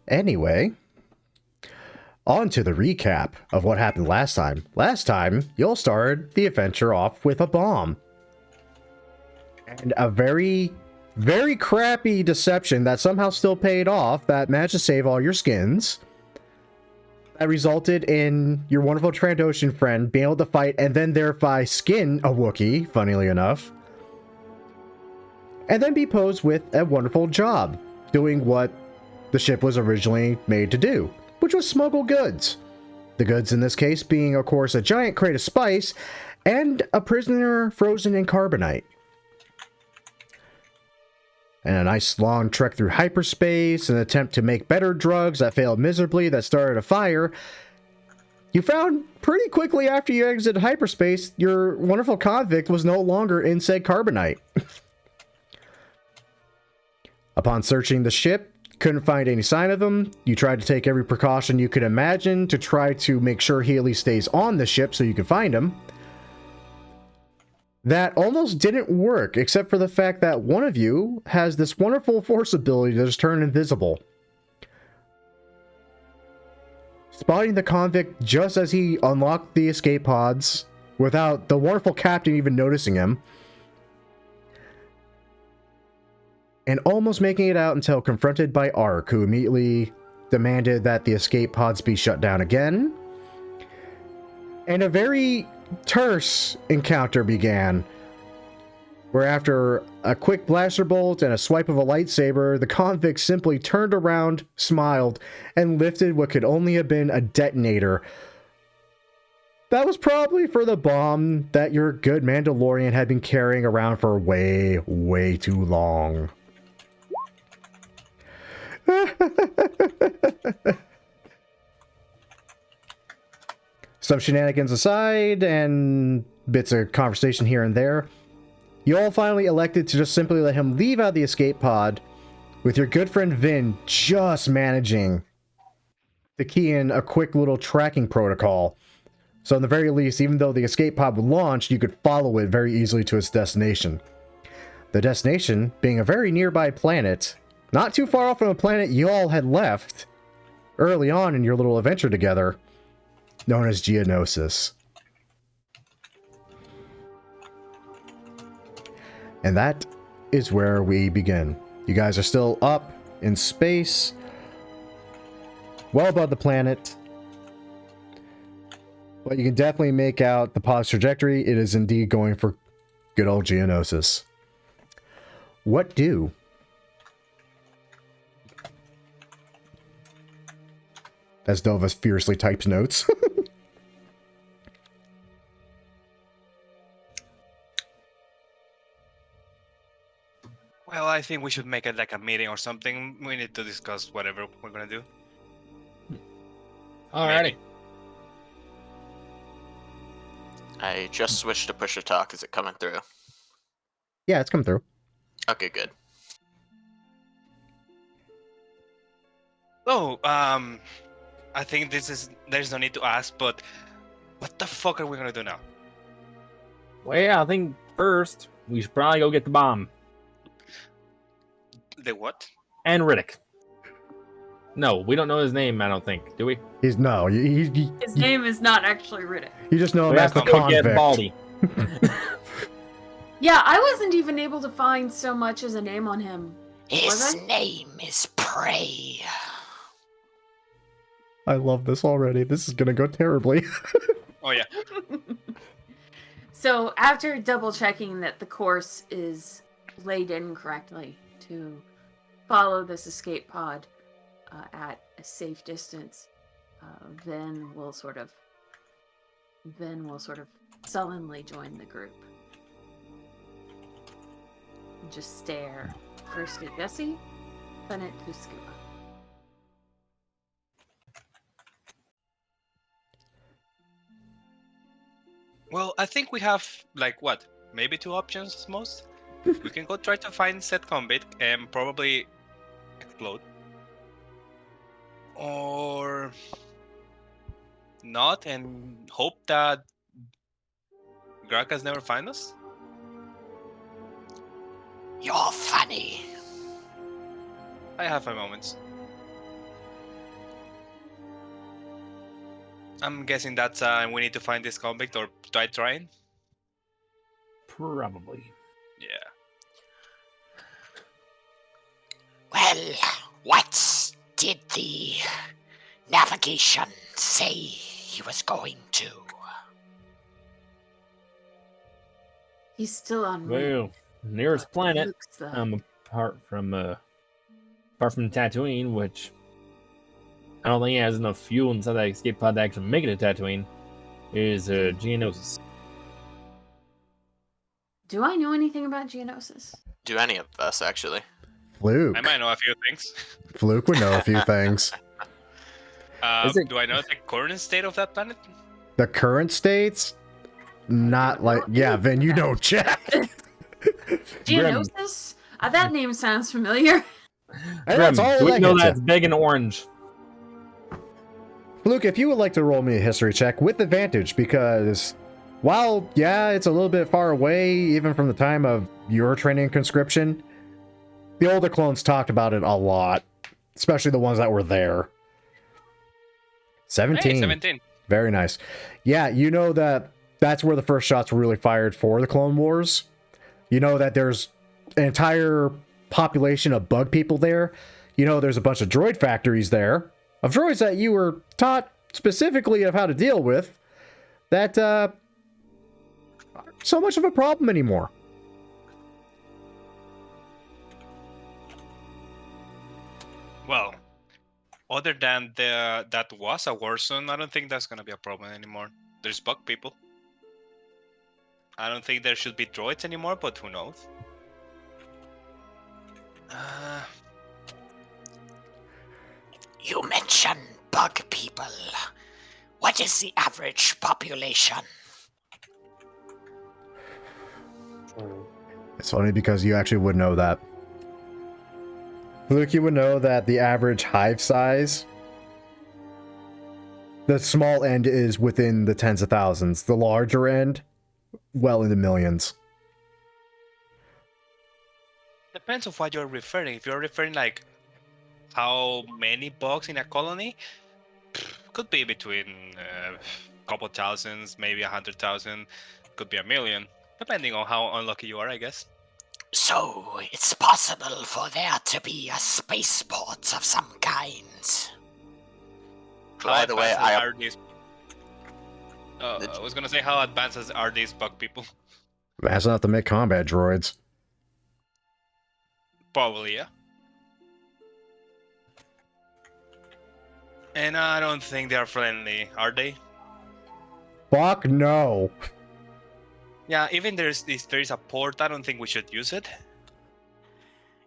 Anyway, on to the recap of what happened last time. Last time, y'all started the adventure off with a bomb. And a very, very crappy deception that somehow still paid off that managed to save all your skins. That resulted in your wonderful Trandoshan friend being able to fight and then thereby skin a Wookiee, funnily enough. And then be posed with a wonderful job, doing what the ship was originally made to do, which was smuggle goods. The goods in this case being, of course, a giant crate of spice and a prisoner frozen in carbonite. And a nice long trek through hyperspace, an attempt to make better drugs that failed miserably that started a fire. You found pretty quickly after you exited hyperspace, your wonderful convict was no longer in said carbonite. Upon searching the ship, couldn't find any sign of him. You tried to take every precaution you could imagine to try to make sure he at least stays on the ship so you can find him. That almost didn't work, except for the fact that one of you has this wonderful force ability to just turn invisible. Spotting the convict just as he unlocked the escape pods, without the wonderful captain even noticing him, and almost making it out until confronted by Ark, who immediately demanded that the escape pods be shut down again. And a very terse encounter began, where after a quick blaster bolt and a swipe of a lightsaber, the convict simply turned around, smiled, and lifted what could only have been a detonator. That was probably for the bomb that your good Mandalorian had been carrying around for way, way too long. Some shenanigans aside, and bits of conversation here and there, you all finally elected to just simply let him leave out the escape pod, with your good friend Vin just managing to key in a quick little tracking protocol. So in the very least, even though the escape pod would launch, you could follow it very easily to its destination. The destination being a very nearby planet, not too far off from a planet you all had left early on in your little adventure together, known as Geonosis. And that is where we begin. You guys are still up in space, well above the planet, but you can definitely make out the pod's trajectory. It is indeed going for good old Geonosis. What do? As Dova fiercely types notes. Well, I think we should make it like a meeting or something. We need to discuss whatever we're gonna do. Alrighty. I just switched to push to talk. Is it coming through? Yeah, it's come through. Okay, good. Oh, I think there's no need to ask, but what the fuck are we gonna do now? Well, yeah, I think first we should probably go get the bomb. The what? And Riddick. No, we don't know his name, I don't think. Do we? His name is not actually Riddick. You just know him We as have the to go get convict. Baldy. Yeah, I wasn't even able to find so much as a name on him. His name is Prey. I love this already. This is gonna go terribly. Oh yeah. So after double checking that the course is laid in correctly to follow this escape pod at a safe distance, then we'll sort of sullenly join the group. And just stare first at Jesse, then at Kuskuba. Well, I think we have like what? Maybe 2 options at most. We can go try to find said convict and probably explode. Or not and hope that Grakas never find us? You're funny. I have my moments. I'm guessing that we need to find this convict or try trying. Probably. Yeah. Well, what did the navigation say he was going to? He's still on Well, nearest planet, Luke's the... apart from Tatooine, which I don't think it has enough fuel inside that escape pod to actually make it a Tatooine, is Geonosis. Do I know anything about Geonosis? Do any of us, actually? Fluke. I might know a few things. Fluke would know a few things. Do I know the current state of that planet? The current states? Not like... Yeah, Vin, you don't check. Geonosis? That name sounds familiar. And that's all do I we know get that's to. big and orange? Fluke, if you would like to roll me a history check with advantage, because while, yeah, it's a little bit far away, even from the time of your training and conscription, the older clones talked about it a lot, especially the ones that were there. 17. Hey, 17. Very nice. Yeah, you know that's where the first shots were really fired for the Clone Wars. You know that there's an entire population of bug people there. You know there's a bunch of droid factories there, of droids that you were taught specifically of how to deal with, that aren't so much of a problem anymore. Well, other than that was a war zone, I don't think that's gonna be a problem anymore. There's bug people. I don't think there should be droids anymore, but who knows? You mentioned bug people. What is the average population? It's funny because you actually would know that. Luke, you would know that the average hive size, the small end is within the tens of thousands. The larger end, well into millions. Depends on what you're referring. If you're referring like how many bugs in a colony, could be between a couple thousands, maybe 100,000, could be a million, depending on how unlucky you are, I guess. So, it's possible for there to be a spaceport of some kind. How By the way, advanced are these? I was gonna say, how advanced are these bug people? That's enough to make combat droids. Probably, yeah. And I don't think they're friendly, are they? Fuck no. Yeah, even there's a port, I don't think we should use it.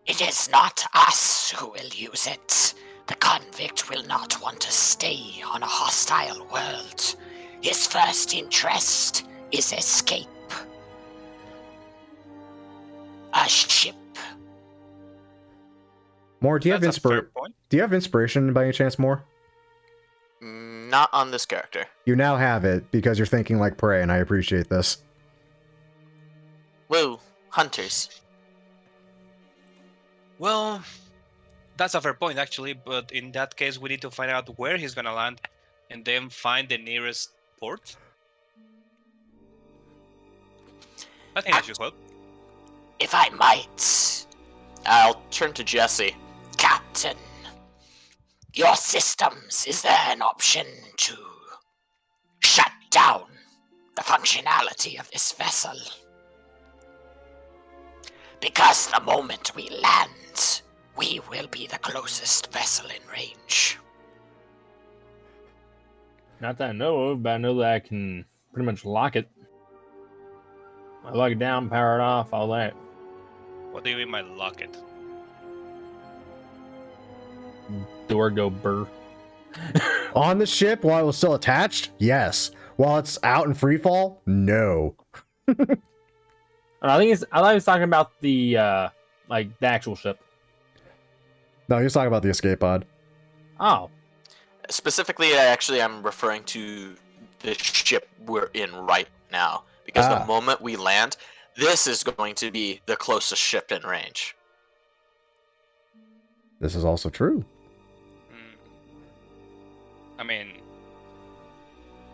It is not us who will use it. The convict will not want to stay on a hostile world. His first interest is escape. A ship. More, do you have That's a fair inspiration? point. Do you have inspiration by any chance, More? Not on this character. You now have it because you're thinking like Prey, and I appreciate this. Woo, hunters. Well, that's a fair point, actually, but in that case, we need to find out where he's gonna land and then find the nearest port. I think that should help. If I might, I'll turn to Jesse. Captain, your systems, is there an option to shut down the functionality of this vessel? Because the moment we land, we will be the closest vessel in range. Not that I know of, but I know that I can pretty much lock it. I lock it down, power it off, all that. What do you mean by lock it? Door go burr. On the ship while it was still attached? Yes. While it's out in free fall? No. I think I thought he was talking about the like the actual ship. No, he was talking about the escape pod. Oh. Specifically, I'm referring to the ship we're in right now. Because the moment we land, this is going to be the closest ship in range. This is also true. I mean,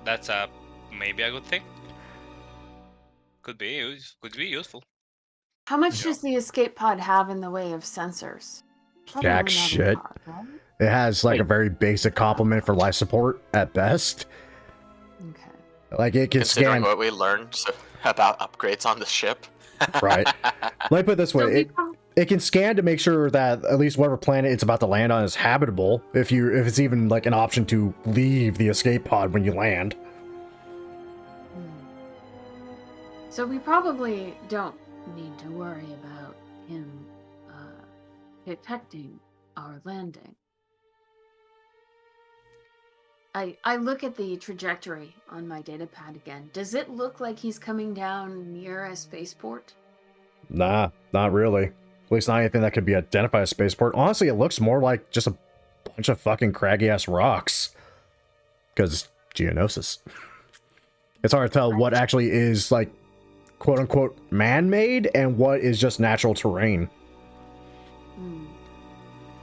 That's maybe a good thing. Could be useful. How much Yeah. does the escape pod have in the way of sensors? Probably Jack not a shit. lot, right? It has like a Wait. very basic complement for life support at best. Okay. Like it can Considering scan. what we learned about upgrades on the ship. Right. Let me put it this So way: we it can scan to make sure that at least whatever planet it's about to land on is habitable. If it's even like an option to leave the escape pod when you land. So we probably don't need to worry about him detecting our landing. I look at the trajectory on my data pad again. Does it look like he's coming down near a spaceport? Nah, not really. At least not anything that could be identified as spaceport. Honestly, it looks more like just a bunch of fucking craggy ass rocks. Because Geonosis. It's hard to tell what actually is like quote unquote man-made and what is just natural terrain.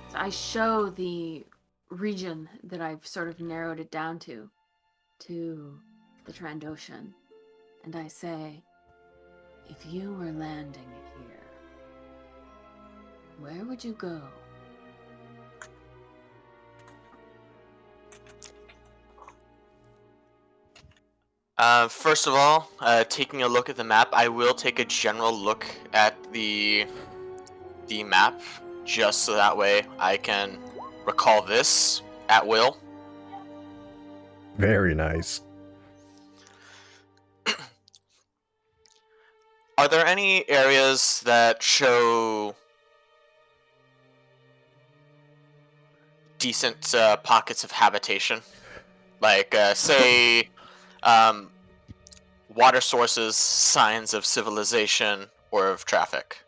So I show the region that I've sort of narrowed it down to the Trandoshan, and I say, if you were landing here, where would you go? First of all, taking a look at the map, I will take a general look at the map, just so that way I can recall this at will. Very nice. Are there any areas that show decent pockets of habitation? Like, say, water sources, signs of civilization, or of traffic?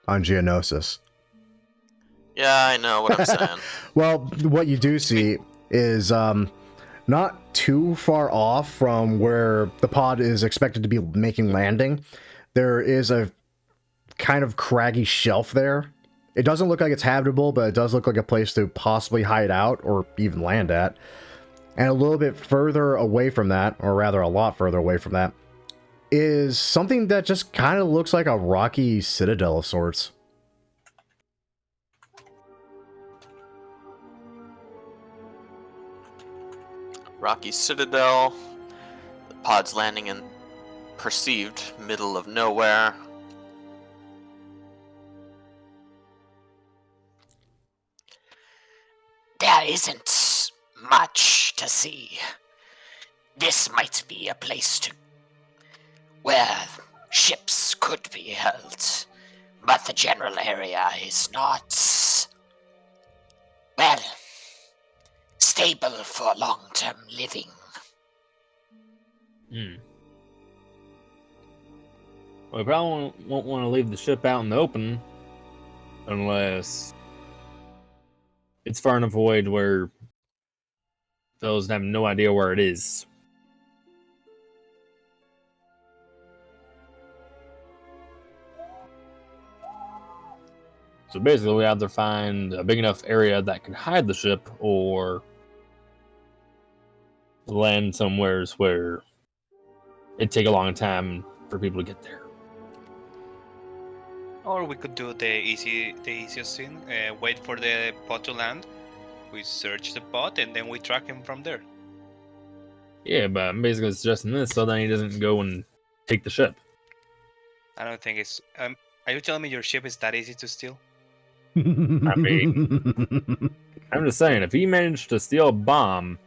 On Geonosis. Yeah, I know what I'm saying. Well, what you do see is not too far off from where the pod is expected to be making landing. There is a kind of craggy shelf there. It doesn't look like it's habitable, but it does look like a place to possibly hide out or even land at. And a little bit further away from that, or rather a lot further away from that, is something that just kind of looks like a rocky citadel of sorts. Rocky Citadel. The pod's landing in perceived middle of nowhere. There isn't much to see. This might be a place where ships could be held, but the general area is not, well, stable for long-term living. Well, we probably won't want to leave the ship out in the open unless it's far enough away to where those have no idea where it is. So basically, we either find a big enough area that can hide the ship, or land somewhere where it'd take a long time for people to get there. Or we could do the easiest thing. Wait for the pod to land. We search the pod and then we track him from there. Yeah, but I'm basically suggesting this so then he doesn't go and take the ship. I don't think it's. Are you telling me your ship is that easy to steal? I mean, I'm just saying, if he managed to steal a bomb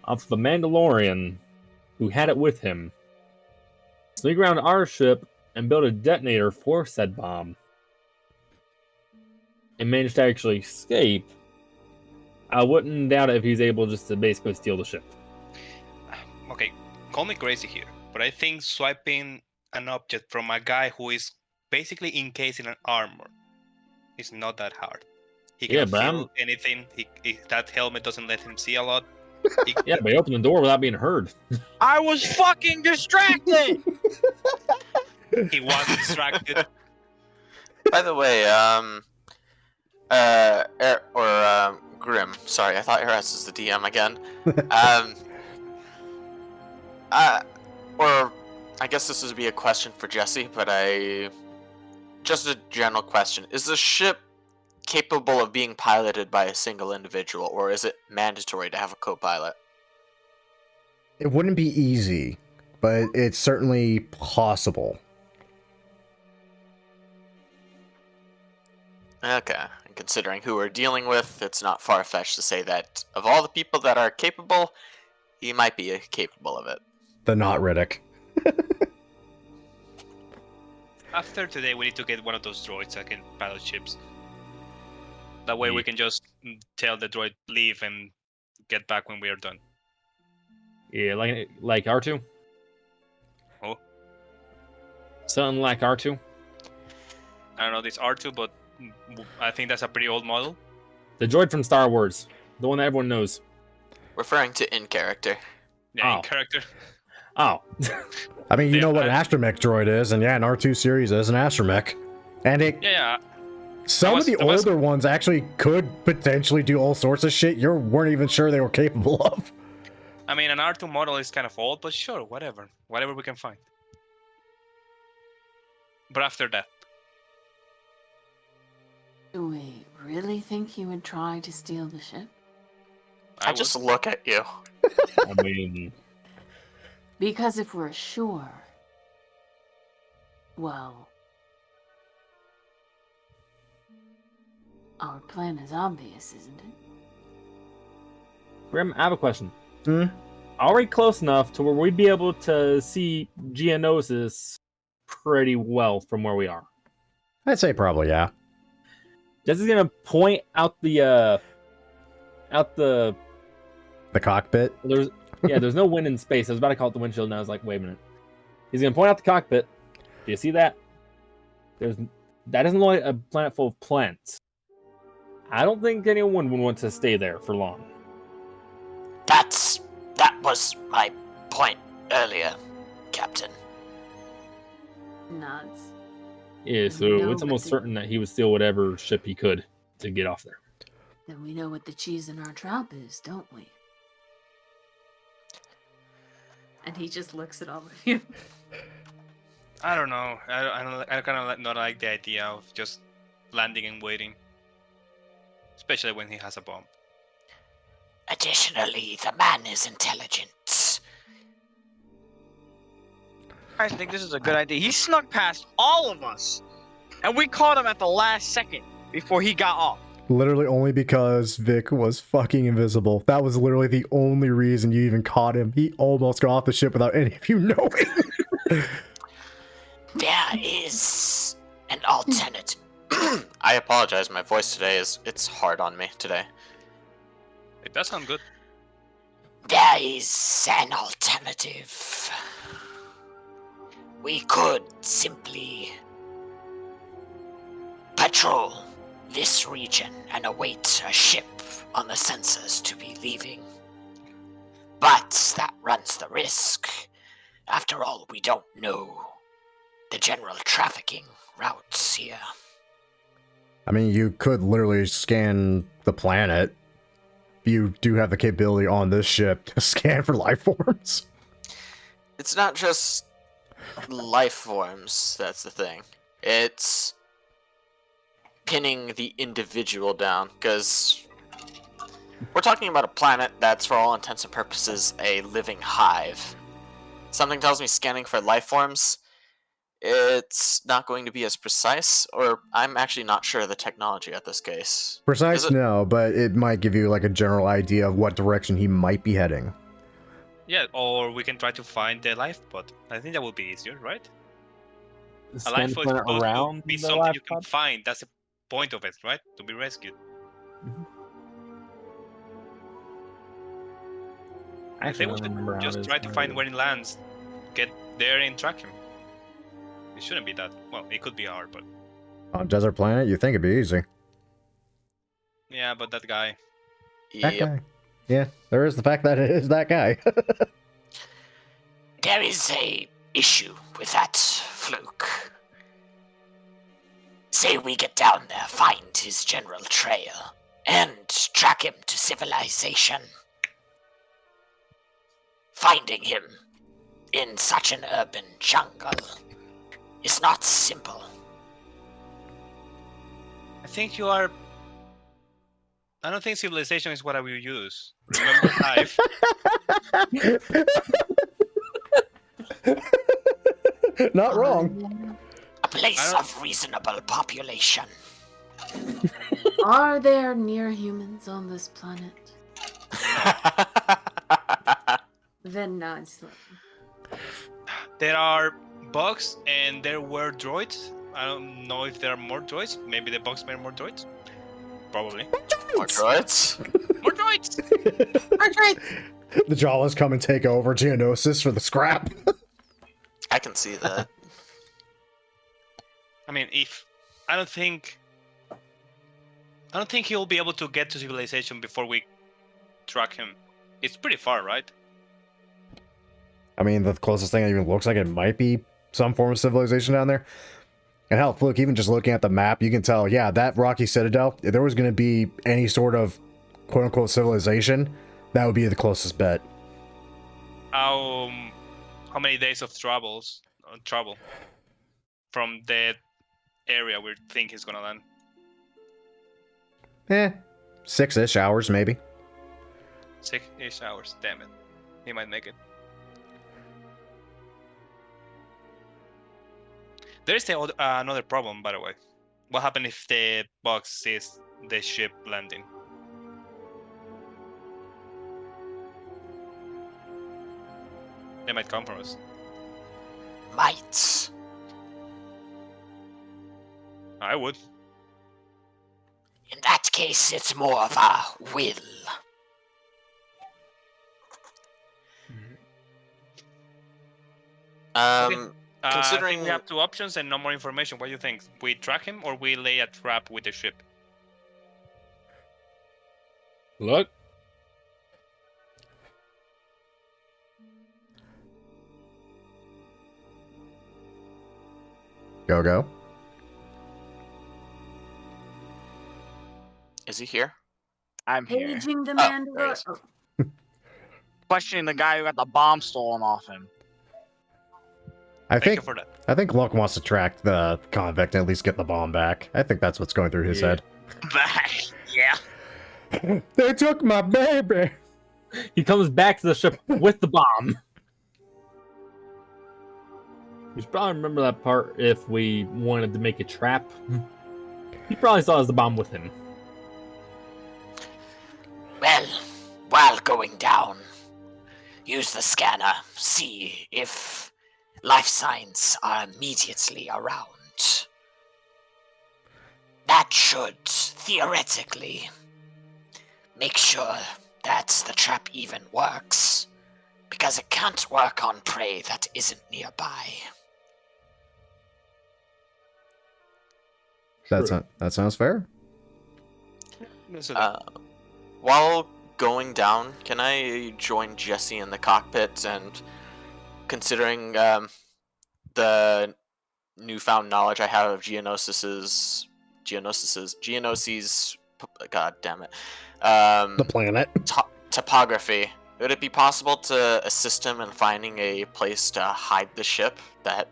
off the Mandalorian who had it with him, sneak around our ship and build a detonator for said bomb, and managed to actually escape, I wouldn't doubt it if he's able just to basically steal the ship. Okay, call me crazy here, but I think swiping an object from a guy who is basically encased in an armor is not that hard. He Yeah, can but feel anything. That helmet doesn't let him see a lot. Yeah, but he opened the door without being heard. I was fucking distracted! He was distracted. By the way, Grim. Sorry, I thought Eras is the DM again. Or I guess this would be a question for Jesse, but just a general question. Is the ship capable of being piloted by a single individual, or is it mandatory to have a co-pilot? It wouldn't be easy, but it's certainly possible. Okay. And considering who we're dealing with, it's not far-fetched to say that of all the people that are capable, he might be capable of it. The not Riddick. After today, we need to get one of those droids that can pilot ships. That way we can just tell the droid leave and get back when we are done. Yeah, like R2? Oh. Something like R2? I don't know this R2, but I think that's a pretty old model. The droid from Star Wars. The one that everyone knows. Referring to in character. Yeah, Oh. in character. Oh. I mean, you Yeah, know what an astromech droid is, and yeah, an R2 series is an astromech. And it Yeah. some of the older ones actually could potentially do all sorts of shit you weren't even sure they were capable of. I mean, an R2 model is kind of old, but sure, whatever. Whatever we can find. But after that. Do we really think he would try to steal the ship? I just look at you. I mean... Because if we're sure, well, our plan is obvious, isn't it? Grim, I have a question. Hmm? Are we close enough to where we'd be able to see Geonosis pretty well from where we are? I'd say probably, yeah. Jesse's gonna point out the The cockpit. there's no wind in space. I was about to call it the windshield, and I was like, wait a minute. He's gonna point out the cockpit. Do you see that? That isn't like a planet full of plants. I don't think anyone would want to stay there for long. That was my point earlier, Captain. Nuts. Yeah, so No, it's almost but certain that he would steal whatever ship he could to get off there. Then we know what the cheese in our trap is, don't we? And he just looks at all of you. I don't know. I kind of not like the idea of just landing and waiting. Especially when he has a bomb. Additionally, the man is intelligent. I think this is a good idea. He snuck past all of us, and we caught him at the last second before he got off. Literally only because Vic was fucking invisible. That was literally the only reason you even caught him. He almost got off the ship without any of you knowing. There is an alternative. I apologize. My voice today it's hard on me today. It does sound good. There is an alternative. We could simply patrol this region and await a ship on the sensors to be leaving. But that runs the risk. After all, we don't know the general trafficking routes here. I mean, you could literally scan the planet. You do have the capability on this ship to scan for life forms. It's not just life forms, that's the thing. It's pinning the individual down, because we're talking about a planet that's, for all intents and purposes, a living hive. Something tells me scanning for life forms, it's not going to be as precise, or I'm actually not sure of the technology at this case. Precise, no, but it might give you like a general idea of what direction he might be heading. Yeah, or we can try to find the life pod. I think that would be easier, right? A Scan life the pod is planet supposed around to be the something you can laptop? find. That's the point of it, right? To be rescued. I Actually, think I we don't remember should how just it is try to now. find where he lands, get there and track him. It shouldn't be that. Well, it could be hard, but On Desert Planet, you think it'd be easy. yeah, but that guy. That Yep. guy. Yeah, there is the fact that it is that guy. There is a issue with that fluke. Say we get down there, find his general trail, and track him to civilization. Finding him in such an urban jungle is not simple. I don't think civilization is what I will use. Remember life. Not wrong. A place I of reasonable population. Are there near humans on this planet? Then nods slightly. There are bugs and there were droids. I don't know if there are more droids. Maybe the bugs made more droids. Probably. More droids? More droids! The Jawas come and take over Geonosis for the scrap. I can see that. I mean, I don't think he'll be able to get to civilization before we track him. It's pretty far, right? I mean, the closest thing that even looks like it might be some form of civilization down there. And hell, look, even just looking at the map, you can tell, yeah, that rocky citadel, if there was going to be any sort of quote-unquote civilization, that would be the closest bet. How many days of travel from the area we think he's gonna land? 6-ish hours, maybe. 6-ish hours. Damn it. He might make it. There's another problem, by the way. What happens if the box sees the ship landing? They might come for us. Might. I would. In that case, it's more of a will. I Considering think we have two options and no more information. What do you think? We track him or we lay a trap with the ship? Look. Go. is he here? I'm here. Paging the there he Mandalorian. is. Oh, Questioning the guy who got the bomb stolen off him. I Thank you think for that. I think Luck wants to track the convict and at least get the bomb back. I think that's what's going through his head. Back. Yeah. They took my baby. He comes back to the ship with the bomb. You should probably remember that part if we wanted to make a trap. He probably still has the bomb with him. Well, while going down, use the scanner, see if life signs are immediately around. That should, theoretically, make sure that the trap even works, because it can't work on prey that isn't nearby. That sounds fair. While going down, can I join Jesse in the cockpit? And considering the newfound knowledge I have of Geonosis, god damn it, The planet. topography. Would it be possible to assist him in finding a place to hide the ship that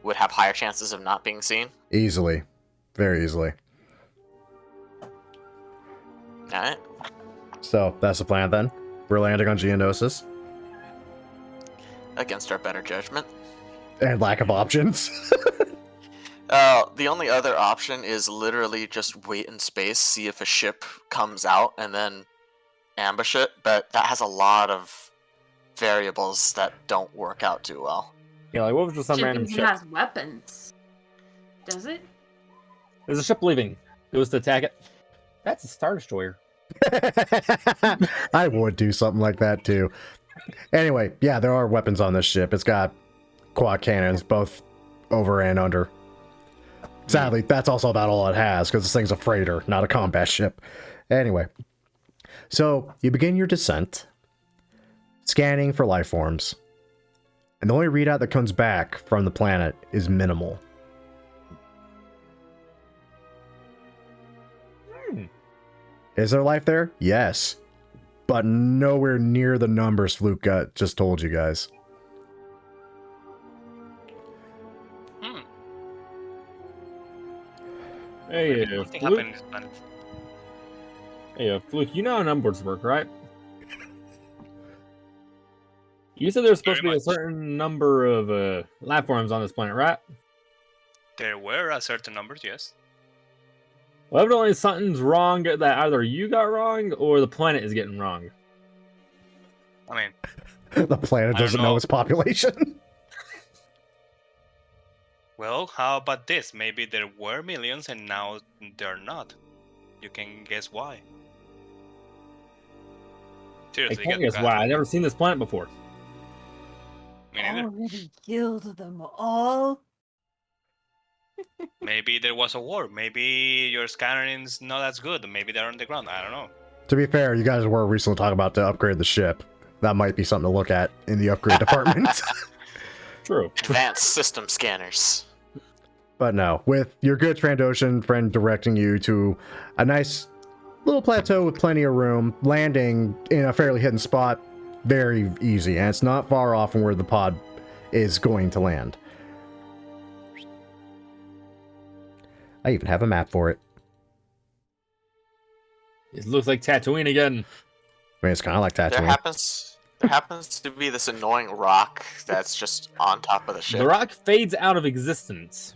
would have higher chances of not being seen? Easily. Very easily. Alright. So, that's the plan then. We're landing on Geonosis. Against our better judgment. And lack of options. The only other option is literally just wait in space, see if a ship comes out, and then ambush it, but that has a lot of variables that don't work out too well. Yeah, like what was just some ship random even ship? has weapons. Does it? There's a ship leaving. It was to attack it. That's a Star Destroyer. I would do something like that too. Anyway, yeah, there are weapons on this ship. It's got quad cannons, both over and under. Sadly, that's also about all it has, because this thing's a freighter, not a combat ship. Anyway, so you begin your descent, scanning for life forms, and the only readout that comes back from the planet is minimal. Is there life there? Yes. But nowhere near the numbers Fluke just told you guys. Hey, Something Fluke. happened in this planet. Hey, Fluke, you know how numbers work, right? You said there's supposed to Very be a much. certain number of life forms on this planet, right? There were a certain numbers, yes. Well, evidently something's wrong that either you got wrong or the planet is getting wrong. I mean, The planet I don't doesn't know know. its population. well, how about this? Maybe there were millions and now they're not. You can guess why. I Seriously, can't guess why. I've never seen this planet before. Me neither. Already killed them all. Maybe there was a war. Maybe your scanning's not as good. Maybe they're on the ground. I don't know. To be fair, you guys were recently talking about to upgrade the ship. That might be something to look at in the upgrade department. True. Advanced system scanners. But no, with your good Trandoshan friend directing you to a nice little plateau with plenty of room, landing in a fairly hidden spot, very easy, and it's not far off from where the pod is going to land. I even have a map for it. It looks like Tatooine again. I mean, it's kind of like There Tatooine. happens to be this annoying rock that's just on top of the ship. The rock fades out of existence.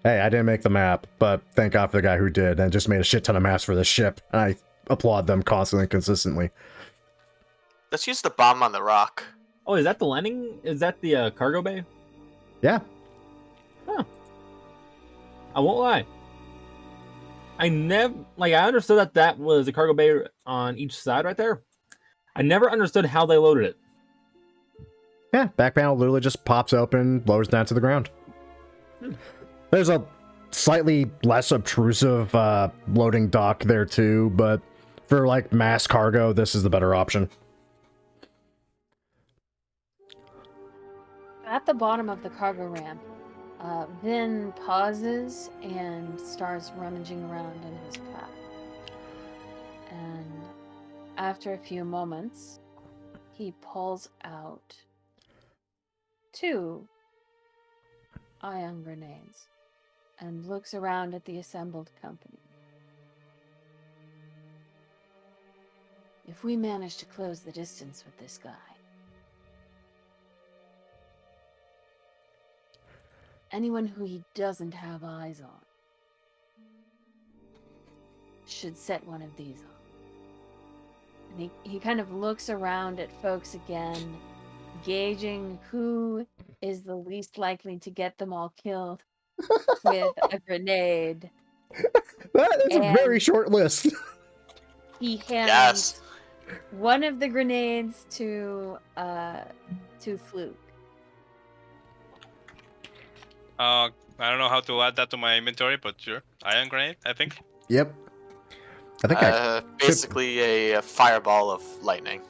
Hey, I didn't make the map, but thank God for the guy who did and just made a shit ton of maps for this ship. And I applaud them constantly and consistently. Let's use the bomb on the rock. Oh, is that the landing? Is that the cargo bay? Yeah. I won't lie. I understood that was a cargo bay on each side right there. I never understood how they loaded it. Yeah, back panel literally just pops open, lowers down to the ground. There's a slightly less obtrusive loading dock there too, but for like mass cargo, this is the better option. At the bottom of the cargo ramp, Vin pauses and starts rummaging around in his pack. And after a few moments, he pulls out 2 ion grenades and looks around at the assembled company. If we manage to close the distance with this guy, anyone who he doesn't have eyes on should set one of these on. And he kind of looks around at folks again, gauging who is the least likely to get them all killed with a grenade. That is a very And- short list. He hands Yes. one of the grenades to Fluke. I don't know how to add that to my inventory, but sure. Iron grenade, I think. Yep. I think Basically a fireball of lightning.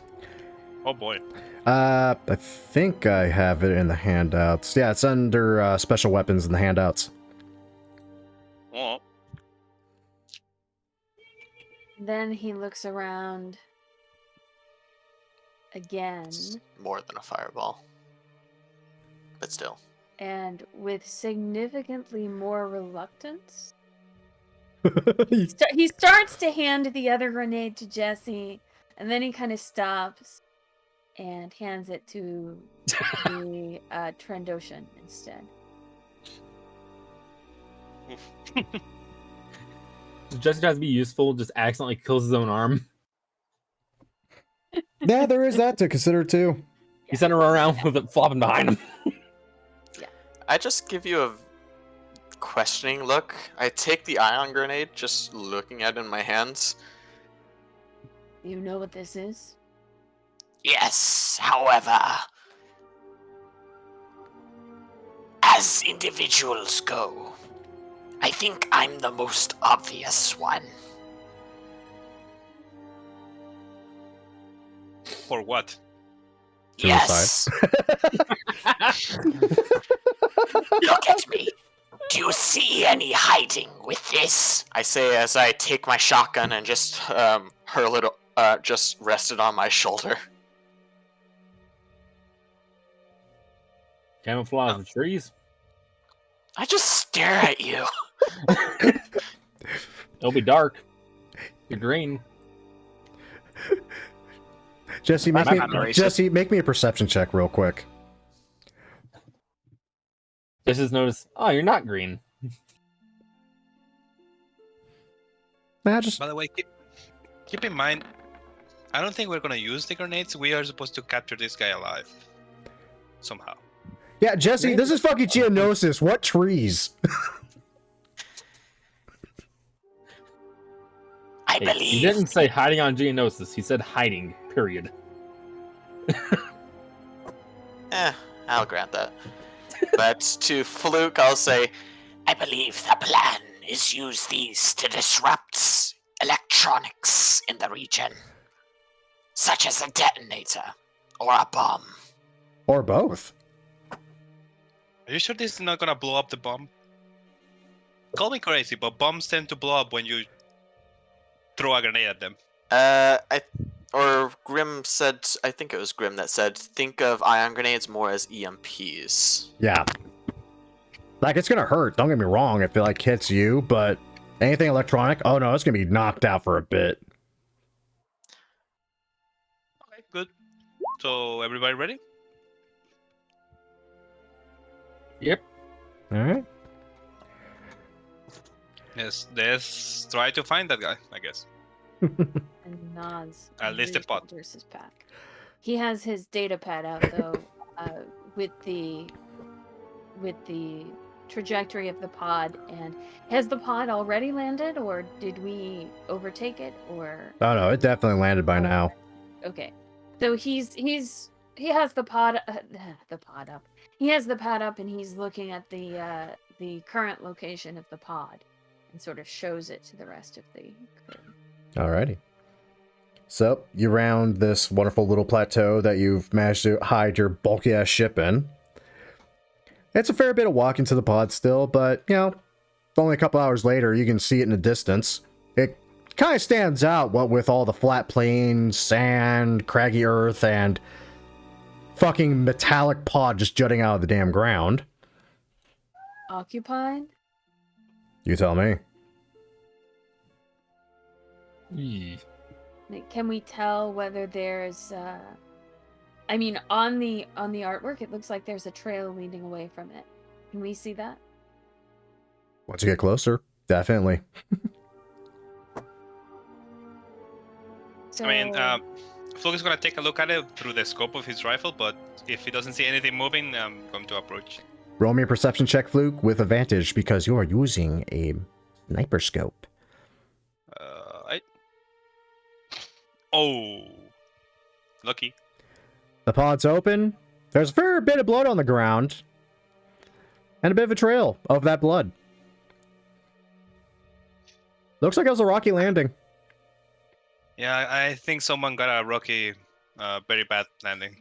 Oh boy. I think I have it in the handouts. Yeah, it's under special weapons in the handouts. Oh. Then he looks around again, It's more than a fireball. But still. and with significantly more reluctance, he starts to hand the other grenade to Jesse, and then he kind of stops and hands it to the Trandoshan instead. Jesse tries to be useful, just accidentally kills his own arm. Yeah, there is that to consider too. He sent her around with it flopping behind him. I just give you a questioning look. I take the ion grenade, just looking at it in my hands. You know what this is? Yes, however, as individuals go, I think I'm the most obvious one. For what? Yes. Look at me. Do you see any hiding with this? I say as I take my shotgun and just hurl it, just rest it on my shoulder. Camouflage the trees. I just stare at you. It'll be dark. You're green. Jesse, make I'm not racist. Jesse, make me a perception check real quick. This is notice. Oh, you're not green. Nah, just By the way, keep in mind, I don't think we're gonna use the grenades. We are supposed to capture this guy alive somehow. yeah, Jesse. This is fucking Geonosis. What trees? I Hey, he believe didn't say hiding on Geonosis. He said hiding. Period. I'll grant that. But to Fluke, I'll say, I believe the plan is use these to disrupt electronics in the region, such as a detonator or a bomb. Or both. Are you sure this is not gonna blow up the bomb? Call me crazy, but bombs tend to blow up when you throw a grenade at them. Grim said, I think it was Grim that said, think of ion grenades more as EMPs. Yeah. Like, it's gonna hurt, don't get me wrong, if it, like, hits you, but anything electronic, oh no, it's gonna be knocked out for a bit. Okay, good. So everybody ready? Yep. Alright. Yes, let's try to find that guy, I guess. And nods. At and least the pod. re-enters his pack. He has his data pad out though, with the trajectory of the pod. And has the pod already landed, or did we overtake it, or? Oh no, it definitely landed by now. Okay, so he has the pod up. He has the pad up, and he's looking at the current location of the pod, and sort of shows it to the rest of the crew. Alrighty. So, you round this wonderful little plateau that you've managed to hide your bulky ass ship in. It's a fair bit of walking to the pod still, but, you know, only a couple hours later, you can see it in the distance. It kind of stands out, what with all the flat plains, sand, craggy earth, and fucking metallic pod just jutting out of the damn ground. Occupied? You tell me. Yee. Like, can we tell whether there's I mean, on the artwork it looks like there's a trail leading away from it. Can we see that? Once you get closer, definitely. So, I mean, Fluke is gonna take a look at it through the scope of his rifle, but if he doesn't see anything moving, I'm going to approach. Roll me a perception check, Fluke, with advantage because you are using a sniper scope. Oh, lucky. The pod's open. There's a fair bit of blood on the ground. And a bit of a trail of that blood. Looks like it was a rocky landing. Yeah, I think someone got a rocky, very bad landing.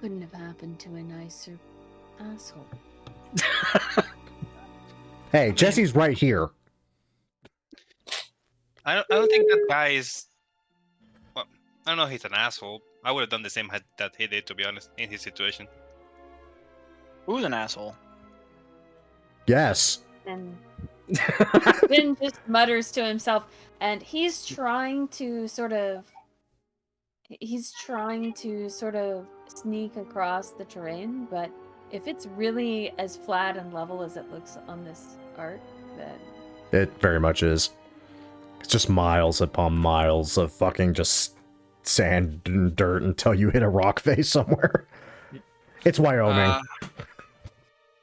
couldn't have happened to a nicer asshole. Hey, Jesse's right here. I don't think that guy is. Well, I don't know if he's an asshole. I would have done the same that he did, to be honest, in his situation. Who's an asshole? Yes. And Finn just mutters to himself, and he's trying to sort of sneak across the terrain, but if it's really as flat and level as it looks on this art, then It very much is. It's just miles upon miles of fucking just sand and dirt until you hit a rock face somewhere. It's Wyoming.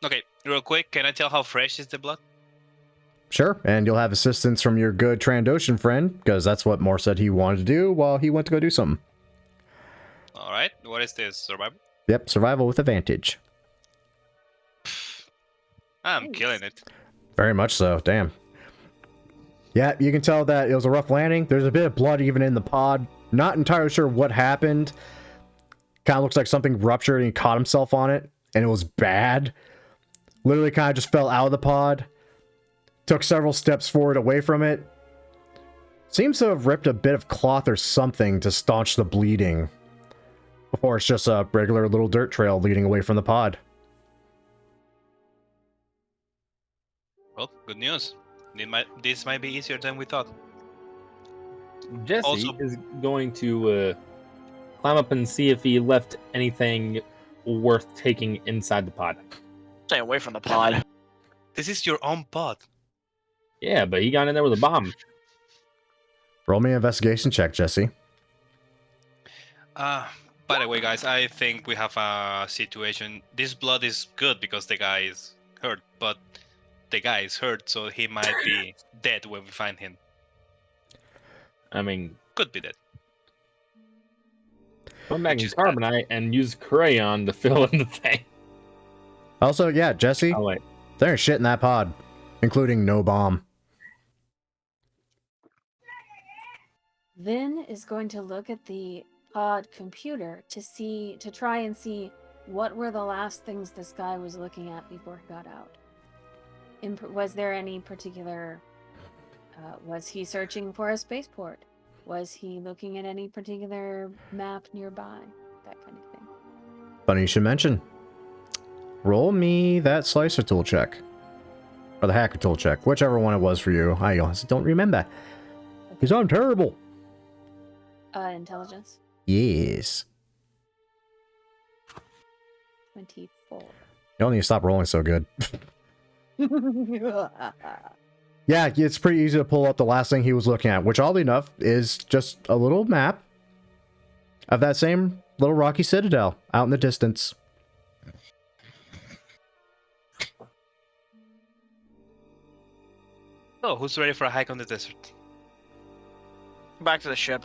Okay, real quick, can I tell how fresh is the blood? Sure, and you'll have assistance from your good Trandoshan friend, because that's what Moore said he wanted to do while he went to go do something. Alright, what is this? Survival? Yep, survival with advantage. I'm Thanks. killing it. Very much so, damn. Yeah, you can tell that it was a rough landing. There's a bit of blood even in the pod. Not entirely sure what happened. Kind of looks like something ruptured and he caught himself on it, and it was bad. Literally kind of just fell out of the pod. Took several steps forward away from it. Seems to have ripped a bit of cloth or something to staunch the bleeding. Before it's just a regular little dirt trail leading away from the pod. Well, good news. This might be easier than we thought. Jesse Also- is going to climb up and see if he left anything worth taking inside the pod. Stay away from the pod. This is your own pod. Yeah, but he got in there with a bomb. Roll me an investigation check, Jesse. By the way, guys, I think we have a situation. This blood is good because the guy is hurt, but the guy is hurt, so he might be dead when we find him. I mean, Could be dead. come back Which in is bad. carbonite and use crayon to fill in the thing. Also, yeah, Jesse, Oh wait, there's shit in that pod, including no bomb. Vin is going to look at the pod computer to try and see what were the last things this guy was looking at before he got out. Was there any particular? Was he searching for a spaceport? Was he looking at any particular map nearby? That kind of thing. Funny you should mention. Roll me that slicer tool check. Or the hacker tool check. Whichever one it was for you. I honestly don't remember. Because I'm terrible. Intelligence. Yes. 24. You don't need to stop rolling so good. Yeah, it's pretty easy to pull up the last thing he was looking at, which oddly enough is just a little map of that same little rocky citadel out in the distance. So, who's ready for a hike on the desert? Back to the ship.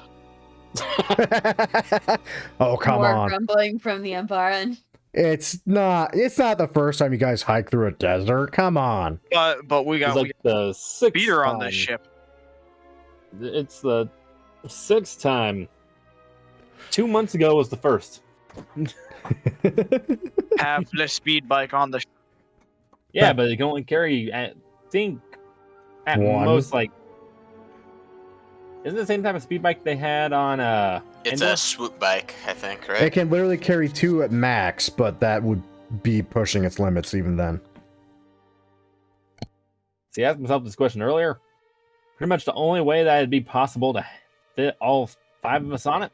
Oh, come More on. grumbling from the Umbaran. It's not the first time you guys hike through a desert. Come on. But we it's got like the sixth beer on time. this ship. It's the sixth time. 2 months ago was the first. Have the speed bike on the ship. Yeah, but it can only carry, I think, at One. most, like... Isn't it the same type of speed bike they had on, It's Endor? a swoop bike, I think, It right? can literally carry 2 at max, but that would be pushing its limits even then. See, I asked myself this question earlier. Pretty much the only way that it'd be possible to fit all 5 of us on it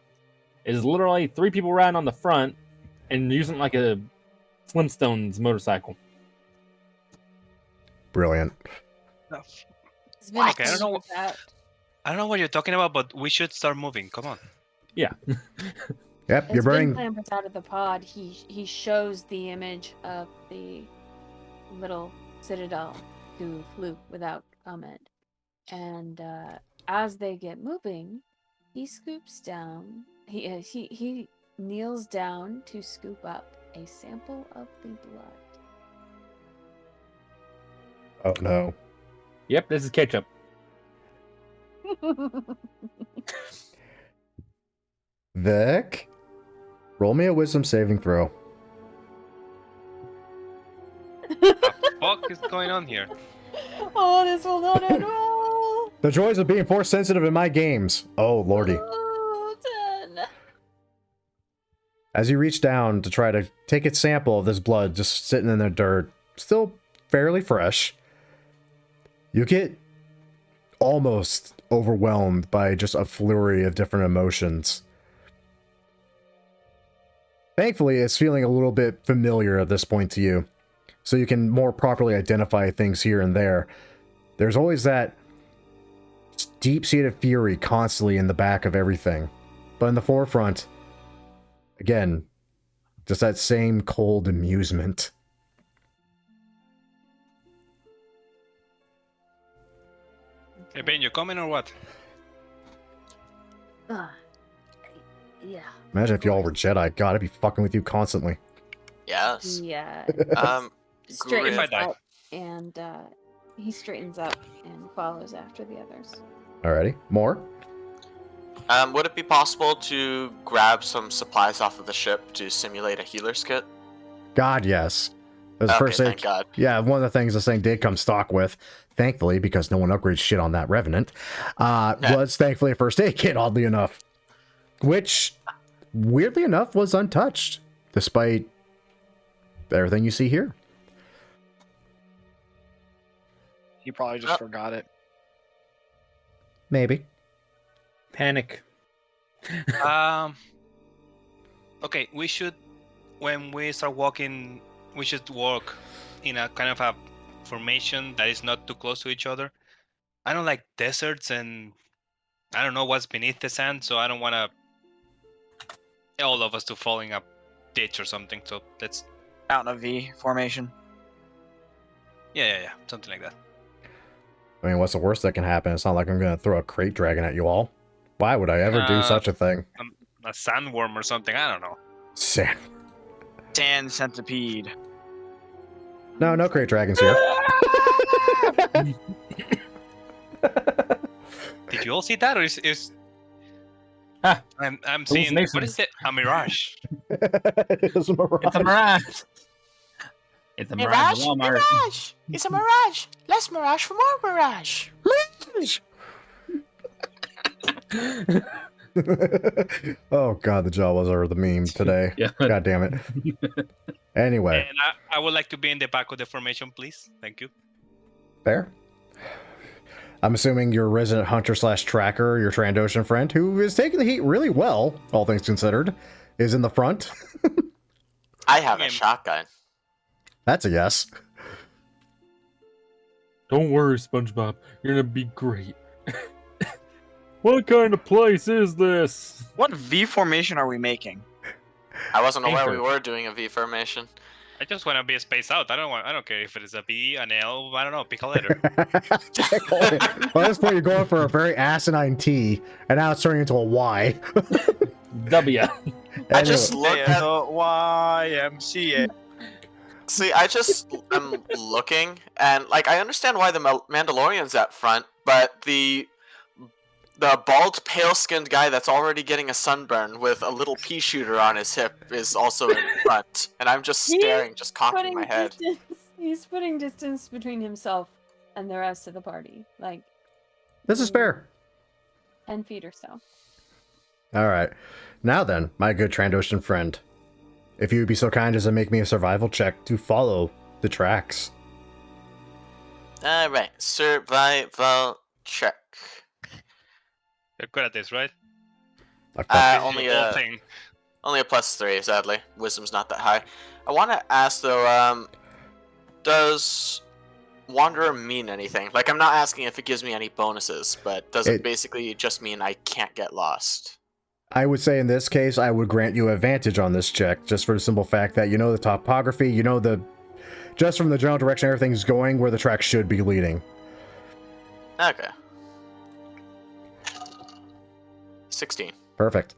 is literally 3 people riding on the front and using like a Flintstones motorcycle. Brilliant. It's been Okay, I don't know. that. I don't know what you're talking about, but we should start moving. Come on. Yep, As you're burning. Vin clambers out of the pod, he shows the image of the little citadel to Fluke without comment. And as they get moving, he scoops down. He kneels down to scoop up a sample of the Oh no. Yep, this is ketchup. blood. Vic, roll me a wisdom saving throw. What is going on here? Oh, this will not end well. The joys of being force sensitive in my games. Oh lordy. Oh, 10. As you reach down to try to take a sample of this blood just sitting in the dirt, still fairly fresh, you get almost overwhelmed by just a flurry of different emotions. Thankfully, it's feeling a little bit familiar at this point to you, so you can more properly identify things here and there. There's always that deep-seated fury constantly in the back of everything, but in the forefront, again, just that same cold amusement. Hey, Ben, you coming or what? Yeah. Imagine if y'all were Jedi. God, I'd be fucking with you constantly. Yes. Yeah. Griff, Straightens If I die. up and he straightens up and follows after the others. Alrighty, more? would it be possible to grab some supplies off of the ship to simulate a healer's kit? God, yes. That was the Okay, first thing. thank God. Yeah, one of the things this thing did come stock with, thankfully, because no one upgrades shit on that Revenant, was thankfully a first aid kit, oddly enough. Which, weirdly enough, was untouched, despite everything you see here. He probably just forgot it. Maybe. Panic. Okay, we should, when we start walking, we should walk in a kind of a formation that is not too close to each other. I don't like deserts, and I don't know what's beneath the sand, so I don't want to all of us to fall in a ditch or something. So let's, Out in a V formation. yeah, something like that. I mean, what's the worst that can happen? It's not like I'm going to throw a crate dragon at you all. Why would I ever do such a thing? A sandworm or something. I don't know. Sand. Sand centipede. No crate dragons here. Did you all see that, or is Ah, I'm seeing, what is it? A mirage. It's a mirage. It's a mirage. It's a mirage. Mirage? Mirage! It's a mirage! Less mirage for more mirage! Oh god, the Jawas are the meme today. Yeah. God damn it. Anyway, And I would like to be in the back of the formation, please. Thank you. fair. I'm assuming your resident hunter slash tracker, your Trandoshan friend, who is taking the heat really well, all things considered, is in the front. I have a Yeah. shotgun. That's a yes. Don't worry, SpongeBob. You're gonna be great. What kind of place is this? What V formation are we making? I wasn't aware Anchor. we were doing a V formation. I just want to be spaced out. I don't care if it is a B, an L. I don't know. Pick a letter. Well, at this point, you're going for a very asinine T, and now it's turning into a Y. W. I just Anyway, looked at. YMCA. See, I'm looking, and like I understand why the Mandalorian's at front, but the bald, pale-skinned guy that's already getting a sunburn with a little pea shooter on his hip is also in front, and I'm just staring, just cocking my head. He's putting distance between himself and the rest of the party, like this is fair. 10 feet or so. All right. Now then, my good Trandoshan friend, if you would be so kind as to make me a survival check to follow the tracks. Alright, survival check. You're good at this, right? I've got- Only The whole a thing. +3, sadly. Wisdom's not that high. I want to ask though, does Wanderer mean anything? Like, I'm not asking if it gives me any bonuses, but does it basically just mean I can't get lost? I would say in this case, I would grant you advantage on this check, just for the simple fact that you know the topography, you know just from the general direction everything's going, where the track should be leading. Okay. 16. Perfect.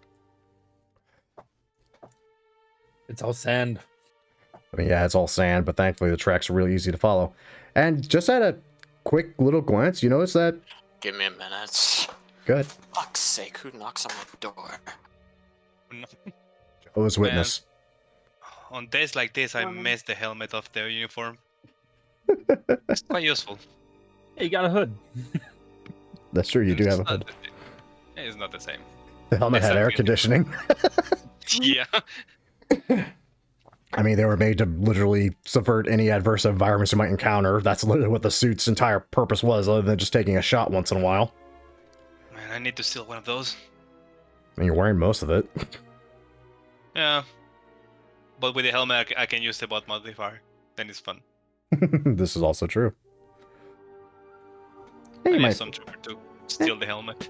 It's all sand. I mean, yeah, it's all sand, but thankfully the tracks are really easy to follow. And just at a quick little glance, you notice that... Give me a minute. Good. Fuck's sake, who knocks on my door? Jehovah's Witness. On days like this, I miss the helmet of the uniform. It's quite useful. Hey, you got a hood. That's true, you do have a hood. It's not the same. The helmet had air conditioning. Yeah. I mean, they were made to literally subvert any adverse environments you might encounter. That's literally what the suit's entire purpose was, other than just taking a shot once in a while. Man, I need to steal one of those. I mean, you're wearing most of it. Yeah. But with the helmet, I can use the bot modifier. Then it's fun. This is also true. Hey, I you need might, some trooper to steal the helmet.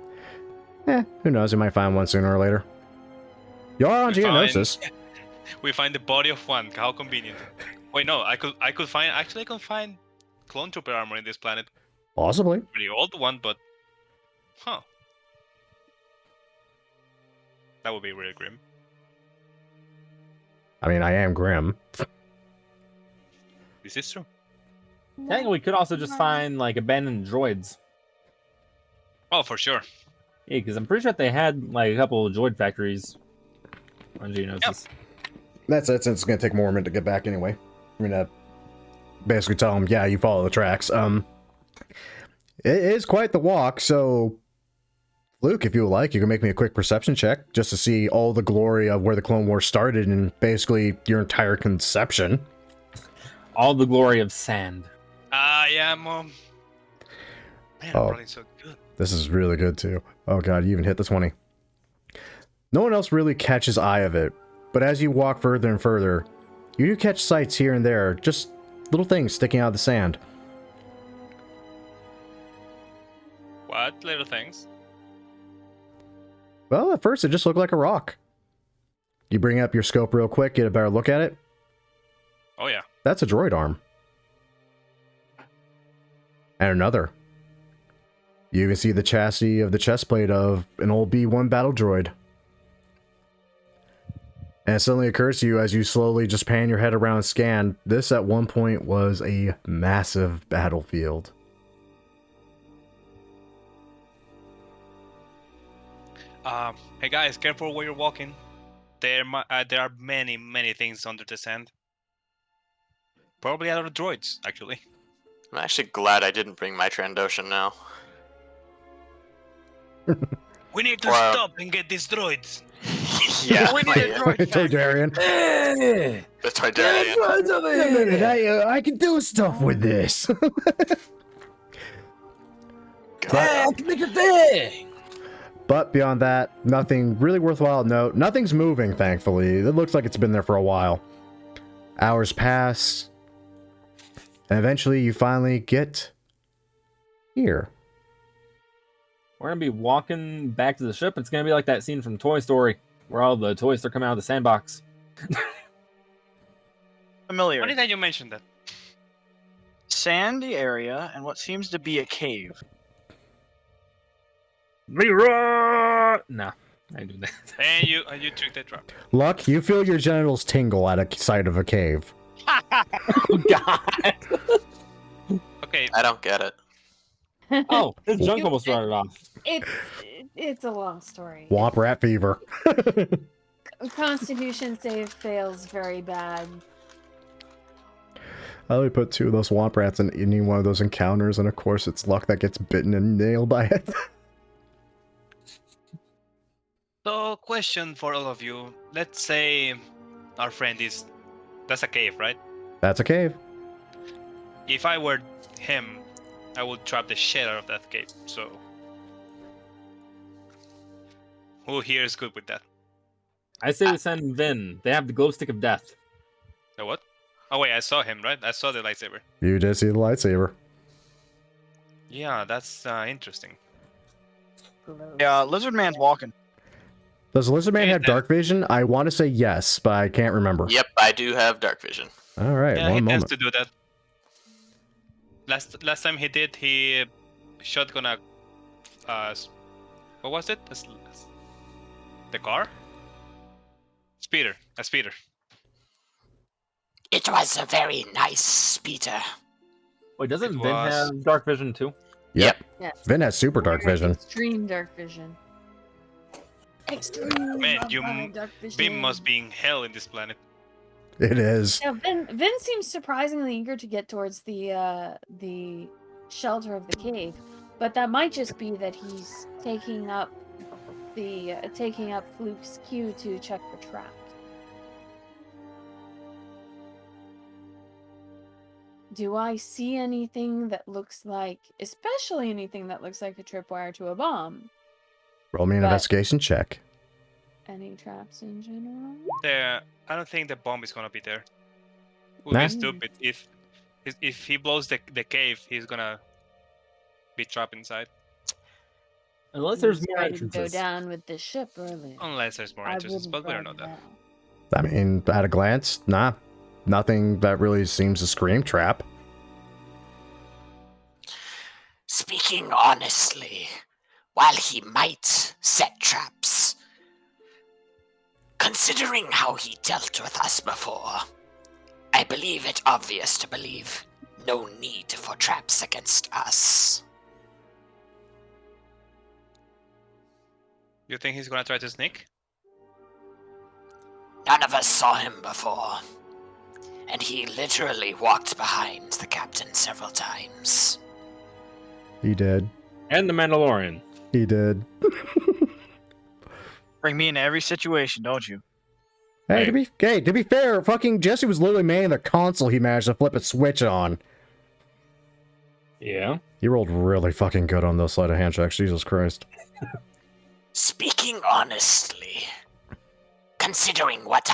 who knows? You might find one sooner or later. You are on We find- Geonosis. We find the body of one. How convenient. Wait, no, I could find, actually I can find clone trooper armor in this planet. Possibly. Pretty old one, but huh. That would be really grim. I mean, I am Grim. This is true. I think we could also just find like abandoned droids. Oh, for sure. Yeah, because I'm pretty sure they had like a couple of droid factories on Geonosis. That's it, since it's going to take more of a minute to get back anyway. I'm going to basically tell them, yeah, you follow the tracks. It is quite the walk, so Luke, if you would like, you can make me a quick perception check just to see all the glory of where the Clone Wars started and basically your entire conception. All the glory of sand. I am Man, Oh. I'm rolling so good. This is really good too. Oh god, you even hit the 20. No one else really catches eye of it, but as you walk further and further, you do catch sights here and there, just little things sticking out of the sand. What little things? Well, at first it just looked like a rock. You bring up your scope real quick, get a better look at it. Oh yeah. That's a droid arm. And another. You even see the chassis of the chest plate of an old B1 battle droid. And it suddenly occurs to you as you slowly just pan your head around and scan, this at one point was a massive battlefield. Hey guys, careful where you're walking. There are many things under the sand. Probably a lot of droids, actually. I'm actually glad I didn't bring my Trandoshan now. We need to Wow. stop and get these droids. Yeah, We need a droid factory. Toydarian. Hey! the Toydarian. I can do stuff with this. I can make a thing! But beyond that, nothing really worthwhile to note. Nothing's moving, thankfully. It looks like it's been there for a while. Hours pass, and eventually you finally get here. We're gonna be walking back to the ship. It's gonna be like that scene from Toy Story where all the toys are coming out of the sandbox. Familiar. Funny that you mentioned that. Sandy area and what seems to be a cave. Leroy! Nah, I ain't doing that. And you took that drop. Luck, you feel your genitals tingle at a sight of a cave. Oh god! Okay, I don't get it. Oh, his junk almost started off. It's a long story. Womp rat fever. Constitution save fails very bad. I only put 2 of those womp rats in any one of those encounters, and of course it's Luck that gets bitten and nailed by it. so question for all of you. Let's say our friend is... That's a cave, right? That's a cave. If I were him, I would trap the shit out of that cave, so... Who here is good with that? I say we send Vin. They have the glow stick of death. The what? Oh wait, I saw him, right? I saw the lightsaber. You did see the lightsaber. Yeah, that's interesting. Yeah, Lizard Man's walking. Does Lizard Man Okay, have then. dark vision? I want to say yes, but I can't remember. Yep, I do have dark vision. All right, Yeah, he one tends moment. to do that. Last time he did, he shotgun a what was it? The car? A speeder. It was a very nice speeder. Wait, doesn't It Vin was. have dark vision too? Yep. Yes. Vin has super dark vision. Extreme dark vision. Extreme Man, dark vision. Bim must be in hell in this planet. It is. Yeah, Vin seems surprisingly eager to get towards the shelter of the cave, but that might just be that he's taking up Fluke's cue to check for traps. Do I see anything that looks like, especially anything that looks like a tripwire to a bomb? Roll me an But- investigation check. Any traps in general? I don't think the bomb is gonna be there. It would Nah. be stupid if he blows the cave, he's gonna be trapped inside. Unless there's He's more ready to go entrances. down with the ship early. Unless there's more I entrances, wouldn't but we don't know run that. I mean, at a glance, nah. Nothing that really seems to scream trap. Speaking honestly, while he might set traps, considering how he dealt with us before, I believe it obvious to believe no need for traps against us. You think he's gonna try to sneak? None of us saw him before, and he literally walked behind the captain several times. He did. And the Mandalorian. He did. Bring me into every situation, don't you? Hey, Hey. to be fair, fucking Jesse was literally manning the console he managed to flip a switch on. Yeah. You rolled really fucking good on those sleight of hand checks. Jesus Christ. Speaking honestly, considering what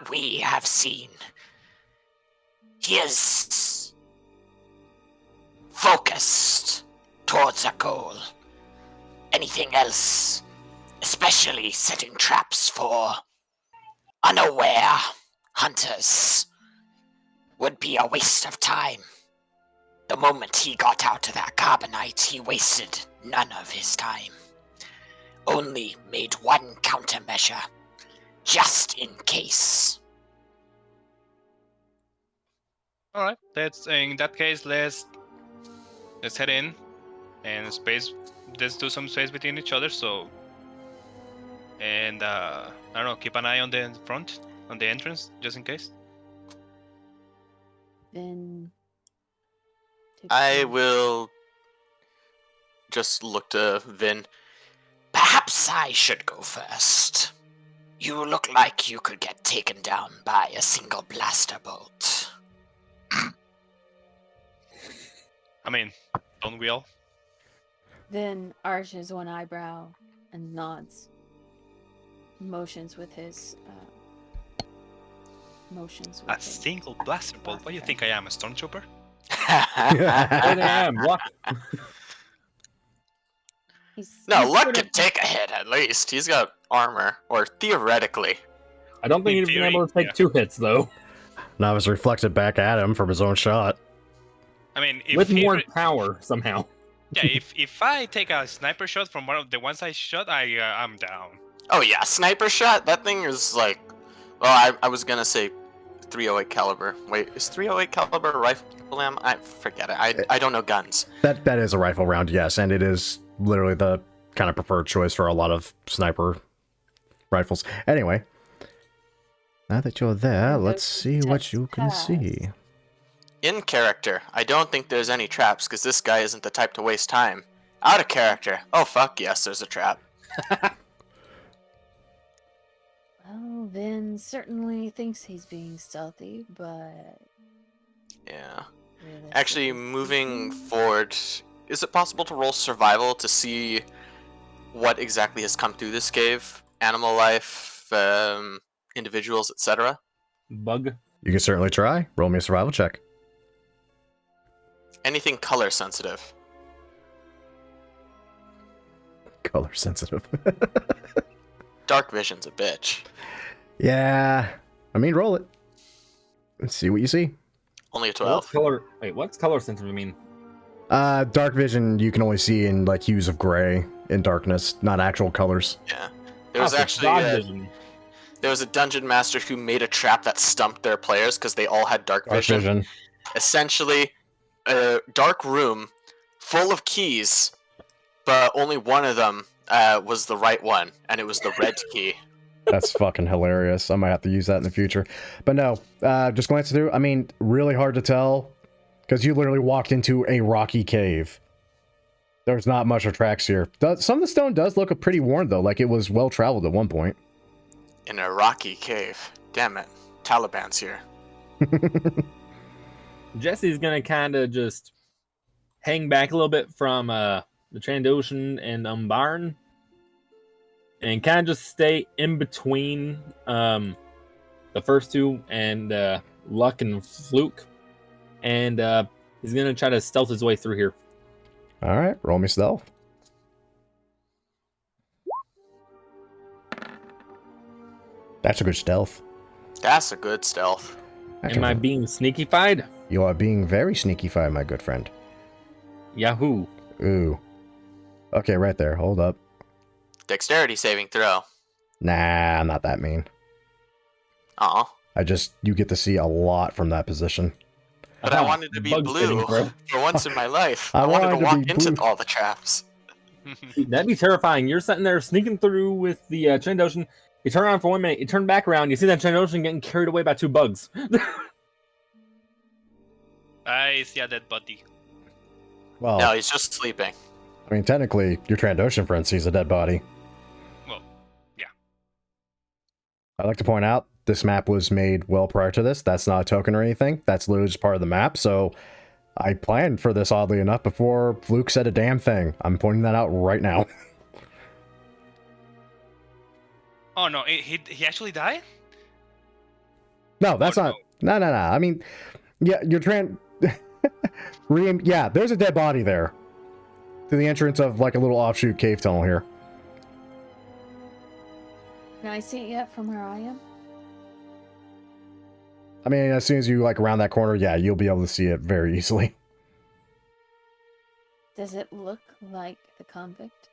we have seen, he is focused towards a goal. Anything else, especially setting traps for unaware hunters, would be a waste of time. The moment he got out to that carbonite, he wasted none of his time. Only made one countermeasure, just in case. All right, in that case. Let's head in and space. Let's do some space between each other. So, and I don't know. Keep an eye on the front, on the entrance, just in case. Then I will just look to Vin. Perhaps I should go first. You look like you could get taken down by a single blaster bolt. I mean, don't we all? Then arches one eyebrow and nods. Motions with his motions with A his single blaster bolt. What do you think I am, a stormtrooper? There I am. Luck. No, he's Luck sort could of- take a hit at least. He's got armor, or theoretically. I don't think In he'd been theory, able to take yeah. 2 hits, though. Now it's reflected back at him from his own shot. I mean, if With he more power, somehow. yeah, if I take a sniper shot from one of the ones I shot, I'm down. Oh yeah, sniper shot. That thing is like, well, I was gonna say 308 caliber. Wait, is 308 caliber a rifle ammo? I forget it. I don't know guns. That is a rifle round, yes, and it is literally the kind of preferred choice for a lot of sniper rifles. Anyway, now that you're there, let's see what you can see. In character, I don't think there's any traps because this guy isn't the type to waste time. Out of character, oh fuck yes, there's a trap. Well, Vin certainly thinks he's being stealthy, but Yeah. realistically Actually, moving speaking, forward, is it possible to roll survival to see what exactly has come through this cave? Animal life, individuals, etc. Bug. You can certainly try. Roll me a survival check. Anything color sensitive. Color sensitive. Dark vision's a bitch. Yeah. I mean, roll it. Let's see what you see. Only a What's 12. color? Wait, what's color sensitive mean? Dark vision you can only see in like hues of gray in darkness, not actual colors. Yeah. There was Ah, so actually broad a, vision. there was a dungeon master who made a trap that stumped their players because they all had dark vision. Essentially, a dark room full of keys, but only one of them was the right one, and it was the red key. That's fucking hilarious. I might have to use that in the future. But no, just glancing through, I mean, really hard to tell because you literally walked into a rocky cave. There's not much of tracks here. Some of the stone does look pretty worn though, like it was well traveled at one point. In a rocky cave. Damn it. Taliban's here. Jesse's gonna kind of just hang back a little bit from the Trandoshan and Umbaran, and kind of just stay in between the first two and Luck and Fluke, and he's gonna try to stealth his way through here. All right, roll me stealth. That's a good stealth. That's a good stealth. Am I being sneaky-fied? You are being very sneaky-fied, my good friend. Yahoo! Ooh. Okay, right there. Hold up. Dexterity saving throw. Nah, I'm not that mean. Aw. You get to see a lot from that position. But I wanted to be Bug blue spitting, bro. for once in my life. I I wanted to wanted to walk be into blue. all the traps. That'd be terrifying. You're sitting there sneaking through with the Trandoshan. You turn around for 1 minute. You turn back around. You see that Trandoshan getting carried away by 2 bugs. I see a dead body. Well, No, he's just sleeping. I mean, technically, your Trandoshan friend sees a dead body. Well, yeah. I'd like to point out, this map was made well prior to this. That's not a token or anything. That's literally just part of the map. So, I planned for this, oddly enough, before Fluke said a damn thing. I'm pointing that out right now. Oh no, he actually died? No, that's Oh, not... No. I mean, yeah, you're trying... yeah, there's a dead body there. To the entrance of, like, a little offshoot cave tunnel here. Can I see it yet from where I am? I mean, as soon as you, like, around that corner, yeah, you'll be able to see it very easily. Does it look like the convict?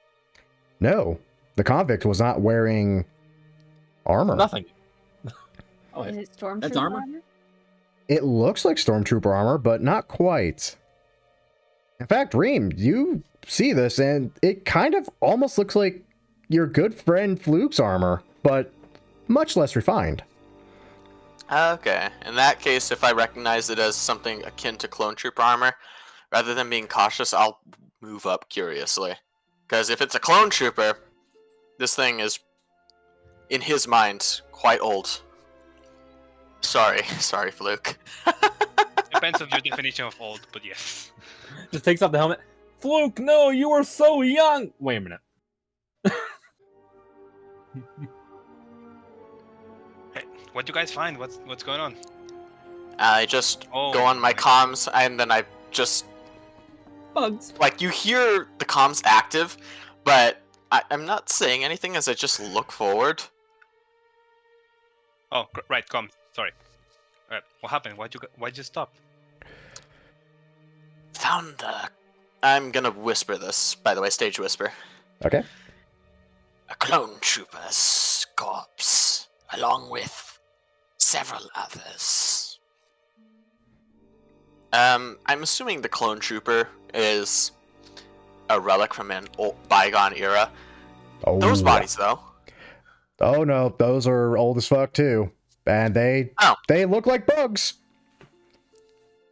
No, the convict was not wearing armor. Nothing. Oh, Is it stormtrooper that's armor? It looks like stormtrooper armor, but not quite. In fact, Reem, you see this, and it kind of almost looks like your good friend Fluke's armor, but much less refined. Okay. In that case, if I recognize it as something akin to clone trooper armor, rather than being cautious, I'll move up curiously. Because if it's a clone trooper, this thing is, in his mind, quite old. Sorry, Fluke. Depends on your definition of old, but yes. Just takes off the helmet. Fluke, no, you were so young. Wait a minute. Hey, what do you guys find? What's going on? I just Oh, go on my my comms, and then I just... Bugs. Like, you hear the comms active, but I'm not saying anything as I just look forward. Oh, right, come. Sorry. What happened? Why'd you stop? Found the... I'm gonna whisper this, by the way, stage whisper. Okay. A clone trooper's corpse, along with several others. I'm assuming the clone trooper is a relic from an bygone era. Oh, Those bodies, though. Oh no, those are old as fuck too. And they look like bugs.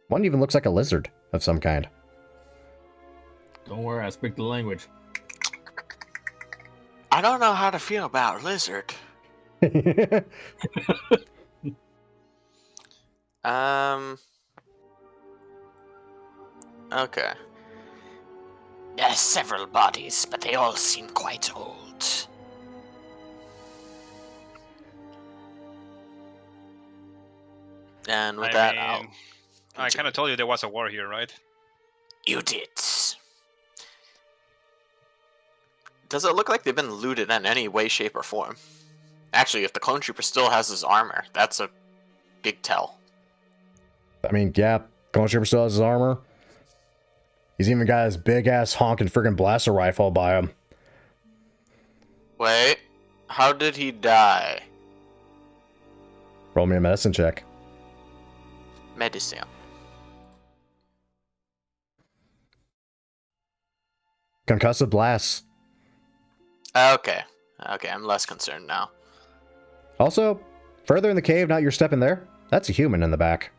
One even looks like a lizard of some kind. Don't worry, I speak the language. I don't know how to feel about lizard. Okay. There are several bodies, but they all seem quite old. And with I that, mean, I kind of told you there was a war here, right? You did. does it look like they've been looted in any way, shape, or form? Actually, if the clone trooper still has his armor, that's a big tell. I mean, yeah, Clone Trooper still has his armor. He's even got his big-ass honking friggin' blaster rifle by him. Wait, how did he die? Roll me a medicine check. Medicine. Concussive blasts. Okay, I'm less concerned now. Also, further in the cave, not you're stepping there, that's a human in the back.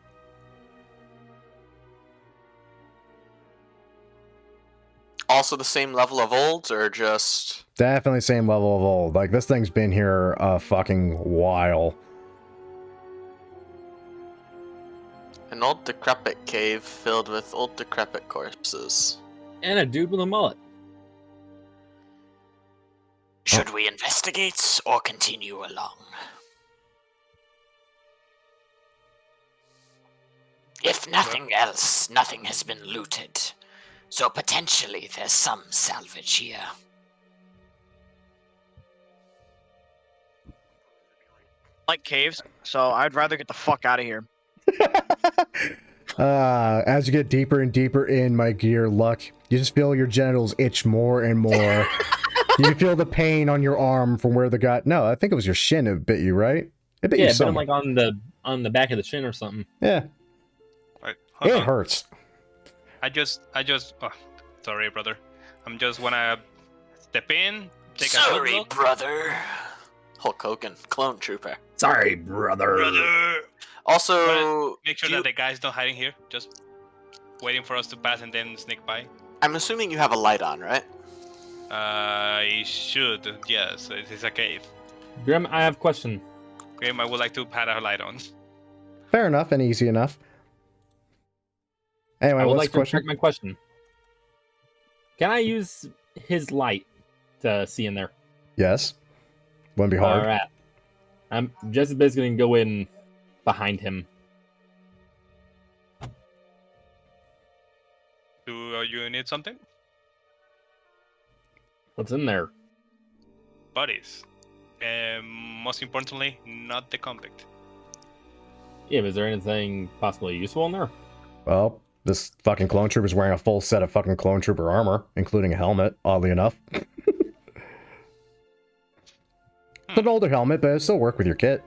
Also the same level of old, or just... Definitely same level of old. Like, this thing's been here a fucking while. An old decrepit cave filled with old decrepit corpses. And a dude with a mullet. Should we investigate or continue along? If nothing else, nothing has been looted. So potentially there's some salvage here. Like caves, so I'd rather get the fuck out of here. As you get deeper and deeper in, my gear luck, you just feel your genitals itch more and more. You feel the pain on your arm from where the guy... No, I think it was your shin it bit you, right? It bit you Yeah, but I'm somewhere. like on the back of the shin or something. Yeah, Right, hold it on. hurts. I just, oh, sorry, brother. I'm just wanna step in, take a good Sorry, look. brother. Hulk Hogan, clone trooper. Sorry, brother. Brother. Also, Make sure do you- that the guy's not hiding here, just waiting for us to pass and then sneak by. I'm assuming you have a light on, right? I should, yes. It is a cave. Grim, I have a question. Grim, I would like to put a light on. Fair enough and easy enough. Anyway, I would what's like the to question? correct my question. Can I use his light to see in there? Yes. Wouldn't be hard. All right. I'm just basically gonna go in behind him. Do you need something? What's in there? Buddies. Most importantly, not the convict. Yeah, is there anything possibly useful in there? Well, this fucking clone trooper is wearing a full set of fucking clone trooper armor, including a helmet, oddly enough. It's an older helmet, but it'll still work with your kit.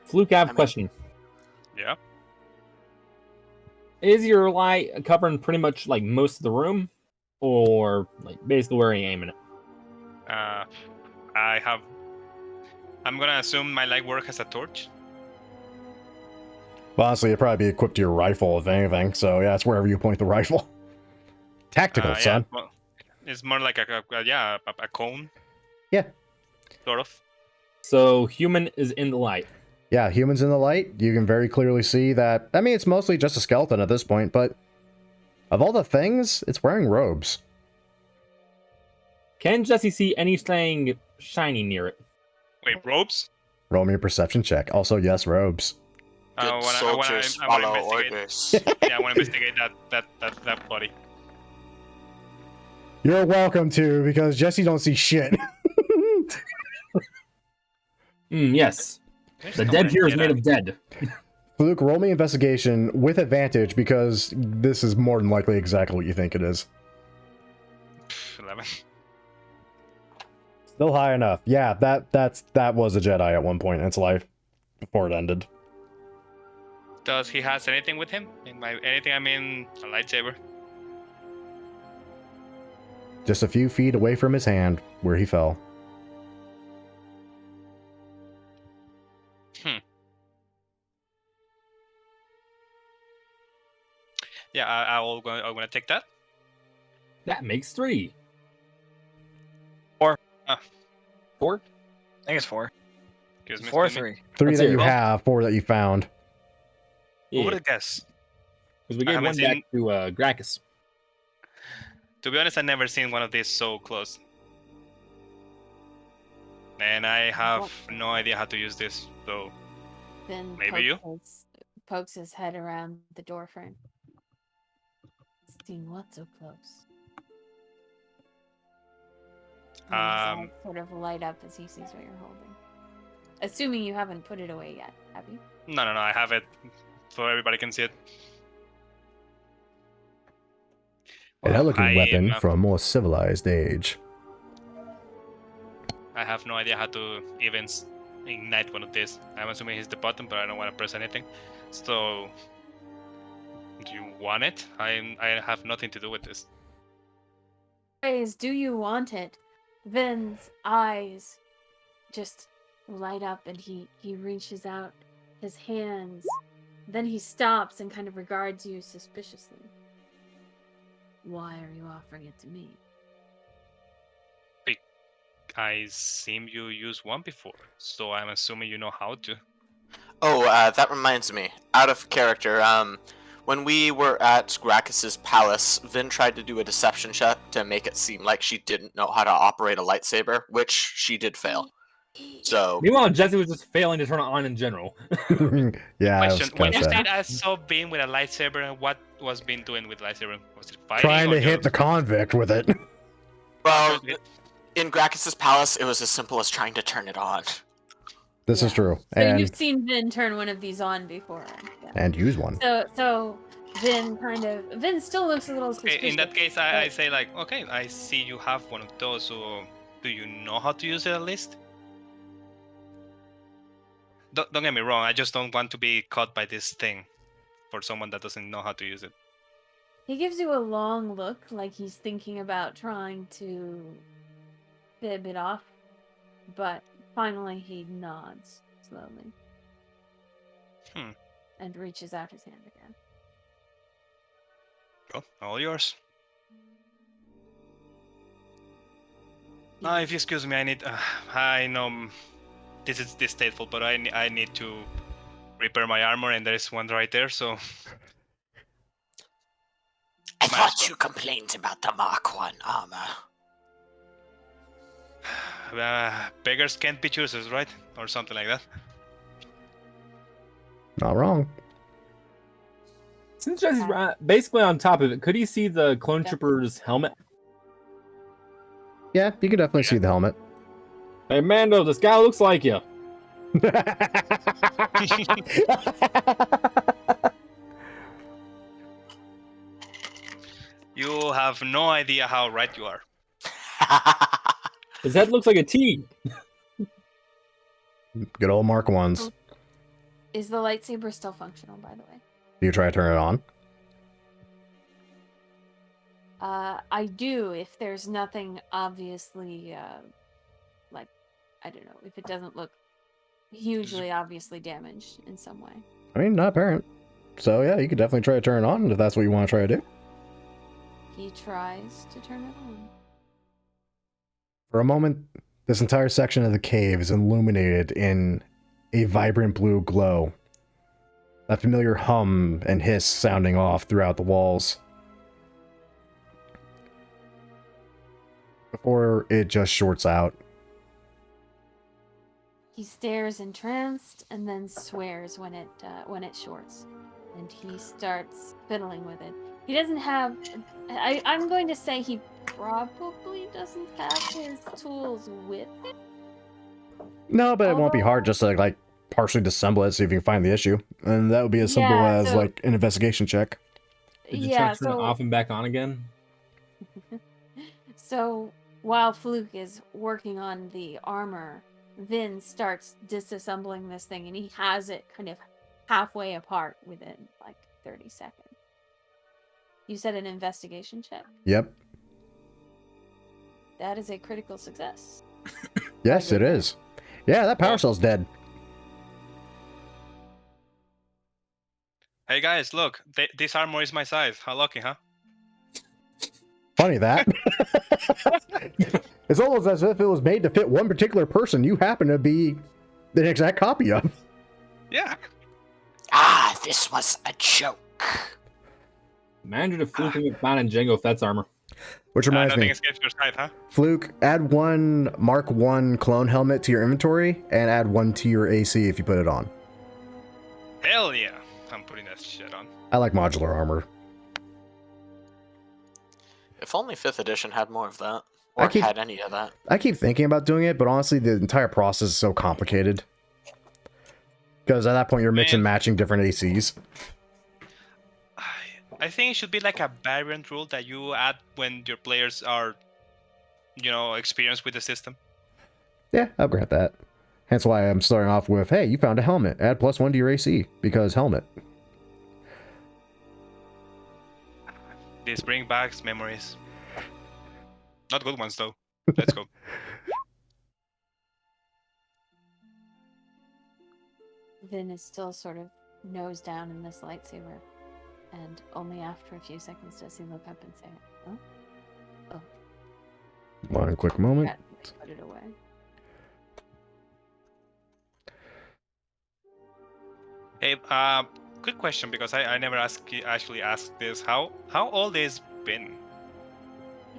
Fluke, I have a question. Yeah. Is your light covering pretty much like most of the room? Or like basically where are you aiming it? I'm gonna assume my light work has a torch. Well, honestly, it'd probably be equipped to your rifle, if anything. So, yeah, it's wherever you point the rifle. Tactical, Yeah, son. well, it's more like a cone. Yeah. Sort of. So human is in the light. Yeah, humans in the light, you can very clearly see that. I mean, it's mostly just a skeleton at this point, but of all the things, it's wearing robes. Can Jesse see anything shiny near it? Wait, robes? Roll me a perception check. Also, yes, robes. Good soldiers I wanna follow investigate. orders. Yeah, I want to investigate that body. You're welcome to, because Jesse don't see shit. Yes. There's The no dead way here I is get made that. of dead. Luke, roll me investigation with advantage, because this is more than likely exactly what you think it is. 11. Still high enough. Yeah, that was a Jedi at one point in its life before it ended. Does he has anything with him? Anything? I mean, a lightsaber. Just a few feet away from his hand, where he fell. Yeah, I'm gonna take that. That makes 3. Four. 4? I think it's 4. Excuse me. 4 or excuse me. 3. 3 Let's that hear you it. have, 4 that you found. Who Yeah. would have guessed? Because we I gave haven't one back seen- to Gracchus. To be honest, I've never seen one of these so close. And I have no idea how to use this, so Then Maybe you? pokes his head around the door frame. Seen what so close? And his eyes sort of light up as he sees what you're holding. Assuming you haven't put it away yet, have you? no, I have it so everybody can see it. An elegant I weapon am- from a more civilized age. I have no idea how to even ignite one of these. I'm assuming it's the button, but I don't want to press anything. So, do you want it? I have nothing to do with this. Phrase, do you want it? Vin's eyes just light up and he reaches out his hands. Then he stops and kind of regards you suspiciously. Why are you offering it to me? I seen you use one before, so I'm assuming you know how to. Oh, that reminds me. Out of character, when we were at Gracchus's palace, Vin tried to do a deception check to make it seem like she didn't know how to operate a lightsaber, which she did fail. So, Meanwhile, Jesse was just failing to turn it on in general. Yeah, I was Question: When kind you of sad. said I saw Bean with a lightsaber, what was Bean doing with lightsaber? Was it fighting? Trying to or hit the just- convict with it. well, in Gracchus's palace, it was as simple as trying to turn it on. This is Yeah. true. So And you've seen Vin turn one of these on before. Yeah. and use one. So Vin still looks a little suspicious. In that case, I but- say like, okay, I see you have one of those. So, do you know how to use it at least? Don't get me wrong. I just don't want to be caught by this thing for someone that doesn't know how to use it. He gives you a long look, like he's thinking about trying to fib it off, but finally he nods slowly. And reaches out his hand again. Well, all yours. If you excuse me, I need. I know this is distasteful, but I need to repair my armor, and there's one right there. So I Might thought as well. you complained about the Mark 1 armor. beggars can't be choosers, right? Or something like that. Not wrong. Since Jesse's basically on top of it, could he see the clone trooper's helmet? Yeah, you can definitely see the helmet. Hey, Mando, this guy looks like you. You have no idea how right you are. His head looks like a T. Good old Mark 1s. Is the lightsaber still functional, by the way? Do you try to turn it on? I do if there's nothing obviously, like, I don't know, if it doesn't look hugely obviously damaged in some way. I mean, not apparent. So yeah, you could definitely try to turn it on if that's what you want to try to do. He tries to turn it on. For a moment, this entire section of the cave is illuminated in a vibrant blue glow. A familiar hum and hiss sounding off throughout the walls. Before it just shorts out. He stares entranced and then swears when it shorts, and he starts fiddling with it. He doesn't have. I'm going to say he probably doesn't have his tools with him. No, but it won't be hard just to like partially disassemble it, see if you can find the issue. And that would be as simple as like an investigation check. Did you try to turn it off and back on again? So while Fluke is working on the armor, Vin starts disassembling this thing, and he has it kind of halfway apart within like 30 seconds. You said an investigation check? Yep. That is a critical success. Yes, it is. Yeah, that power cell's dead. Hey guys, look, this armor is my size. How lucky, huh? Funny that. It's almost as if it was made to fit one particular person you happen to be the exact copy of. Yeah. Ah, this was a joke. Imagine if Fluke and McMahon and Jango Fett's armor. Which reminds nothing me, escapes your sight, huh? Fluke, add one Mark 1 clone helmet to your inventory and add one to your AC if you put it on. Hell yeah. I'm putting that shit on. I like modular armor. If only 5th edition had more of that. Or had any of that. I keep thinking about doing it, but honestly, the entire process is so complicated. Because at that point, you're mixing and matching different ACs. I think it should be like a variant rule that you add when your players are, experienced with the system. Yeah, I'll grant that. Hence why I'm starting off with, hey, you found a helmet. Add +1 to your AC, because helmet. This brings back memories. Not good ones, though. Let's go. Vin is still sort of nose down in this lightsaber, and only after a few seconds does he look up and say, "Oh, One quick moment. put it away." Hey, quick question, because I never actually asked this. How old is Ben?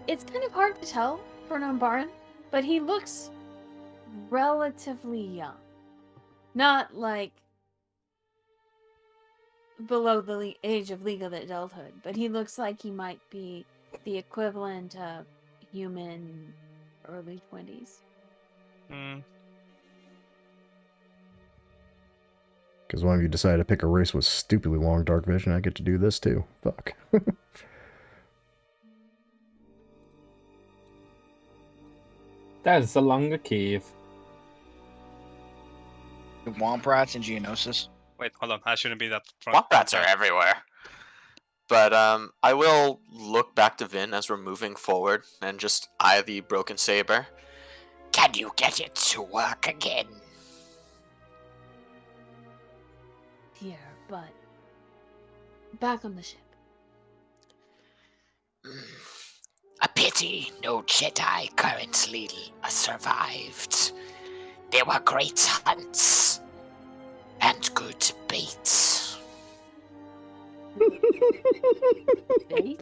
It's kind of hard to tell for an Umbaran, but he looks relatively young. Not like below the age of legal adulthood, but he looks like he might be the equivalent of human early 20s. Because one of you decided to pick a race with stupidly long dark vision, I get to do this too. Fuck. That's along the cave. Womp rats and Geonosis. Wait, hold on. I shouldn't be that front. Womp rats are everywhere. But I will look back to Vin as we're moving forward and just eye the broken saber. Can you get it to work again? Here, but back on the ship. A pity no Jedi currently survived. There were great hunts and good fate. Fate?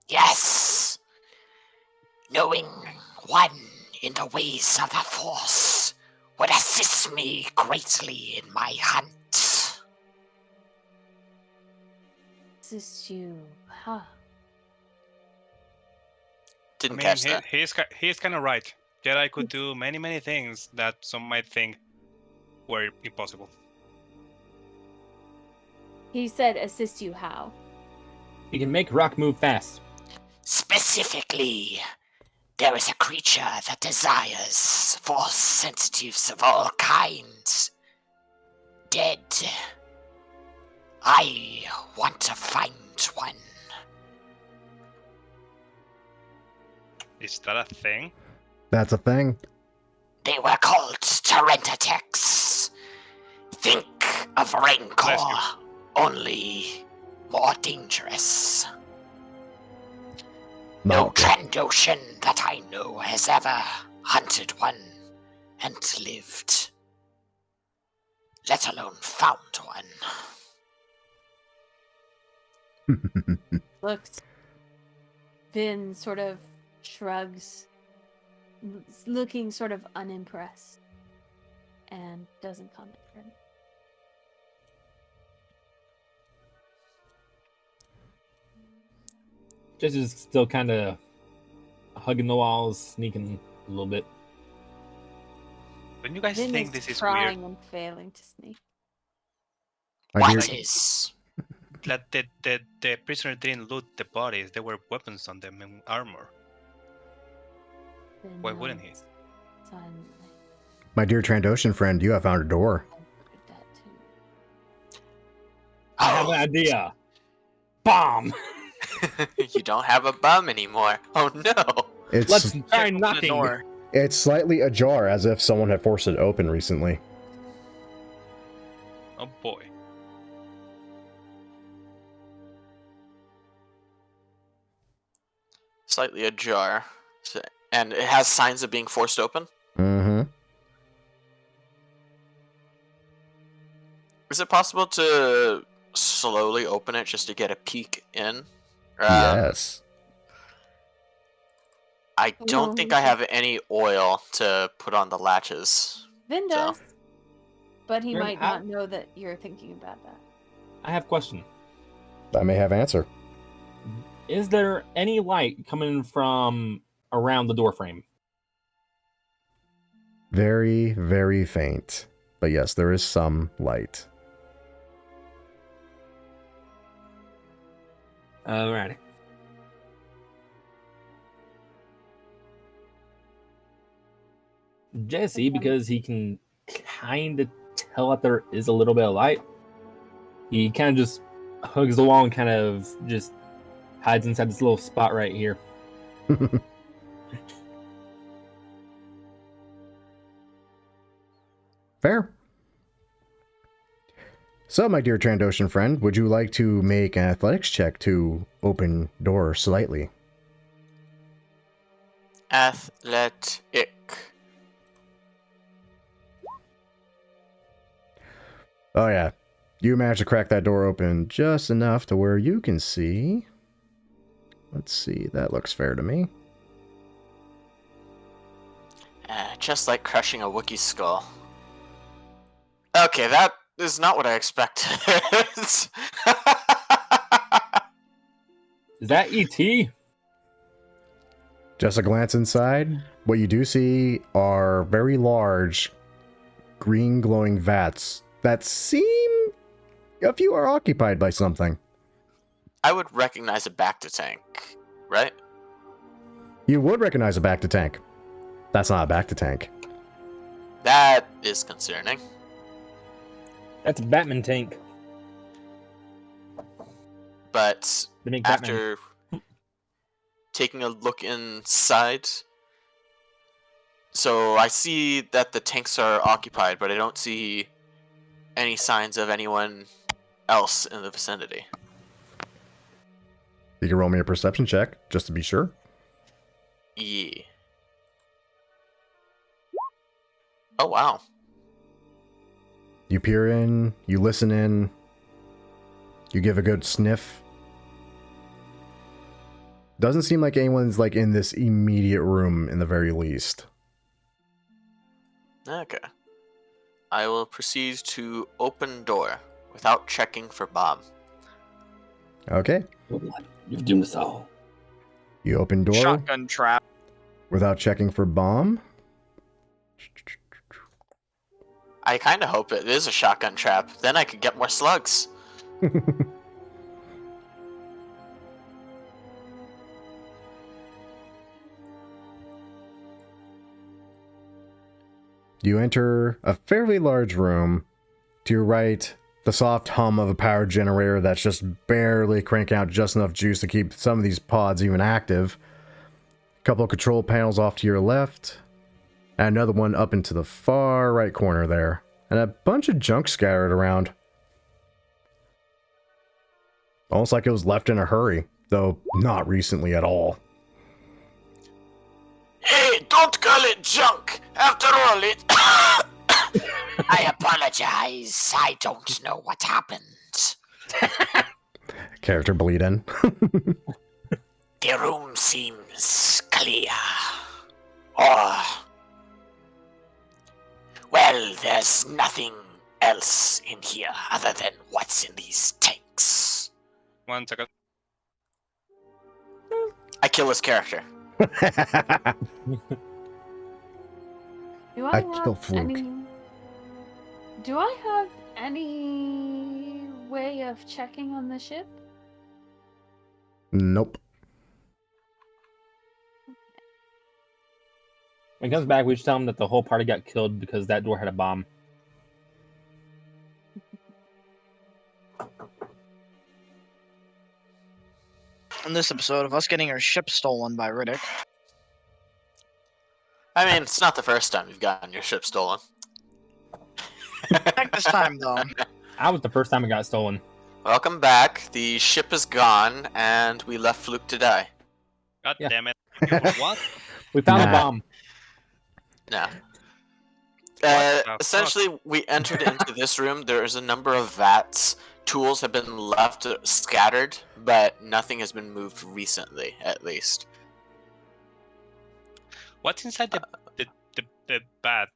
Yes. Knowing one in the ways of the Force would assist me greatly in my hunt. Assist you. Huh. Didn't I mean, catch that. he's kind of right. Jedi could do many things that some might think were impossible. He said assist you how? He can make rock move fast. Specifically, there is a creature that desires Force sensitives of all kinds. Dead. I want to find one. Is that a thing? That's a thing. They were called Tarentatex. Think of Rancor, Bless you. only more dangerous. No. No Trandoshan that I know has ever hunted one and lived, let alone found one. Looks. Vin sort of shrugs, looking sort of unimpressed, and doesn't comment further. Jess is still kind of hugging the walls, sneaking a little bit. Don't you guys Vin think this is trying weird? and failing to sneak. My dear, What is? That the prisoner didn't loot the bodies. There were weapons on them and armor. Vin Why wouldn't he? nods silently. my dear Trandoshan friend, you have found a door. I figured that too. I have an idea. Bomb. You don't have a bum anymore. Oh no. It's Let's try Check open the knocking. door. it's slightly ajar, as if someone had forced it open recently. Oh boy. Slightly ajar. And it has signs of being forced open. Mm-hmm. Is it possible to slowly open it just to get a peek in? Yes. I don't No, think you I have any oil to put on the latches. Vin So. does, but he Vin, might how- not know that you're thinking about that. I have a question. I may have answer. Is there any light coming from around the door frame? Very, very faint. But yes, there is some light. Alrighty. Jesse, because he can kind of tell that there is a little bit of light, he kind of just hugs the wall and kind of just hides inside this little spot right here. Fair. So, my dear Trandoshan friend, would you like to make an athletics check to open door slightly? Athletic. Oh yeah, you managed to crack that door open just enough to where you can see. Let's see, that looks fair to me. Just like crushing a Wookiee skull. Okay, that is not what I expected. Is that ET? Just a glance inside, what you do see are very large, green glowing vats that seem a few are occupied by something. I would recognize a Bacta tank, right? You would recognize a Bacta tank. That's not a Bacta tank. That is concerning. That's a Batman tank. But They make Batman. after taking a look inside, so I see that the tanks are occupied, but I don't see any signs of anyone else in the vicinity. You can roll me a perception check, just to be sure. Yeah. Oh wow. You peer in, you listen in, you give a good sniff. Doesn't seem like anyone's like in this immediate room in the very least. Okay. I will proceed to open door without checking for bomb. Okay. You've doomed us all. You open door Shotgun trap. without checking for bomb. I kind of hope it is a shotgun trap. Then I could get more slugs. You enter a fairly large room. To your right, the soft hum of a power generator that's just barely cranking out just enough juice to keep some of these pods even active. A couple of control panels off to your left. And another one up into the far right corner there. And a bunch of junk scattered around. Almost like it was left in a hurry, though not recently at all. Hey, don't call it junk. After all, it... I apologize. I don't know what happened. Character bleed in. The room seems clear. Or... well, there's nothing else in here other than what's in these tanks. 1 second. I kill his character. Do I have kill Fluke. Do I have any way of checking on the ship? Nope. When he comes back, we should tell him that the whole party got killed because that door had a bomb. In this episode of us getting our ship stolen by Riddick. I mean, it's not the first time you've gotten your ship stolen. Back this time, though. That was the first time it got stolen. Welcome back. The ship is gone, and we left Fluke to die. God Yeah. damn it. What? We found Nah. a bomb. No. What the Essentially, we entered into this room. There is a number of vats. Tools have been left scattered, but nothing has been moved recently, at least. What's inside the bat?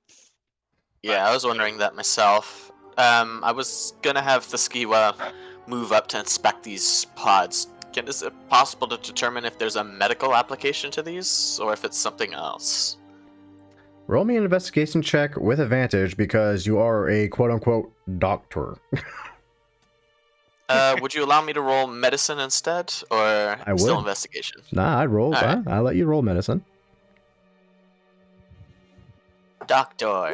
Yeah, I was wondering that myself. I was gonna have the Skiwa move up to inspect these pods. Is it possible to determine if there's a medical application to these, or if it's something else? Roll me an investigation check with advantage because you are a quote-unquote doctor. Would you allow me to roll medicine instead, or I still would. investigation? Nah, I'd roll. Alright. I'll let you roll medicine. Doctor.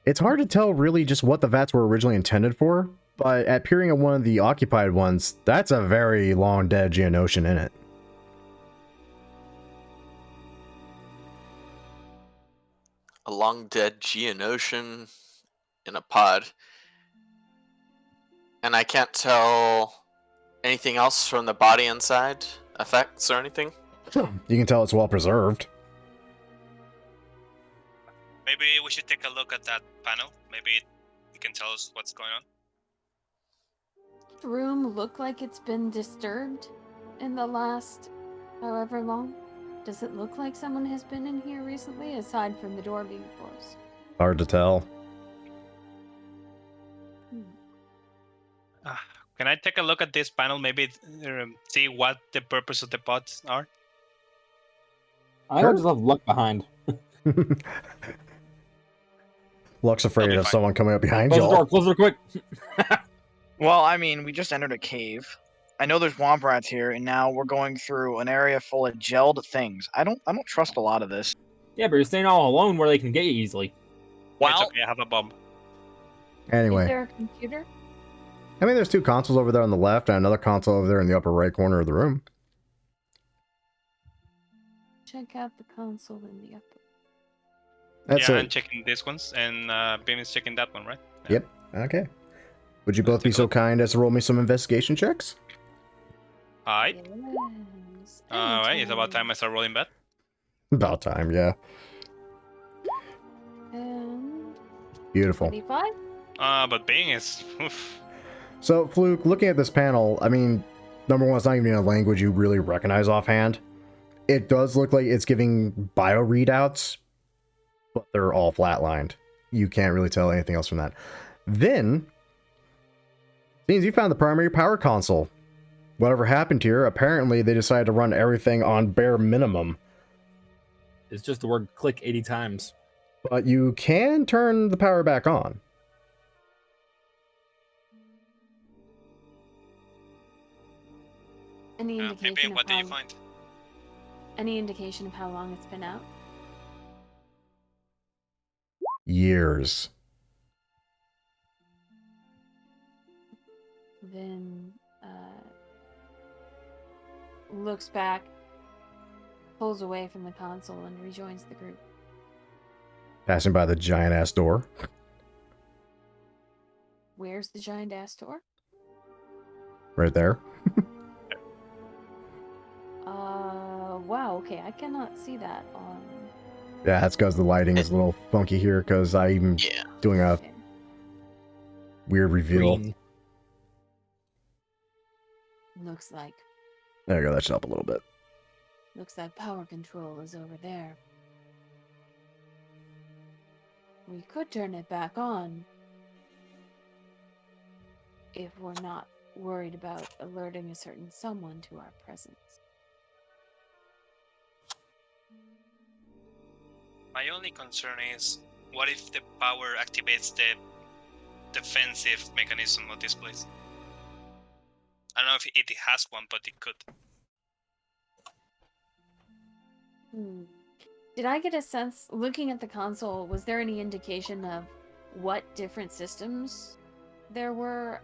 It's hard to tell really just what the vats were originally intended for, but at peering at one of the occupied ones, that's a very long dead Geonosis in it. A long dead Geonosis in a pod. And I can't tell anything else from the body inside? Effects or anything? You can tell it's well preserved. Maybe we should take a look at that panel. Maybe it can tell us what's going on. The room look like it's been disturbed in the last however long? Does it look like someone has been in here recently, aside from the door being closed? Hard to tell. Can I take a look at this panel? Maybe see what the purpose of the pods are? I just left luck behind. Luck's afraid That'll be of fine. someone coming up behind Close the door, you. close the door quick. Well, I mean, we just entered a cave. I know there's womp rats here, and now we're going through an area full of gelled things. I don't trust a lot of this. Yeah, but you're staying all alone where they can get you easily. It's Well, okay, I have a bomb. Is Anyway, there a computer? I mean, there's two consoles over there on the left and another console over there in the upper right corner of the room. Check out the console in the upper. That's Yeah, it. I'm checking this ones, and Beam is checking that one, right? Yep. Okay. Would you both be take a so look. kind as to roll me some investigation checks? Alright. Yes. Alright, it's about anytime. time I start rolling bet. About time, yeah. Beautiful. 25? But Bing is. Oof. So, Fluke, looking at this panel, I mean, number one, it's not even a language you really recognize offhand. It does look like it's giving bio readouts, but they're all flatlined. You can't really tell anything else from that. Then, seems you found the primary power console. Whatever happened here, apparently they decided to run everything on bare minimum. It's just the word click 80 times. But you can turn the power back on. Any Hey, indication Bing, of what did you how, find? any indication of how long it's been out? Years. Then looks back, pulls away from the console, and rejoins the group. Passing by the giant ass door. Where's the giant ass door? Right there. Wow, okay, I cannot see that on... Yeah, that's because the lighting is a little funky here, because I'm Yeah. doing a Okay. weird reveal. Green. Looks like There you go, that should help a little bit. power control is over there. We could turn it back on if we're not worried about alerting a certain someone to our presence. My only concern is, what if the power activates the defensive mechanism of this place? I don't know if it has one, but it could. Did I get a sense, looking at the console, was there any indication of what different systems there were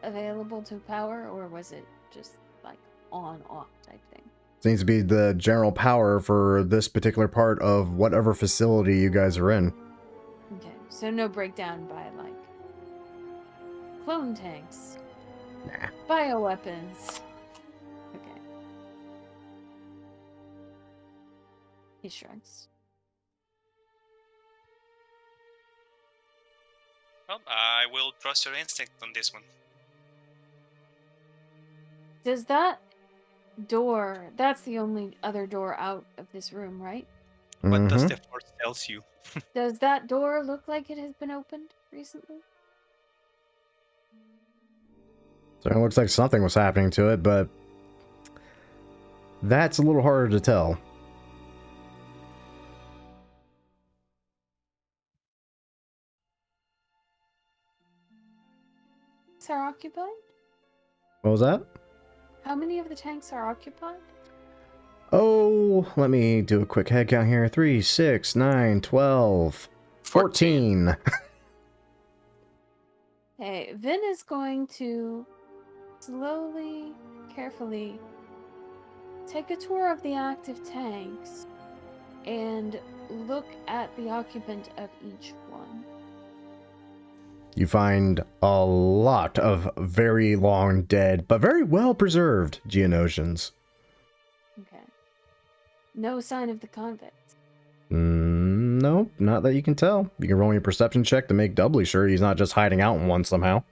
available to power, or was it just like on-off type thing? Seems to be the general power for this particular part of whatever facility you guys are in. Okay, so no breakdown by like clone tanks, Nah. bioweapons. Okay. He shrugs. Well, I will trust your instinct on this one. Does that door, that's the only other door out of this room, right? What does Mhm. the force tells you? Does that door look like it has been opened recently? So it looks like something was happening to it, but that's a little harder to tell. Are occupied? What was that? How many of the tanks are occupied? Oh, let me do a quick head count here. 3, 6, 9, 12, 14. Okay, Vin is going to slowly, carefully take a tour of the active tanks and look at the occupant of each one. You find a lot of very long dead, but very well preserved Geonosians. Okay. No sign of the convict. No, not that you can tell. You can roll me a perception check to make doubly sure he's not just hiding out in one somehow.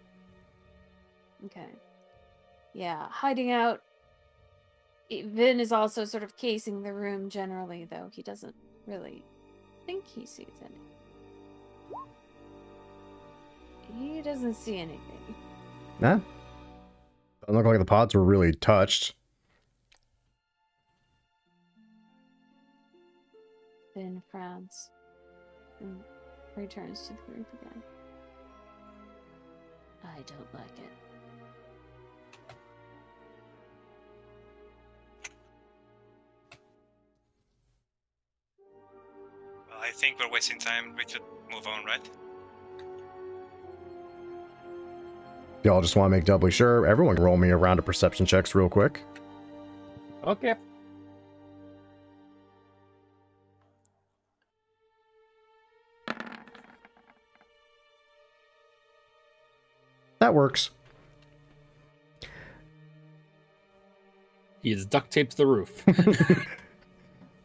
Okay. Yeah, hiding out. Vin is also sort of casing the room generally, though. He doesn't really think he sees any. He doesn't see anything. Nah. Doesn't look like the pods were really touched. Vin frowns and returns to the group again. I don't like it. Well, I think we're wasting time. We should move on, right? Y'all just want to make doubly sure. Everyone can roll me a round of perception checks real quick. Okay. That works. He is duct taped to the roof.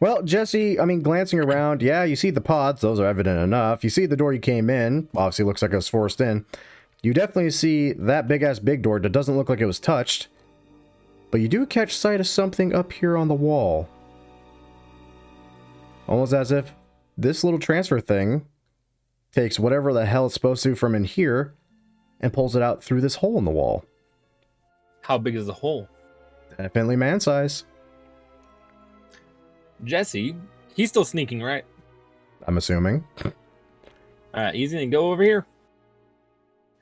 Well, Jesse, I mean, glancing around, yeah, you see the pods. Those are evident enough. You see the door you came in. Obviously, looks like it was forced in. You definitely see that big-ass big door that doesn't look like it was touched. But you do catch sight of something up here on the wall. Almost as if this little transfer thing takes whatever the hell it's supposed to from in here and pulls it out through this hole in the wall. How big is the hole? Definitely man size. Jesse, he's still sneaking, right? I'm assuming. Alright, he's gonna go over here.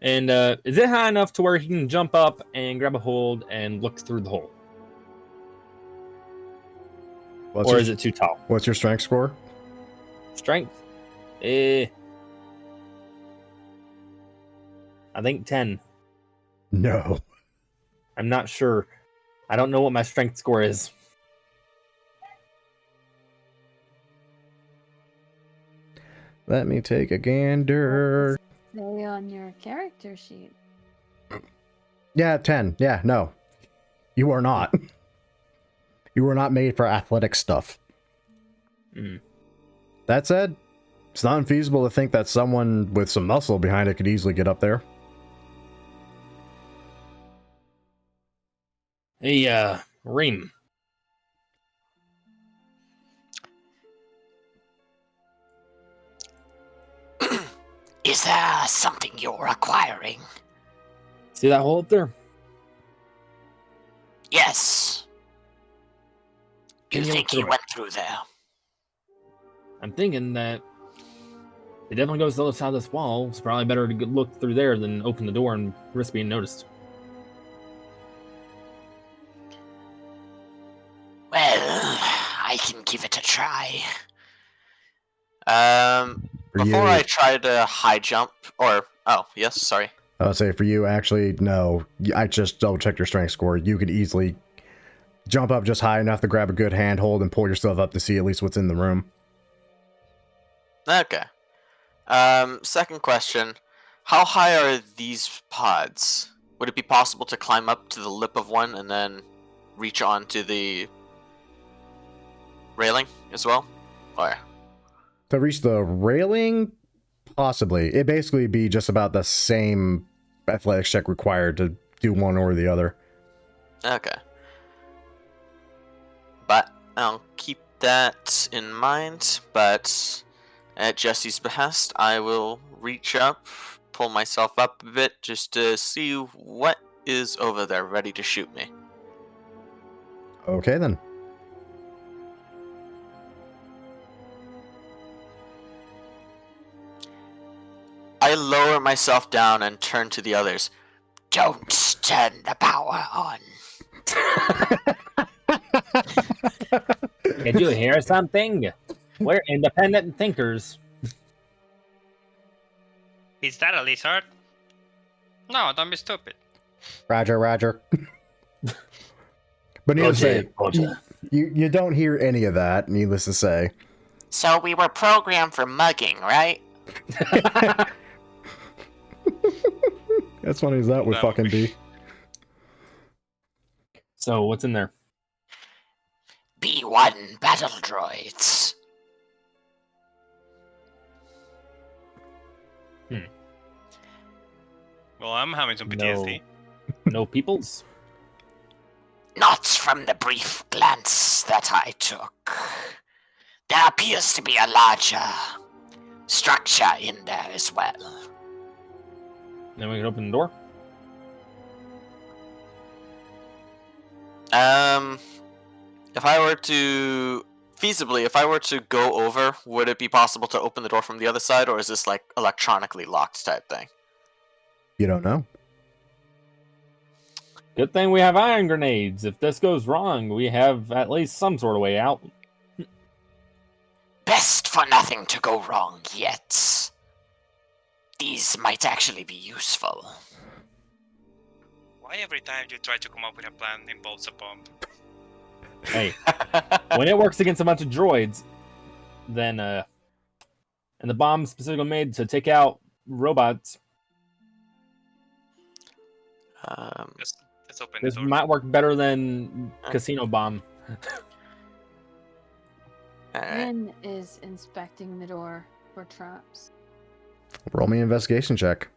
And is it high enough to where he can jump up and grab a hold and look through the hole? Or is it too tall? What's your strength score? Strength? I think 10. No. I'm not sure. I don't know what my strength score is. Let me take a gander. Say on your character sheet. Yeah, 10. Yeah, no. You are not. You were not made for athletic stuff. That said, it's not unfeasible to think that someone with some muscle behind it could easily get up there. Hey, Reem. Is there something you're acquiring? See that hole up there? Yes. You Can you think look he through it? went through there? I'm thinking that it definitely goes to the other side of this wall. It's probably better to look through there than open the door and risk being noticed. Well, I can give it a try. For Before you, I try to high jump, or oh yes, sorry. I'll say for you, actually, no. I just double checked your strength score. You could easily jump up just high enough to grab a good handhold and pull yourself up to see at least what's in the room. Okay. Second question: how high are these pods? Would it be possible to climb up to the lip of one and then reach onto the railing as well? Or To reach the railing, possibly. It'd basically be just about the same athletics check required to do one or the other. okay. But I'll keep that in mind. But at Jesse's behest, I will reach up, pull myself up a bit just to see what is over there ready to shoot me. Okay, then. I lower myself down and turn to the others. Don't turn the power on. Did you hear something? We're independent thinkers. Is that a lizard? No, don't be stupid. Roger, Roger. But needless to say, you don't hear any of that, needless to say. So we were programmed for mugging, right? As funny as that would No. fucking be. So, what's in there? B1 battle droids. Well, I'm having some PTSD. No peoples? Not from the brief glance that I took. There appears to be a larger structure in there as well. Then we can open the door? If I were to feasibly, if I were to go over, would it be possible to open the door from the other side, or is this like electronically locked type thing? You don't know. Good thing we have iron grenades. If this goes wrong, we have at least some sort of way out. Best for nothing to go wrong yet. These might actually be useful. Why every time you try to come up with a plan involves a bomb? Hey, when it works against a bunch of droids, then, and the bomb's specifically made to take out robots, Let's open this the door. might work better than Casino Bomb. Alright. Vin is inspecting the door for traps. Roll me an investigation check.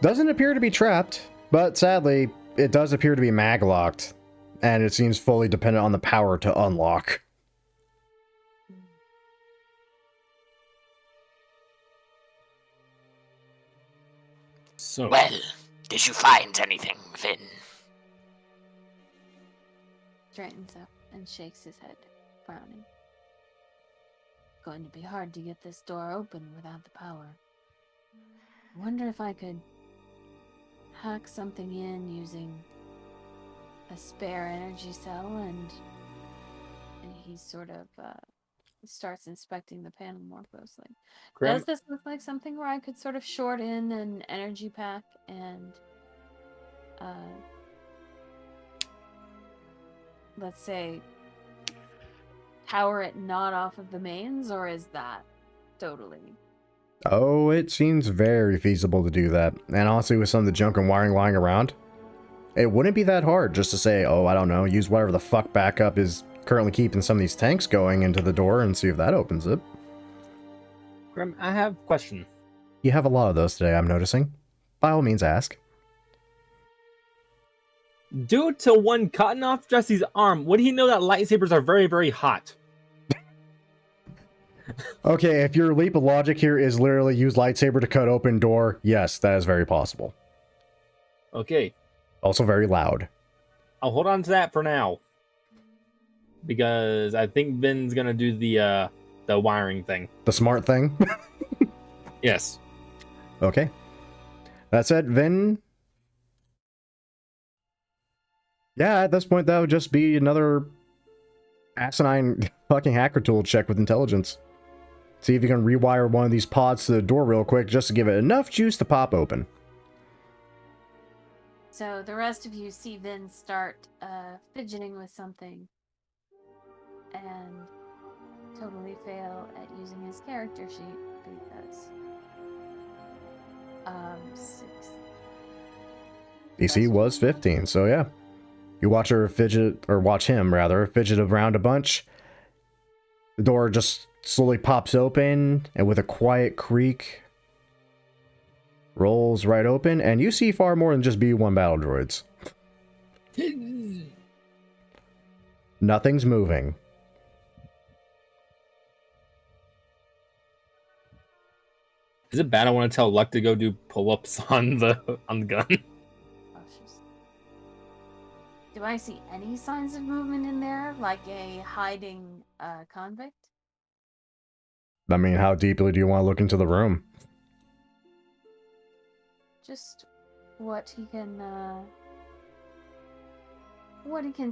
Doesn't appear to be trapped, but sadly, it does appear to be mag-locked, and it seems fully dependent on the power to unlock. So, Well, did you find anything, Vin? Straightens up and shakes his head, frowning. Going to be hard to get this door open without the power. I wonder if I could hack something in using a spare energy cell, and he sort of starts inspecting the panel more closely. Grim, Does this look like something where I could sort of short in an energy pack and let's say power it not off of the mains, or is that totally... Oh, it seems very feasible to do that. And honestly, with some of the junk and wiring lying around, it wouldn't be that hard just to say, oh, I don't know, use whatever the fuck backup is currently keeping some of these tanks going into the door and see if that opens it. Grim, I have a question. You have a lot of those today, I'm noticing. By all means, ask. Due to one cutting off Jesse's arm, would he know that lightsabers are very, very hot? Okay, if your leap of logic here is literally use lightsaber to cut open door, yes, that is very possible. Okay, Also very loud. I'll hold on to that for now. Because I think Vin's gonna do the wiring thing. The smart thing. Yes. Okay. That said, Vin... Yeah, at this point, that would just be another asinine fucking hacker tool check with intelligence. See if you can rewire one of these pods to the door real quick just to give it enough juice to pop open. So the rest of you see Vin start fidgeting with something and totally fail at using his character sheet because 6. DC was 15, so yeah. You watch her fidget, or watch him rather, fidget around a bunch. The door just slowly pops open, and with a quiet creak, rolls right open, and you see far more than just B1 battle droids. Nothing's moving. Is it bad I want to tell Luck to go do pull-ups on the gun? Do I see any signs of movement in there, like a hiding convict? I mean, how deeply do you want to look into the room? Just what he can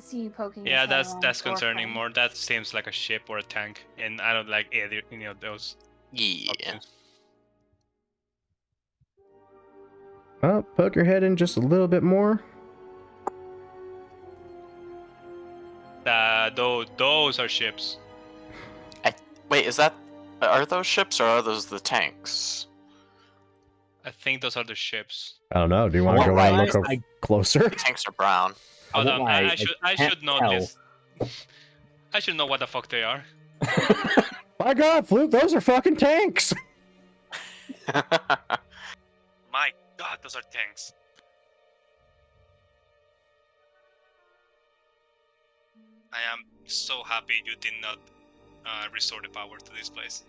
see poking. Yeah, his head around that's the door concerning frame. more. That seems like a ship or a tank, and I don't like either any of those. Yeah. options. Well, poke your head in just a little bit more. Those are ships. Wait, are those ships or are those the tanks? I think those are the ships. I don't know. Do you want to Well, go and right, look closer? The tanks are brown. Hold won't on, lie, I can't should know tell. this. I should know what the fuck they are. My God, Fluke, those are fucking tanks! My God, those are tanks. I am so happy you did not restore the power to this place.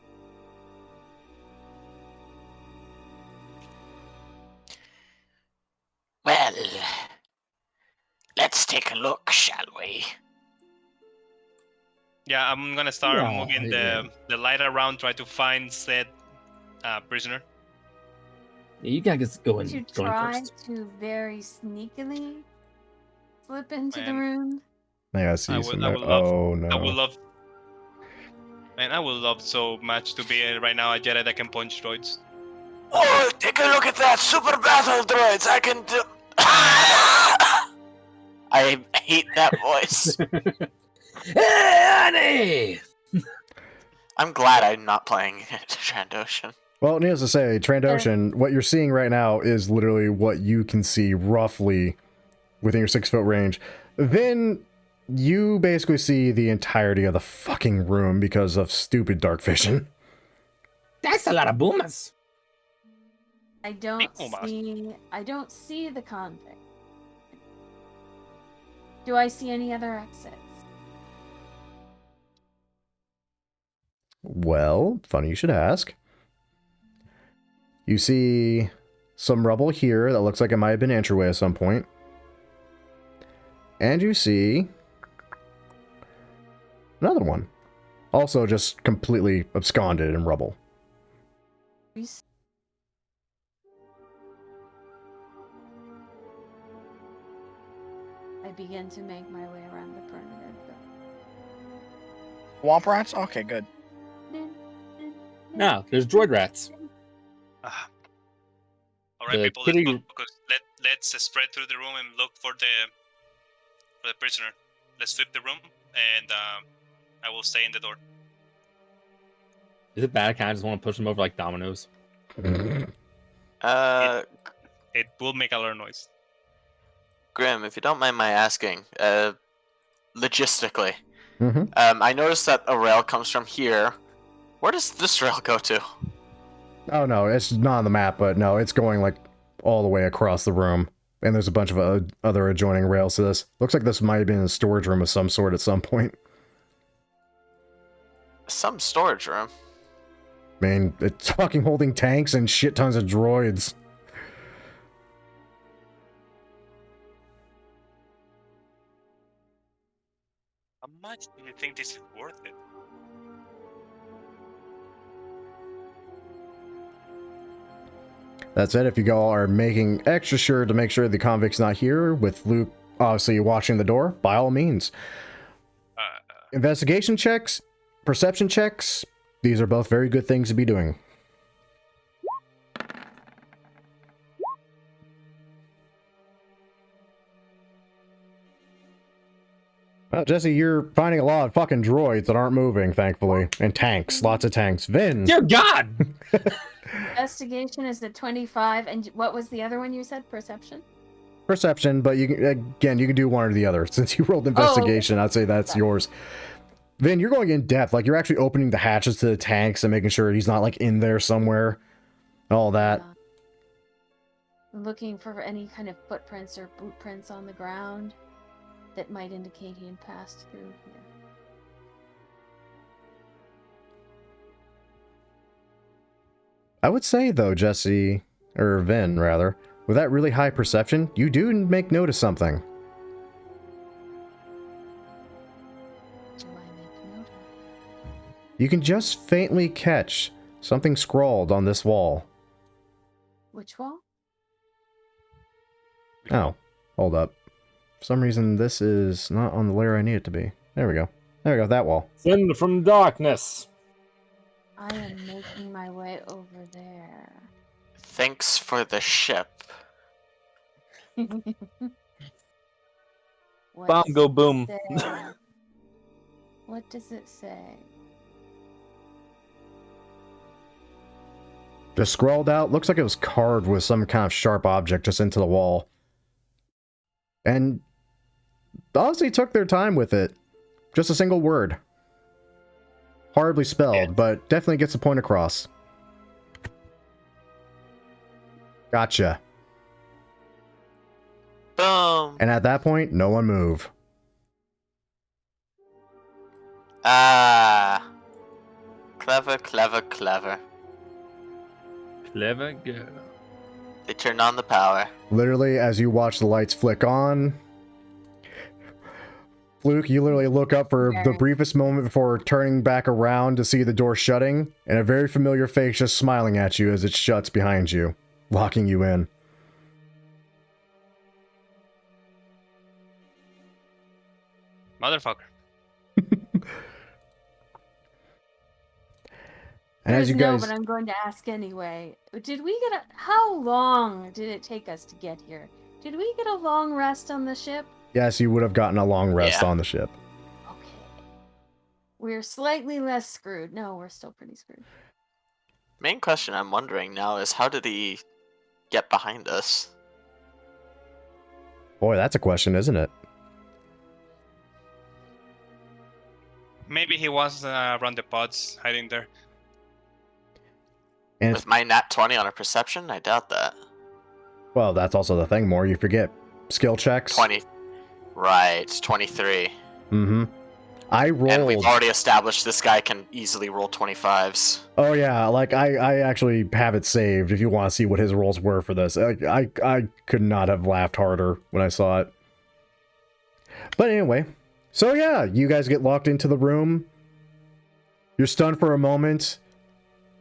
Well, let's take a look, shall we? Yeah, I'm gonna start Yeah, moving yeah. the light around, try to find said prisoner. Yeah, you guys go in, Would you go in try first. to very sneakily slip into the Man. room? I gotta see I some. would love. Oh no. I would love. Man, I would love so much to be right now a Jedi that can punch droids. Oh, take a look at that! Super battle droids! I can do. I hate that voice. Hey, honey! I'm glad I'm not playing Trandoshan. Well, needless to say, Trandoshan, what you're seeing right now is literally what you can see roughly within your 6-foot range. Then you basically see the entirety of the fucking room because of stupid dark vision. That's a lot of boomers. I don't Big Umbaran. see the convict. Do I see any other exits? Well, funny you should ask. You see some rubble here that looks like it might have been an entryway at some point. And you see another one. Also just completely absconded in rubble. I begin to make my way around the perimeter. Womp rats? Okay, good. No, there's droid rats. All right, The people, let's kitty- go. Let's spread through the room and look for the prisoner. Let's flip the room, and I will stay in the door. Is it bad? Can I just want to push them over like dominoes? It will make a lot of noise. Grim, if you don't mind my asking, logistically, Mm-hmm. I noticed that a rail comes from here. Where does this rail go to? Oh no, it's not on the map, but no, it's going like all the way across the room. And there's a bunch of other adjoining rails to this. Looks like this might have been a storage room of some sort at some point. Some storage room. I mean, it's fucking holding tanks and shit tons of droids. How much do you think this is worth it? That said, if you all are making extra sure to make sure the convict's not here, with Luke obviously watching the door, by all means. Investigation checks, perception checks, these are both very good things to be doing. Well, Jesse, you're finding a lot of fucking droids that aren't moving, thankfully. And tanks, lots of tanks. Vin! Dear God! Investigation is the 25, and what was the other one you said? Perception? Perception, but you can, again, you can do one or the other. Since you rolled investigation, I'd say that's yours. Vin, you're going in depth. Like, you're actually opening the hatches to the tanks and making sure he's not, like, in there somewhere. All that. Looking for any kind of footprints or boot prints on the ground that might indicate he had passed through here. I would say, though, Jesse, or Vin, rather, with that really high perception, you do make note of something. Do I make note of? You can just faintly catch something scrawled on this wall. Which wall? Oh, hold up. For some reason, this is not on the layer I need it to be. There we go. There we go, that wall. Send from darkness. I am making my way over there. Thanks for the ship. What Bomb does go it boom. say? What does it say? Just scrawled out, looks like it was carved with some kind of sharp object just into the wall. And honestly took their time with it. Just a single word. Horribly spelled, but definitely gets the point across. Gotcha. Boom. And at that point, no one move. Ah. Clever, clever, clever. Clever girl. They turned on the power. Literally, as you watch the lights flick on, Luke, you literally look up for the briefest moment before turning back around to see the door shutting, and a very familiar face just smiling at you as it shuts behind you, locking you in. Motherfucker. And as you No, guys... but I'm going to ask anyway. Did we get how long did it take us to get here? Did we get a long rest on the ship? Yes, you would have gotten a long rest Yeah. on the ship. Okay. We're slightly less screwed. No, we're still pretty screwed. Main question I'm wondering now is how did he get behind us? Boy, that's a question, isn't it? Maybe he was around the pods, hiding there. And With my nat 20 on a perception, I doubt that. well, that's also the thing. More you forget skill checks. 20. Right, 23. Mm-hmm. I rolled. And we've already established this guy can easily roll 25s. Oh yeah, like I actually have it saved if you want to see what his rolls were for this. I could not have laughed harder when I saw it. But anyway, so yeah, you guys get locked into the room. You're stunned for a moment.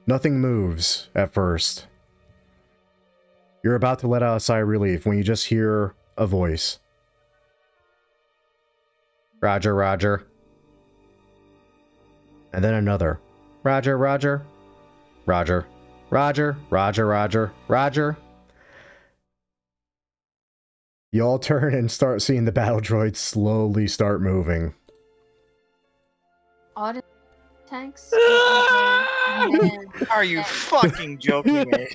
Nothing moves at first. You're about to let out a sigh of relief when you just hear a voice. Roger, Roger. And then another. Roger, Roger. Roger. Roger, Roger, Roger, Roger. You all turn and start seeing the battle droids slowly start moving. Audit tanks. Are you fucking joking me?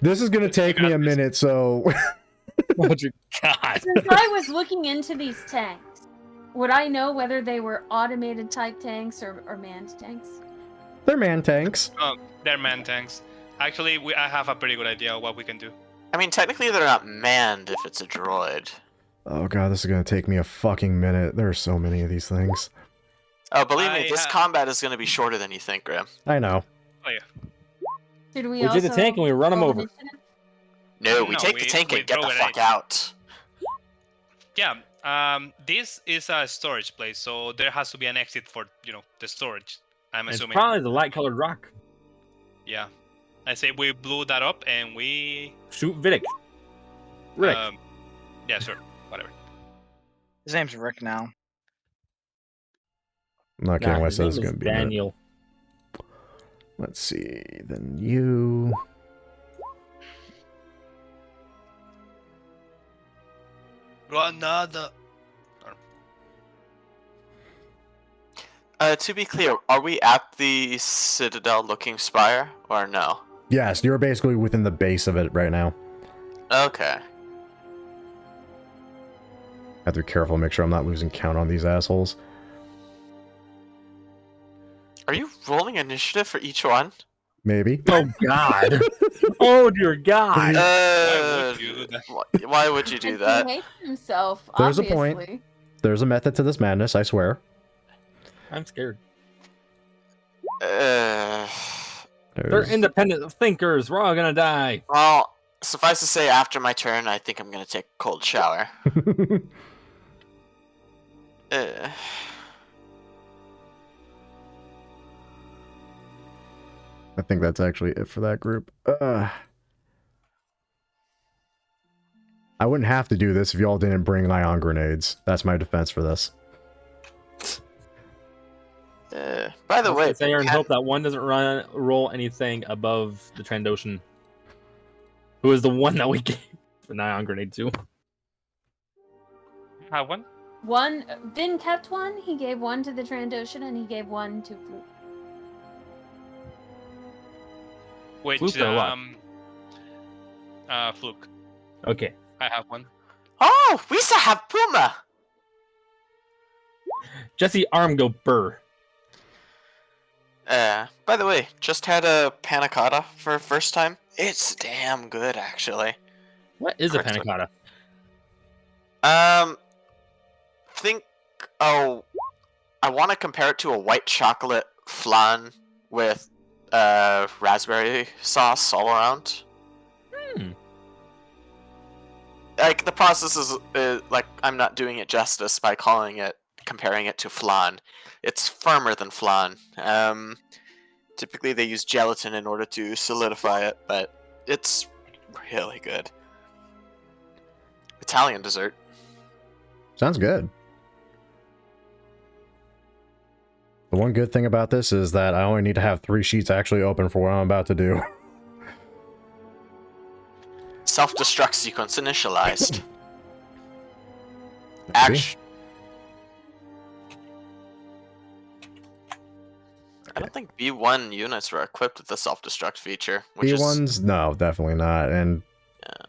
This is gonna take me a minute, so... Oh, dear God. Since I was looking into these tanks, would I know whether they were automated type tanks or manned tanks? They're man tanks. Oh, they're man tanks. Actually, I have a pretty good idea of what we can do. I mean, technically they're not manned if it's a droid. Oh god, this is gonna take me a fucking minute. There are so many of these things. Oh, believe me, this combat is going to be shorter than you think, Graham. I know. Oh yeah. Did we We also did the tank and we run 'em roll over. initiative? No, we No, take the we- tank we and get throw the it fuck in. out. Yeah. This is a storage place, so there has to be an exit for the storage. I'm It's assuming. probably the light colored rock. Yeah. I say we blew that up and we. Shoot Vidic. Rick. Yeah, sure. Whatever. His name's Rick now. I'm not kidding Nah, when I his said this is name is gonna be a minute. Daniel. Let's see. Then you... Granada. To be clear, are we at the Citadel looking spire, or no? Yes, you're basically within the base of it right now. Okay. I have to be careful, make sure I'm not losing count on these assholes. Are you rolling initiative for each one? Maybe. Oh, God. Oh, dear God. Why would you do that? Why would you do And that? He hates himself, There's a obviously. point. There's a method to this madness, I swear. I'm scared. Uh, They're There's... independent thinkers. We're all gonna die. well, suffice to say, after my turn, I think I'm gonna take a cold shower. I think that's actually it for that group. I wouldn't have to do this if y'all didn't bring ion grenades. That's my defense for this. By the way, Say here and hope that one doesn't roll anything above the Trandoshan, who is the one that we gave the ion grenade to. Have one? Vin kept one, he gave one to the Trandoshan, and he gave one to Fluke. Which Fluke or what? Fluke. Okay. I have one. oh, we still have Puma. Jesse, arm go burr. By the way, just had a panna cotta for first time. It's damn good, actually. What is a Correct. panna cotta? I want to compare it to a white chocolate flan with raspberry sauce all around. Like, the process is, like, I'm not doing it justice by comparing it to flan. It's firmer than flan. Typically they use gelatin in order to solidify it, but it's really good. Italian dessert. Sounds good. The one good thing about this is that I only need to have 3 sheets actually open for what I'm about to do. Self-Destruct Sequence initialized. Let's see. I don't think B1 units were equipped with the self-destruct feature, which B1s? No, definitely not. And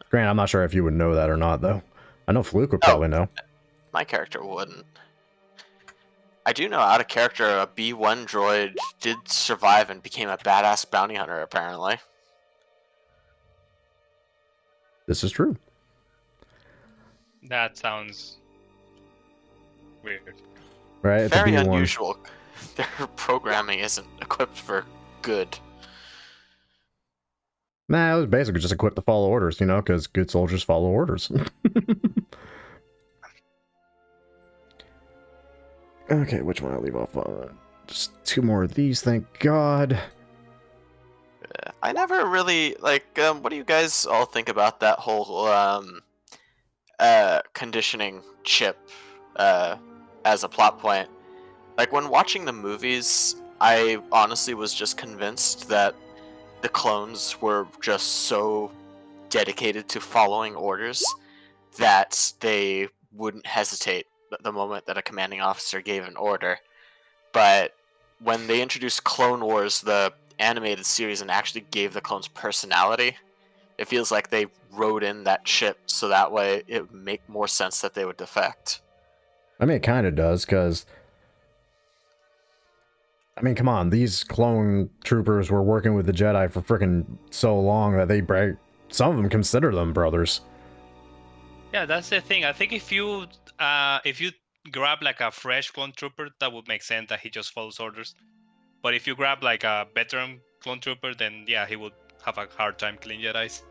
Grant, I'm not sure if you would know that or not, though. I know Fluke would probably know. my character wouldn't. I do know out of character a B1 droid did survive and became a badass bounty hunter, apparently. This is true. That sounds weird. Right? It's Very a B1. unusual. Their programming isn't equipped for good. Nah, it was basically just equipped to follow orders, you know, because good soldiers follow orders. Okay, which one I'll leave off on? Just 2 more of these, thank God. I never really like. What do you guys all think about that whole conditioning chip as a plot point? Like when watching the movies, I honestly was just convinced that the clones were just so dedicated to following orders that they wouldn't hesitate the moment that a commanding officer gave an order. But when they introduced Clone Wars, the animated series, and actually gave the clones personality, it feels like they wrote in that chip so that way it would make more sense that they would defect. I mean, it kind of does, because... I mean, come on, these clone troopers were working with the Jedi for freaking so long that they some of them consider them brothers. Yeah, that's the thing. I think if you grab like a fresh clone trooper, that would make sense that he just follows orders. But if you grab like a veteran clone trooper, then yeah, he would have a hard time killing Jedi's.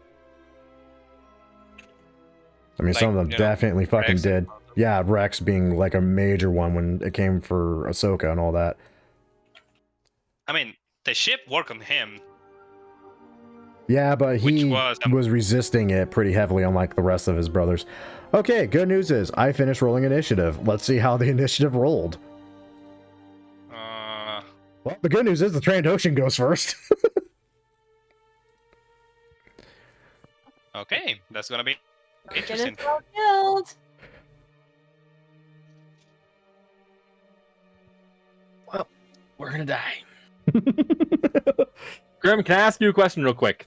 I mean, Like, some of them you know, definitely fucking Rex. did. Yeah, Rex being like a major one when it came for Ahsoka and all that. I mean, the ship worked on him. Yeah, but he Which was resisting it pretty heavily, unlike the rest of his brothers. Okay, good news is I finished rolling initiative. Let's see how the initiative rolled. Well, the good news is the Trandoshan goes first. Okay, that's gonna be Get interesting. us all killed. Well, we're gonna die. Grim, can I ask you a question real quick?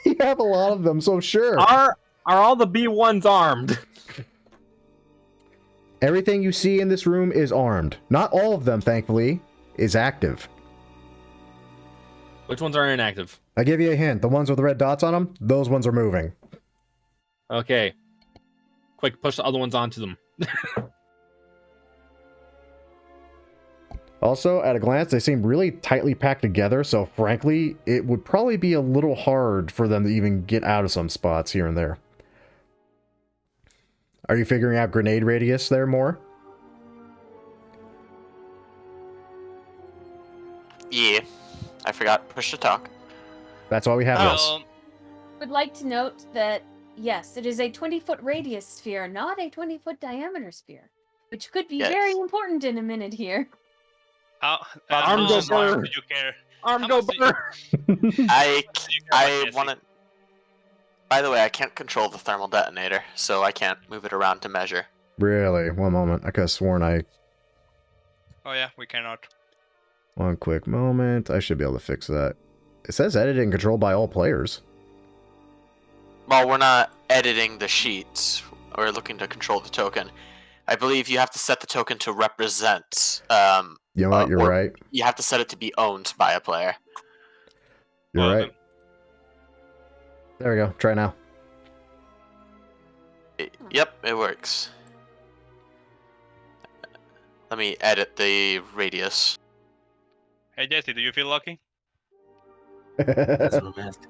You have a lot of them, so sure. Are all the B1s armed? Everything you see in this room is armed. Not all of them, thankfully, is active. Which ones are inactive? I give you a hint. The ones with the red dots on them, those ones are moving. Okay. Quick, push the other ones onto them. Also, at a glance, they seem really tightly packed together, so frankly, it would probably be a little hard for them to even get out of some spots here and there. Are you figuring out grenade radius there more? Yeah, I forgot push to talk. That's why we have this. Would like to note that, yes, it is a 20-foot radius sphere, not a 20-foot diameter sphere, which could be Yes. very important in a minute here. How Arm go much burr. do you care? Arm How go much do burr. I Jesse? want to. By the way, I can't control the thermal detonator, so I can't move it around to measure. Really? One moment. I could have sworn I... Oh yeah, we cannot. One quick moment. I should be able to fix that. It says edited and controlled by all players. Well, we're not editing the sheets. We're looking to control the token. I believe you have to set the token to represent. You know what? You're or right. You have to set it to be owned by a player. You're Well, right. There we go. Try now. Yep, it works. Let me edit the radius. Hey Jesse, do you feel lucky? That's what I'm asking.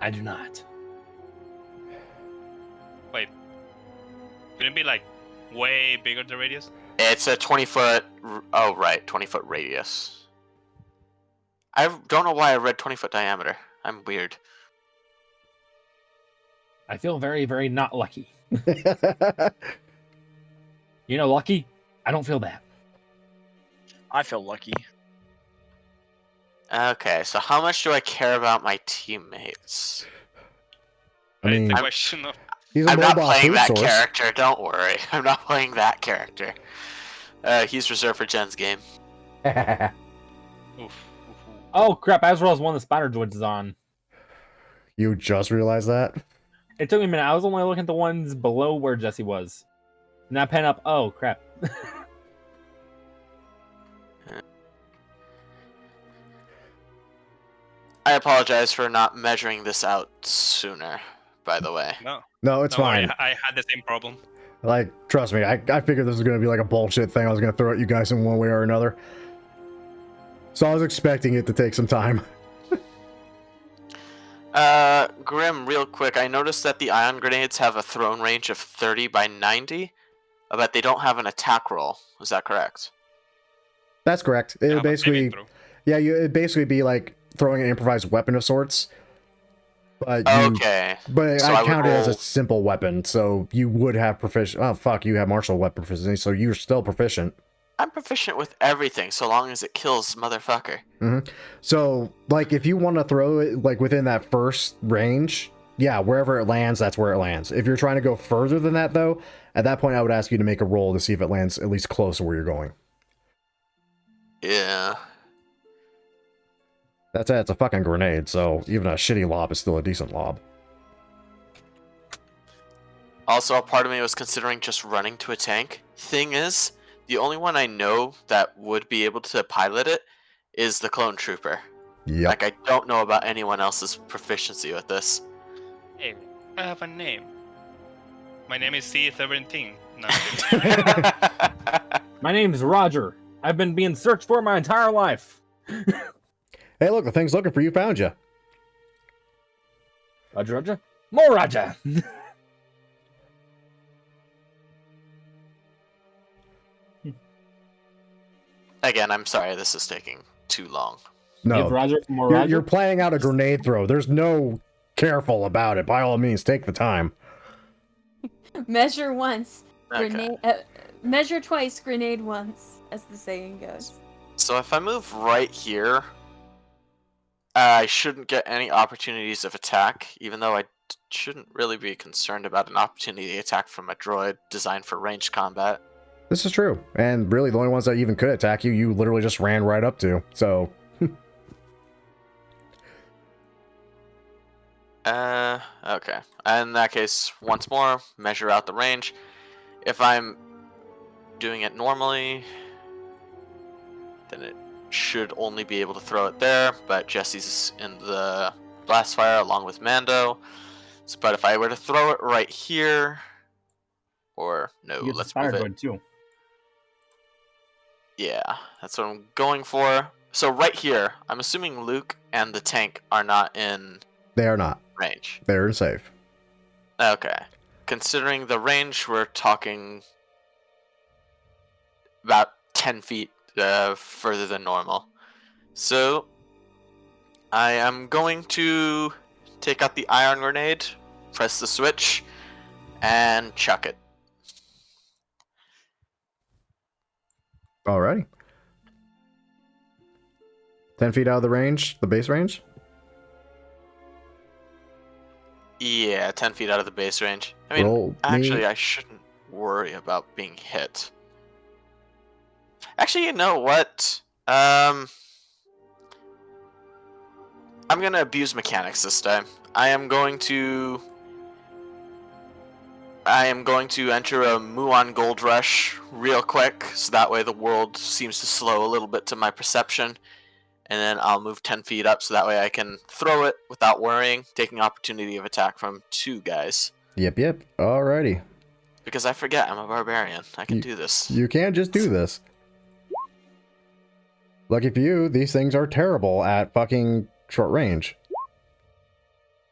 I do not. Wait, couldn't it be like way bigger the radius? It's a 20-foot... Oh, right, 20-foot radius. I don't know why I read 20-foot diameter. I'm weird. I feel very, very not lucky. You know, lucky? I don't feel that. I feel lucky. Okay, so how much do I care about my teammates? I mean, It's a question of he's a I'm not mobile playing food that source. character, don't worry. I'm not playing that character. He's reserved for Jen's game. Oof, oof, oof. Oh crap! Azrael's one of the spider droids is on. You just realized that? It took me a minute. I was only looking at the ones below where Jesse was. And I pan up. Oh crap! I apologize for not measuring this out sooner, by the way. No, it's Don't worry, fine. I had the same problem. Like, trust me, I figured this was going to be like a bullshit thing I was going to throw at you guys in one way or another. So I was expecting it to take some time. Grim, real quick, I noticed that the ion grenades have a thrown range of 30 by 90, but they don't have an attack roll. Is that correct? That's correct. It Have would a saving basically, throw. it'd basically be like throwing an improvised weapon of sorts. But you, Okay. but So I I would count it as a roll- simple weapon, so you would have proficient. Oh fuck, you have martial weapon proficiency, so you're still proficient. I'm proficient with everything, so long as it kills motherfucker. So, like, if you want to throw it like within that first range, yeah, wherever it lands, that's where it lands. If you're trying to go further than that, though, at that point, I would ask you to make a roll to see if it lands at least close to where you're going. Yeah. That's it. It's a fucking grenade, so even a shitty lob is still a decent lob. Also, a part of me was considering just running to a tank. Thing is, the only one I know that would be able to pilot it is the clone trooper. Yep. Like, I don't know about anyone else's proficiency with this. Hey, I have a name. My name is C17. No, I'm kidding. My name's Roger. I've been being searched for my entire life. Hey, look, the thing's looking for you. Found you. Roger, Roger. More Roger. Again, I'm sorry this is taking too long. Give No, Roger for more you're, Roger. you're planning out a grenade throw. There's no careful about it. By all means, take the time. Measure once, Okay. grenade. Measure twice, grenade once, as the saying goes. So if I move right here, I shouldn't get any opportunities of attack, even though I shouldn't really be concerned about an opportunity attack from a droid designed for ranged combat. This is true. And really, the only ones that even could attack you, you literally just ran right up to. So, Okay. In that case, once more, measure out the range. If I'm doing it normally, then it should only be able to throw it there, but Jesse's in the blast fire along with Mando. So, but if I were to throw it right here, or no, You get the let's spider move it. droid too. Yeah, that's what I'm going for. So right here, I'm assuming Luke and the tank are not in they are not. range. They're safe. Okay. Considering the range, we're talking about 10 feet further than normal. So, I am going to take out the iron grenade, press the switch, and chuck it. Alrighty. 10 feet out of the range, the base range? Yeah, 10 feet out of the base range. I mean, Roll me- actually, I shouldn't worry about being hit. Actually, you know what? I'm gonna abuse mechanics this time. I am going to enter a Muon Gold Rush real quick, so that way the world seems to slow a little bit to my perception. And then I'll move 10 feet up, so that way I can throw it without worrying, taking opportunity of attack from two guys. Yep. Alrighty. Because I forget, I'm a barbarian. I can do this. You can't just do this. Lucky for you, these things are terrible at fucking short range.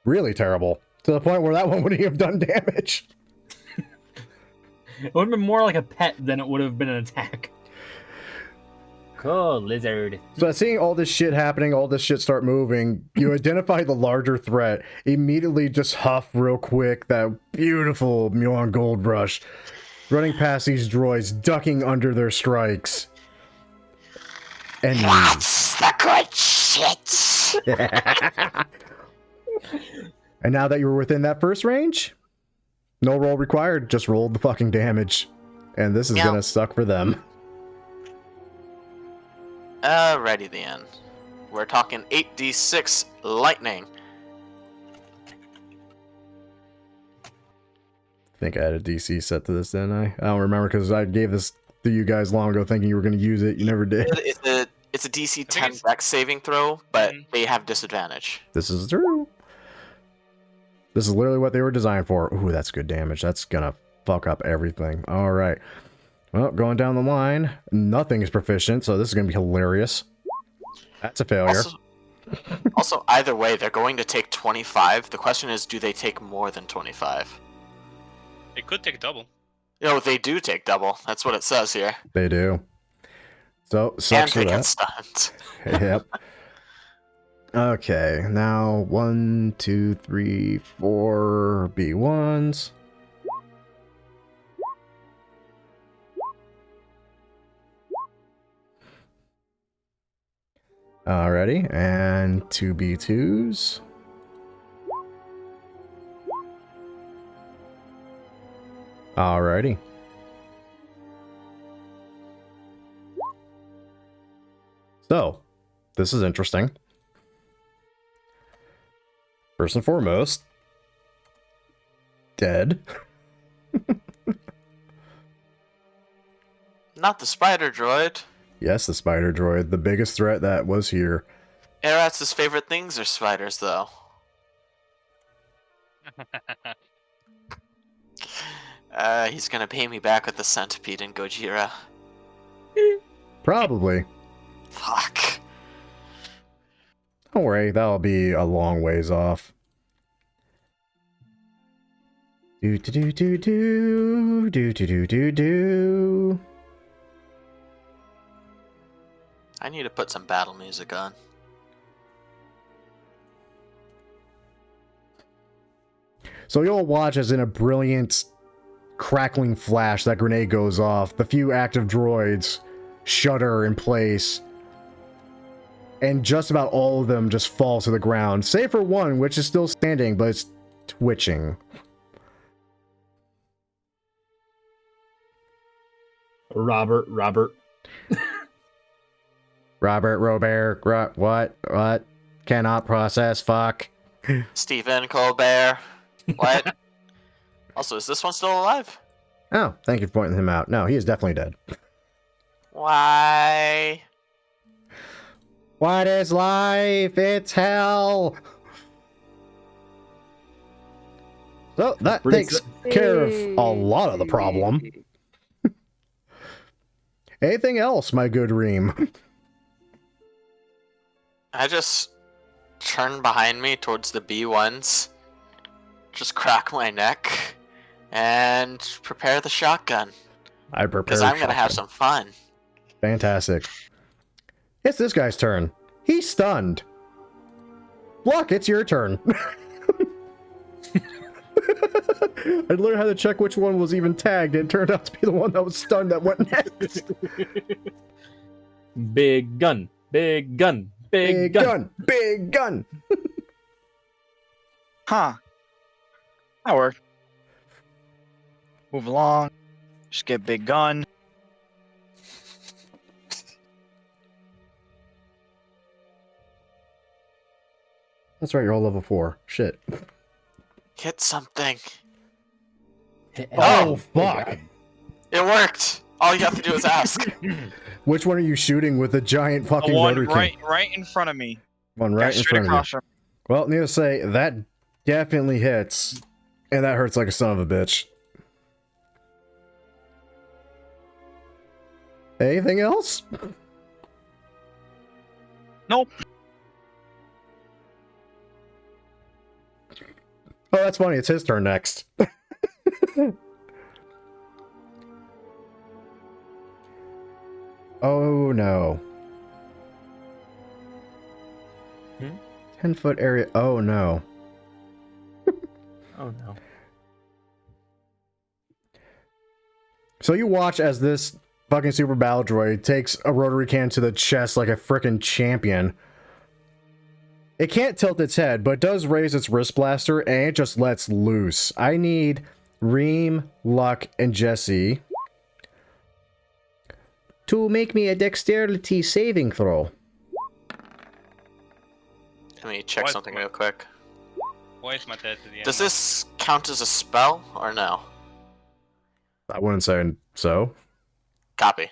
Really terrible. To the point where that one wouldn't have done damage. It would have been more like a pet than it would have been an attack. Cool, lizard. So seeing all this shit happening, all this shit start moving, you identify the larger threat, immediately just huff real quick that beautiful Muon Gold Rush, running past these droids, ducking under their strikes. And That's the good shit. And now that you're within that first range, no roll required, just roll the fucking damage. And this is Yeah. gonna suck for them. Alrighty then. We're talking 8d6 lightning. I think I had a DC set to this, didn't I? I don't remember because I gave this to you guys long ago thinking you were going to use it. You never did. It's a DC 10 dex saving throw, but they have disadvantage. This is true. This is literally what they were designed for. Ooh, that's good damage. That's gonna fuck up everything. All right. Well, going down the line, nothing is proficient, so this is gonna be hilarious. That's a failure. Also, either way, they're going to take 25. The question is, do they take more than 25? They could take double. No, they do take double. That's what it says here. They do. So, And sucks for they get that. stunned. Yep. Okay, now 1, 2, 3, 4 B1s. Alrighty, and 2 B2s. Alrighty. So, this is interesting. First and foremost, dead. Not the spider droid. Yes, the spider droid, the biggest threat that was here. Aratz's favorite things are spiders, though. He's gonna pay me back with the centipede and Gojira. Probably. Fuck. Don't worry, that'll be a long ways off. Do do do do do do do do do do. I need to put some battle music on. So you'll watch as in a brilliant crackling flash that grenade goes off. The few active droids shudder in place. And just about all of them just fall to the ground. Save for one, which is still standing, but it's twitching. Robert. Robert, what? Cannot process, fuck. Stephen Colbert. What? Also, is this one still alive? Oh, thank you for pointing him out. No, he is definitely dead. Why? What is life? It's hell! So, that takes care of a lot of the problem. Anything else, my good Reem? I just turn behind me towards the B1s, just crack my neck, and prepare the shotgun. I prepare. Because I'm going to have some fun. Fantastic. It's this guy's turn. He's stunned. Block, it's your turn. I literally had to check which one was even tagged, and it turned out to be the one that was stunned that went next. Big gun. Big gun. Big gun. Big gun. Huh. That worked. Move along. Just get big gun. That's right, you're all level 4. Shit. Hit something. Oh, fuck. It worked. All you have to do is ask. Which one are you shooting with the giant fucking The one rotary cannon? right in front of me. One right in Straight front of you. across from Well, needless to say, that definitely hits. And that hurts like a son of a bitch. Anything else? Nope. Oh, that's funny. It's his turn next. Oh, no. 10-foot area. Oh, no. Oh no. So you watch as this fucking super battle droid takes a rotary cannon to the chest like a frickin' champion. It can't tilt its head, but it does raise its wrist blaster, and it just lets loose. I need Reem, Luck, and Jesse to make me a dexterity saving throw. Let me check What? something real quick. Why is my death at the end? Does this count as a spell or no? I wouldn't say so. Copy.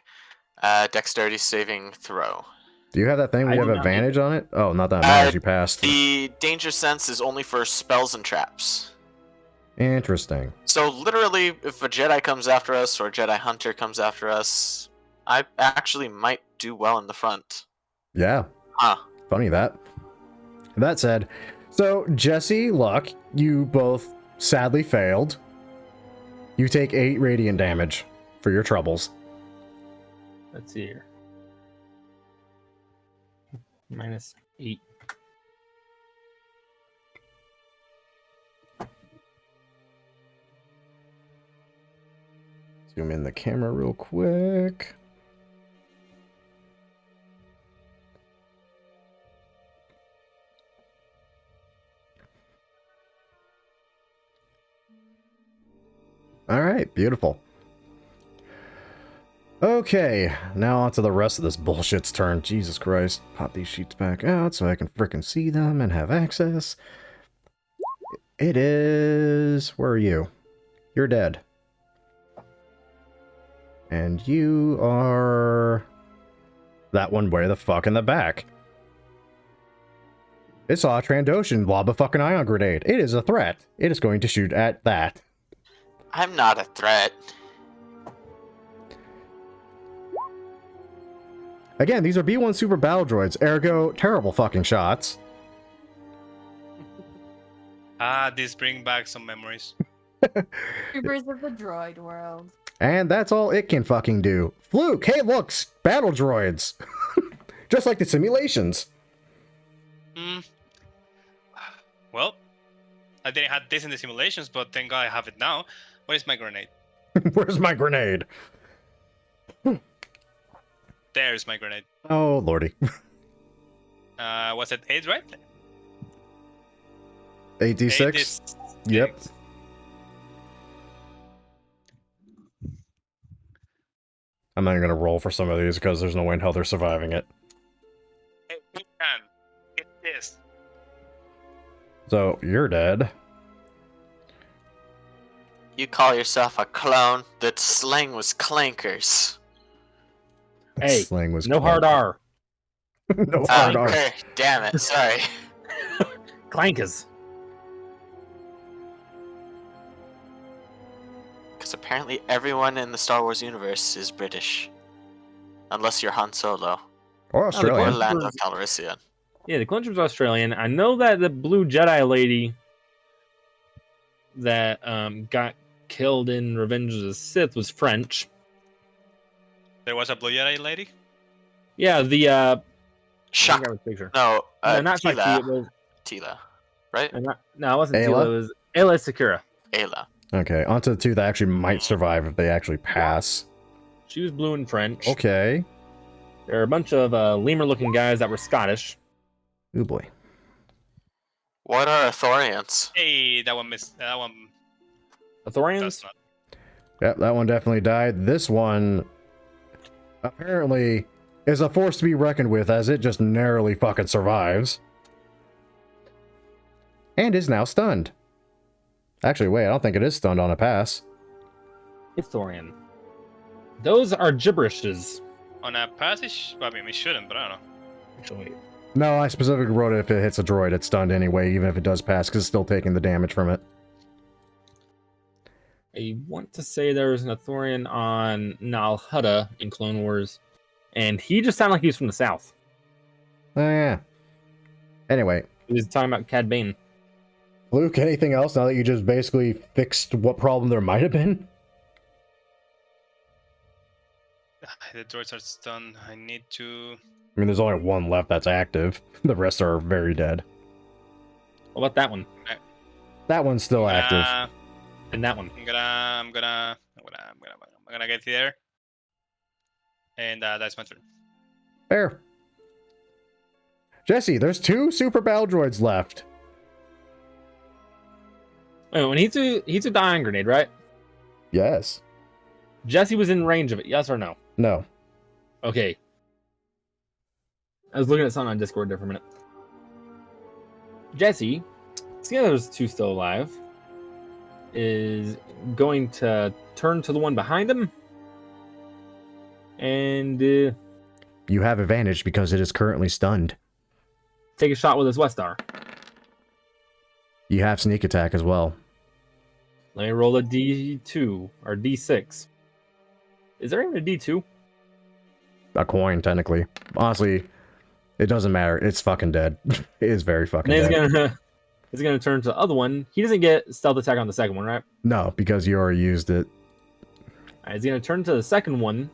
Dexterity saving throw. Do you have that thing where you I have do not. advantage on it? Oh, not that matters. You passed. The danger sense is only for spells and traps. Interesting. So literally, if a Jedi comes after us or a Jedi Hunter comes after us, I actually might do well in the front. Yeah. Huh. Funny that. That said, so Jesse, Luck, you both sadly failed. You take 8 radiant damage for your troubles. Let's see here. -8. Zoom in the camera real quick. All right, beautiful. Okay, now on to the rest of this bullshit's turn. Jesus Christ. Pop these sheets back out so I can frickin' see them and have access. It is... Where are you? You're dead. And you are... That one way the fuck in the back. It saw a Trandoshan lob a fucking ion grenade. It is a threat. It is going to shoot at that. I'm not a threat. Again, these are B1 super battle droids, ergo terrible fucking shots. These bring back some memories. Troopers of the droid world. And that's all it can fucking do. Fluke, hey looks, battle droids. Just like the simulations. Well, I didn't have this in the simulations, but thank God I have it now. Where's my grenade? Where's my grenade? There's my grenade. Oh, lordy. Was it 8, right? 8d6? Yep. I'm not even gonna roll for some of these because there's no way in hell they're surviving it. Hey, we can. Get this. So, you're dead. You call yourself a clone? That slang was clankers. Hey, Slang was no hard R. No hard R. Okay, damn it, sorry. Clankers. Because apparently everyone in the Star Wars universe is British. Unless you're Han Solo. Or Or Australian. Lando Calrissian. Yeah, the Clone Troop's Australian. I know that the blue Jedi lady that got killed in Revenge of the Sith was French. There was a Blue Jedi lady? Yeah, the I Shak. think I have a picture. No, No, not Shakti. Tila. It was Tila. Right? no, it wasn't Ayla? Tila. It was Ayla Secura. Ayla. Okay, onto the two that actually might survive if they actually pass. She was blue and French. Okay. There are a bunch of lemur-looking guys that were Scottish. Oh boy. What are Athorians? Hey, that one missed. That one. Athorians? That's not. Yep, that one definitely died. This one apparently is a force to be reckoned with as it just narrowly fucking survives. And is now stunned. Actually, wait, I don't think it is stunned on a pass. Ithorian. Those are gibberishes. On a passage? Well, I mean, we shouldn't, but I don't know. Actually, No, I specifically wrote it if it hits a droid, it's stunned anyway, even if it does pass, because it's still taking the damage from it. I want to say there was an Ithorian on Nal Hutta in Clone Wars, and he just sounded like he was from the South. Oh, yeah. Anyway, He was talking about Cad Bane. Luke, anything else now that you just basically fixed what problem there might have been? The droids are stunned. I need to. I mean, there's only one left that's active. The rest are very dead. What about that one? That one's still active. And that one? I'm gonna get there. And that's my turn. Fair. Jesse, there's 2 super battle droids left. Oh, and he threw the ion grenade, right? Yes. Jesse was in range of it, yes or no? No. Okay. I was looking at something on Discord there for a minute. Jesse, seeing there's two still alive, is going to turn to the one behind him. And You have advantage because it is currently stunned. take a shot with his Westar. You have sneak attack as well. Let me roll a D2 or D6. Is there even a D2? A coin, technically. Honestly, it doesn't matter. It's fucking dead. It is very fucking And dead. he's gonna turn to the other one. He doesn't get stealth attack on the second one, right? No, because you already used it. Alright, he's gonna turn to the second one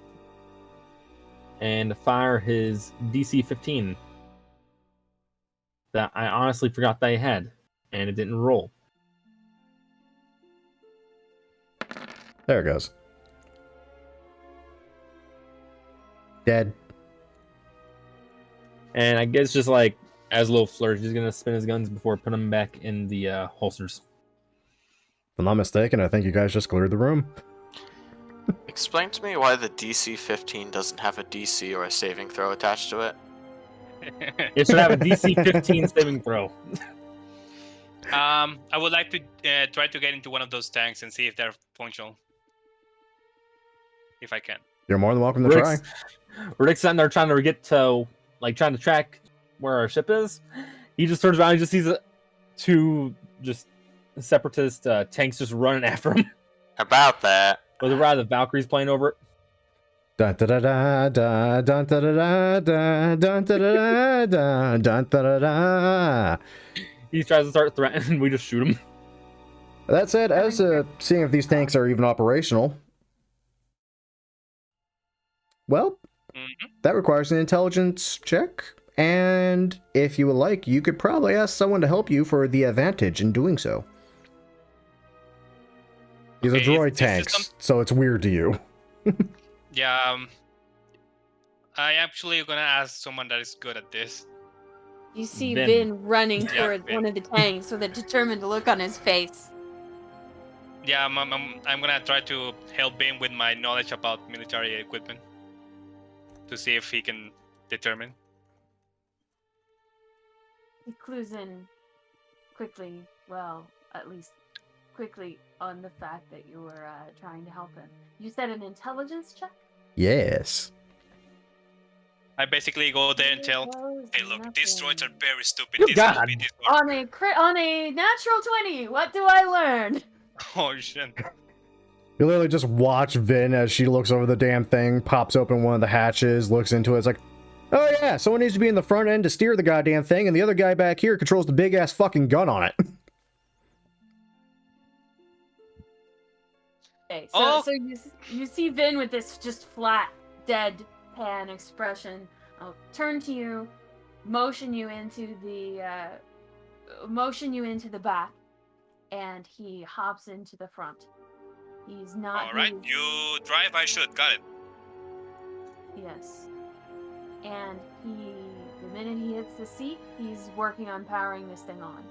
and fire his DC 15. That I honestly forgot they had, and it didn't roll. There it goes. Dead. And I guess just like as a little flirt, he's gonna spin his guns before putting them back in the holsters. If I'm not mistaken, I think you guys just cleared the room. Explain to me why the DC 15 doesn't have a DC or a saving throw attached to it. It should have a DC 15 saving throw. I would like to try to get into one of those tanks and see if they're functional. If I can. You're more than welcome to try. Rick's sitting there trying to get to, like, trying to track where our ship is. He just turns around and just sees two just separatist tanks just running after him. About that. With a ride of Valkyries playing over it. Dun da da da da dun da da da dun da da da dun da da da. He tries to start threatening, we just shoot him. That said, as seeing if these tanks are even operational, well, that requires an intelligence check, and if you would like, you could probably ask someone to help you for the advantage in doing so. These are droid tanks, so it's weird to you. Yeah, I actually gonna ask someone that is good at this. You see Vin. Vin running Yeah, toward Vin. one of the tanks with a determined look on his face. Yeah, I'm gonna try to help him with my knowledge about military equipment to see if he can determine. He clues in quickly, well, at least quickly, on the fact that you were trying to help him. You said an intelligence check? Yes. I basically go there and tell, hey, look, these droids are very stupid. These God. stupid, these are... On a natural 20, what do I learn? Oh shit. You literally just watch Vin as she looks over the damn thing, pops open one of the hatches, looks into it, it's like, oh yeah, someone needs to be in the front end to steer the goddamn thing, and the other guy back here controls the big ass fucking gun on it. Okay, so, Oh. so you see Vin with this just flat, deadpan expression. I'll turn to you, motion you into the back, and he hops into the front. He's not. Alright, you drive, I should. Got it. Yes. And the minute he hits the seat, he's working on powering this thing on.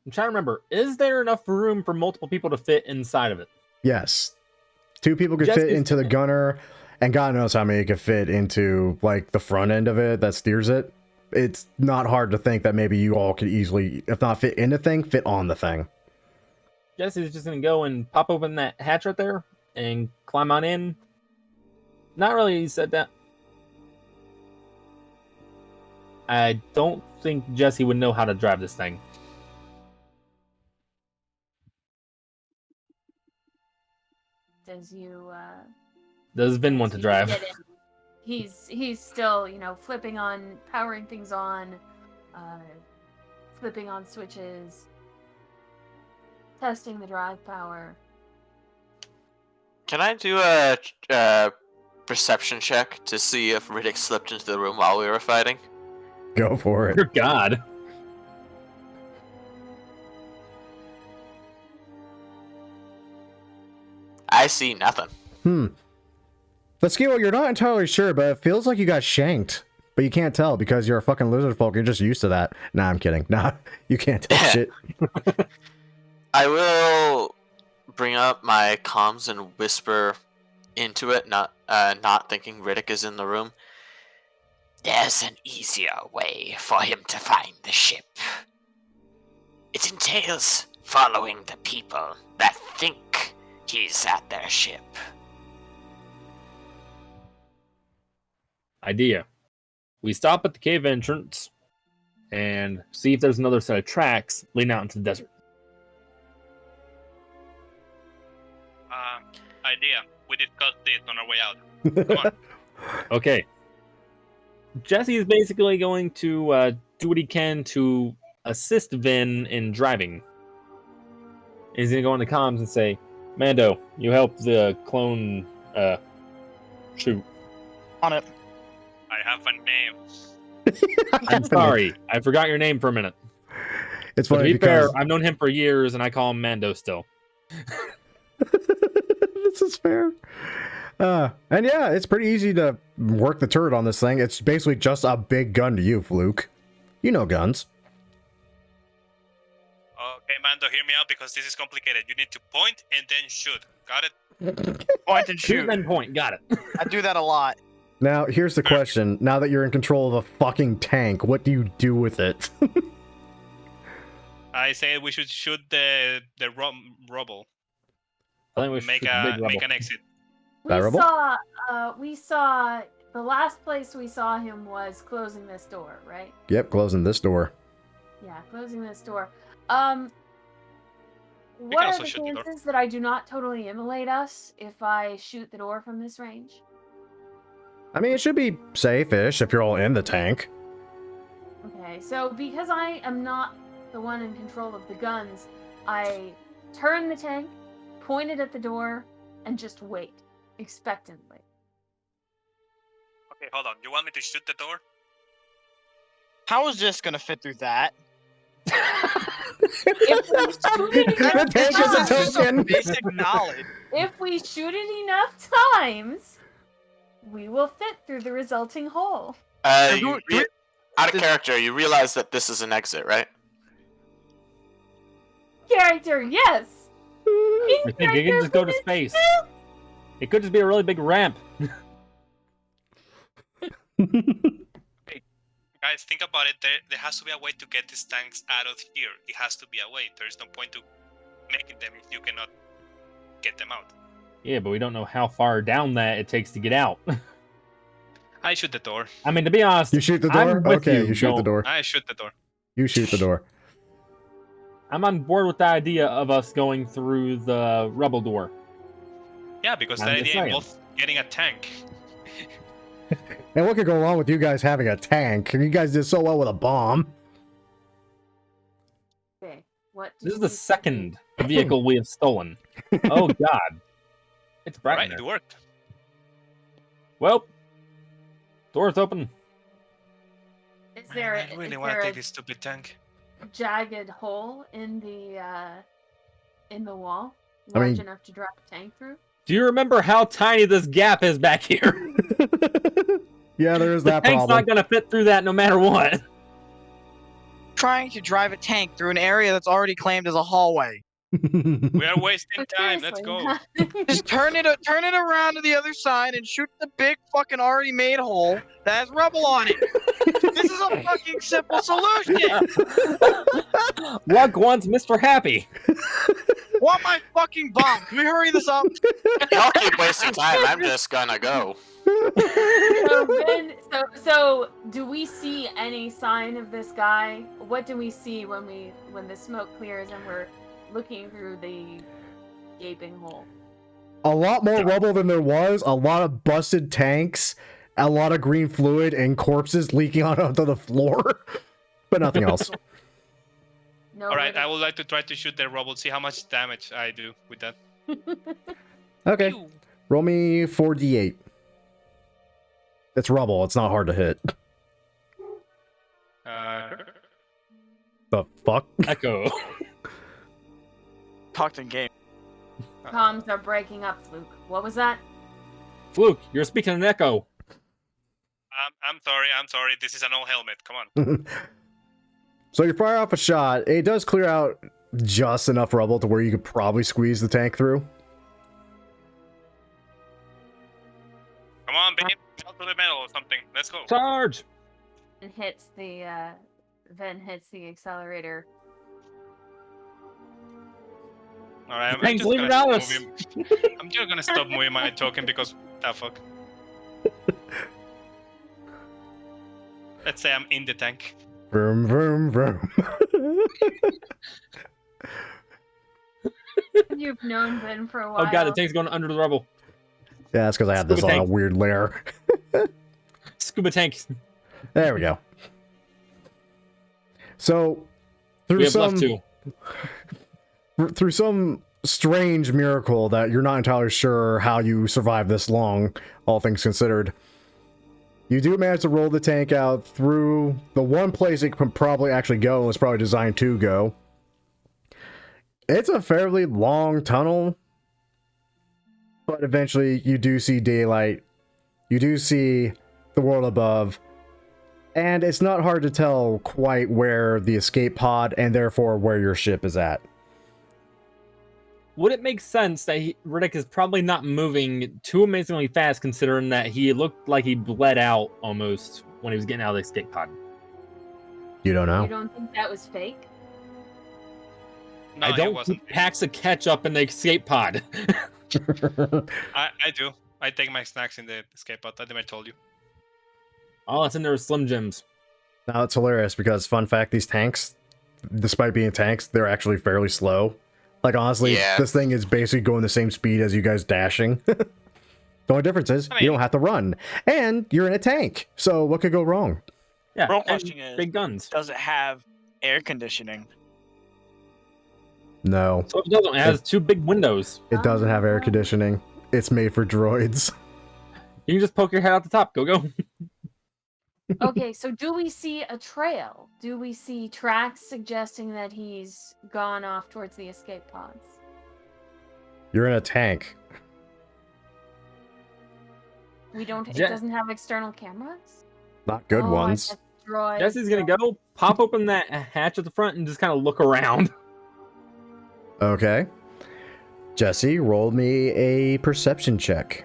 I'm trying to remember, is there enough room for multiple people to fit inside of it? Yes. 2 people could Just fit as- into the gunner, and God knows how many could fit into, like, the front end of it that steers it. It's not hard to think that maybe you all could easily, if not fit in the thing, fit on the thing. Jesse's just gonna go and pop open that hatch right there and climb on in. Not really said that. I don't think Jesse would know how to drive this thing. As you Does Vin want to you drive? get in, he's still, flipping on, powering things on, flipping on switches, testing the drive power. Can I do a perception check to see if Riddick slipped into the room while we were fighting? Go for it. Dear God. I see nothing. The skill, you're not entirely sure, but it feels like you got shanked. But you can't tell because you're a fucking lizard folk. You're just used to that. Nah, I'm kidding. Nah, you can't tell shit. I will bring up my comms and whisper into it, not thinking Riddick is in the room. There's an easier way for him to find the ship. It entails following the people that think he's at their ship. Idea. We stop at the cave entrance and see if there's another set of tracks leading out into the desert. Idea. We discussed this on our way out. Come on. Okay. Jesse is basically going to do what he can to assist Vin in driving. He's going to go on the comms and say, Mando, you help the clone shoot. On it. I have a name. I'm sorry. I forgot your name for a minute. It's But to funny be because fair, I've known him for years and I call him Mando still. this is fair. And yeah, it's pretty easy to work the turret on this thing. It's basically just a big gun to you, Fluke. You know guns. Okay, Mando, hear me out because this is complicated. You need to point and then shoot. Got it? Point and Shoot shoot. then point. Got it. I do that a lot. Now, here's the question. Now that you're in control of a fucking tank, what do you do with it? I say we should shoot the rubble. I think we should Make shoot the big make rubble. an exit. We saw the last place we saw him was closing this door, right? Yep, closing this door. Yeah, closing this door. can What are also the shoot the door. chances that I do not totally immolate us if I shoot the door from this range? I mean, it should be safe-ish if you're all in the tank. Okay, so because I am not the one in control of the guns, I turn the tank, point it at the door, and just wait, expectantly. Okay, hold on. You want me to shoot the door? How is this gonna fit through that? The tank is a That's just some token. basic knowledge. If we shoot it enough times, we will fit through the resulting hole. Out of character, you realize that this is an exit, right? Character, yes! I think you can just go to space. It could just be a really big ramp. Guys, think about it. There has to be a way to get these tanks out of here. It has to be a way. There's no point to making them if you cannot get them out. Yeah, but we don't know how far down that it takes to get out. I shoot the door. I mean, to be honest, You shoot the I'm door? with Okay, you shoot the Don't- door. I shoot the door. You shoot the door. I'm on board with the idea of us going through the rubble door. Yeah, because I'm the just idea saying. involves getting a tank. And what could go wrong with you guys having a tank? You guys did so well with a bomb. Okay, what do This is you the think? second vehicle we have stolen. Oh God, it's bright Right, in it there. worked. Well, door's open. Is there, Man, I really is want there to a take this stupid tank. jagged hole in the wall I large mean- enough to drop a tank through? Do you remember how tiny this gap is back here? Yeah, there is The that tank's problem. not gonna fit through that no matter what. Trying to drive a tank through an area that's already claimed as a hallway. We are wasting But time. Let's go. seriously, Just turn it around to the other side and shoot the big fucking already made hole that has rubble on it. This is a fucking simple solution. Luck wants Mr. Happy. Want my fucking bomb? Can we hurry this up? Y'all keep wasting time. I'm just gonna go. so do we see any sign of this guy? What do we see when the smoke clears and we're looking through the gaping hole? A lot more rubble than there was, a lot of busted tanks, a lot of green fluid, and corpses leaking onto the floor. But nothing else. No. All right, Riddick. I would like to try to shoot the rubble. See how much damage I do with that. Okay, Pew. roll me 4d8. It's rubble, it's not hard to hit. The fuck? Echo. Talked in game. Comms are breaking up, Fluke. What was that? Fluke, you're speaking in echo. I'm sorry. This is an old helmet. Come on. So you fire off a shot, it does clear out just enough rubble to where you could probably squeeze the tank through. Come on, babe. Out to the metal or something. Let's go. Charge! And hits the Ven hits the accelerator. All right, I'm Thanks, just leave gonna it out. stop moving. I'm just gonna stop moving my token because the fuck. Let's say I'm in the tank. Vroom, vroom, vroom. You've known Ven for a while. Oh god, the tank's going under the rubble. Yeah, that's because I had this Scuba on a tank. weird layer. Scuba tank. There we go. So, We through have left two. through some strange miracle that you're not entirely sure how you survived this long, all things considered, you do manage to roll the tank out through the one place it can probably actually go and was probably designed to go. It's a fairly long tunnel, but eventually you do see daylight. You do see the world above, and it's not hard to tell quite where the escape pod and therefore where your ship is at. Would it make sense that Riddick is probably not moving too amazingly fast, considering that he looked like he bled out almost when he was getting out of the escape pod? You don't know. You don't think that was fake? No, I it don't wasn't. keep packs of ketchup in the escape pod. I do. I take my snacks in the escape pod. I think I told you. All that's in there is Slim Jims. Now it's hilarious because, fun fact, these tanks, despite being tanks, they're actually fairly slow. Like, honestly, Yeah. this thing is basically going the same speed as you guys dashing. The only difference is you don't have to run. And you're in a tank. So what could go wrong? Yeah, Real and question is, big guns. does it have air conditioning? No, So it doesn't. It has two big windows. it doesn't have air conditioning. It's made for droids. You can just poke your head out the top. Go. Okay, so do we see a trail? Do we see tracks suggesting that he's gone off towards the escape pods? You're in a tank. We don't. It Je- doesn't have external cameras. Not good Oh, I ones. guess droids Jesse's gonna don't- go pop open that hatch at the front and just kind of look around. Okay. Jesse, roll me a perception check.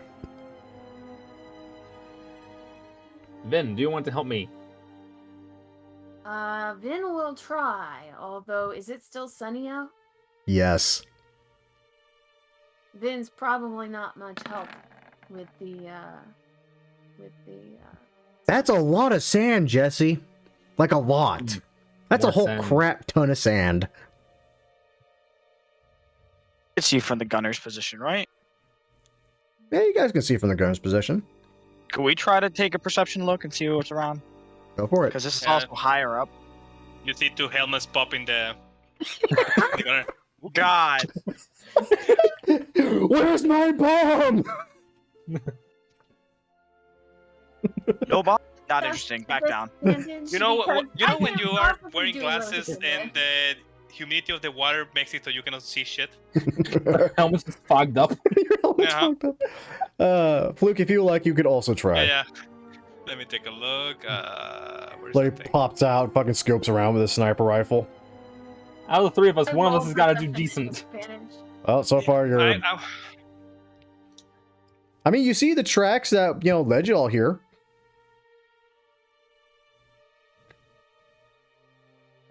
Vin, do you want to help me? Vin will try. Although, is it still sunny out? Yes. Vin's probably not much help with the. That's a lot of sand, Jesse. Like a lot. That's a More whole sand. crap ton of sand. It's you from the gunner's position, right? Yeah, you guys can see from the gun's position. Could we try to take a perception look and see what's around? Go for it. Because this is Yeah. also higher up. You see two helmets pop in the. the gunner. God. Where's my bomb? No bomb? Not That's interesting. a Back down. disadvantage You know, because you I know when can't you are possibly wearing do glasses roasted and the humidity of the water makes it so you cannot see shit. Helmet's just fogged up. Your helmet's Yeah. fucked up. Fluke, if you like, you could also try. Yeah. Let me take a look. Where's Like, the thing? pops out, fucking scopes around with a sniper rifle. Out of the three of us, I one of us roll has got to do perception decent. disadvantage. Well, so far you're... I mean, you see the tracks that, led you all here.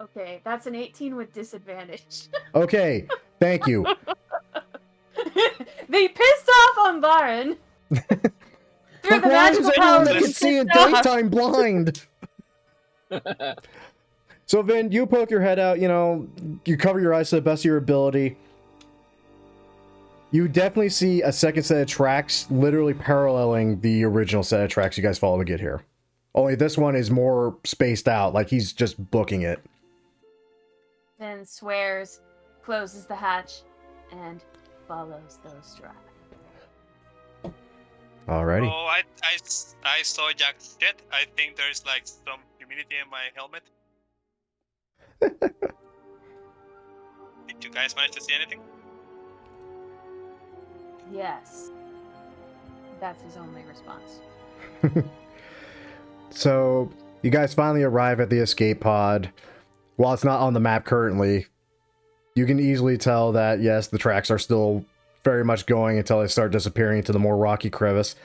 Okay, that's an 18 with disadvantage. Okay, thank you. They pissed off Umbaran. Through But the why is magical anyone powers that they can see in pissed off. daytime blind? So, Vin, you poke your head out, you cover your eyes to the best of your ability. You definitely see a second set of tracks literally paralleling the original set of tracks you guys followed to get here. Only this one is more spaced out, like he's just booking it. Then swears, closes the hatch, and follows those tracks. Alrighty. Oh, I saw Jack shit. I think there's like some humidity in my helmet. Did you guys manage to see anything? Yes. That's his only response. So, you guys finally arrive at the escape pod. While it's not on the map currently, You can easily tell that, yes, the tracks are still very much going until they start disappearing into the more rocky crevice.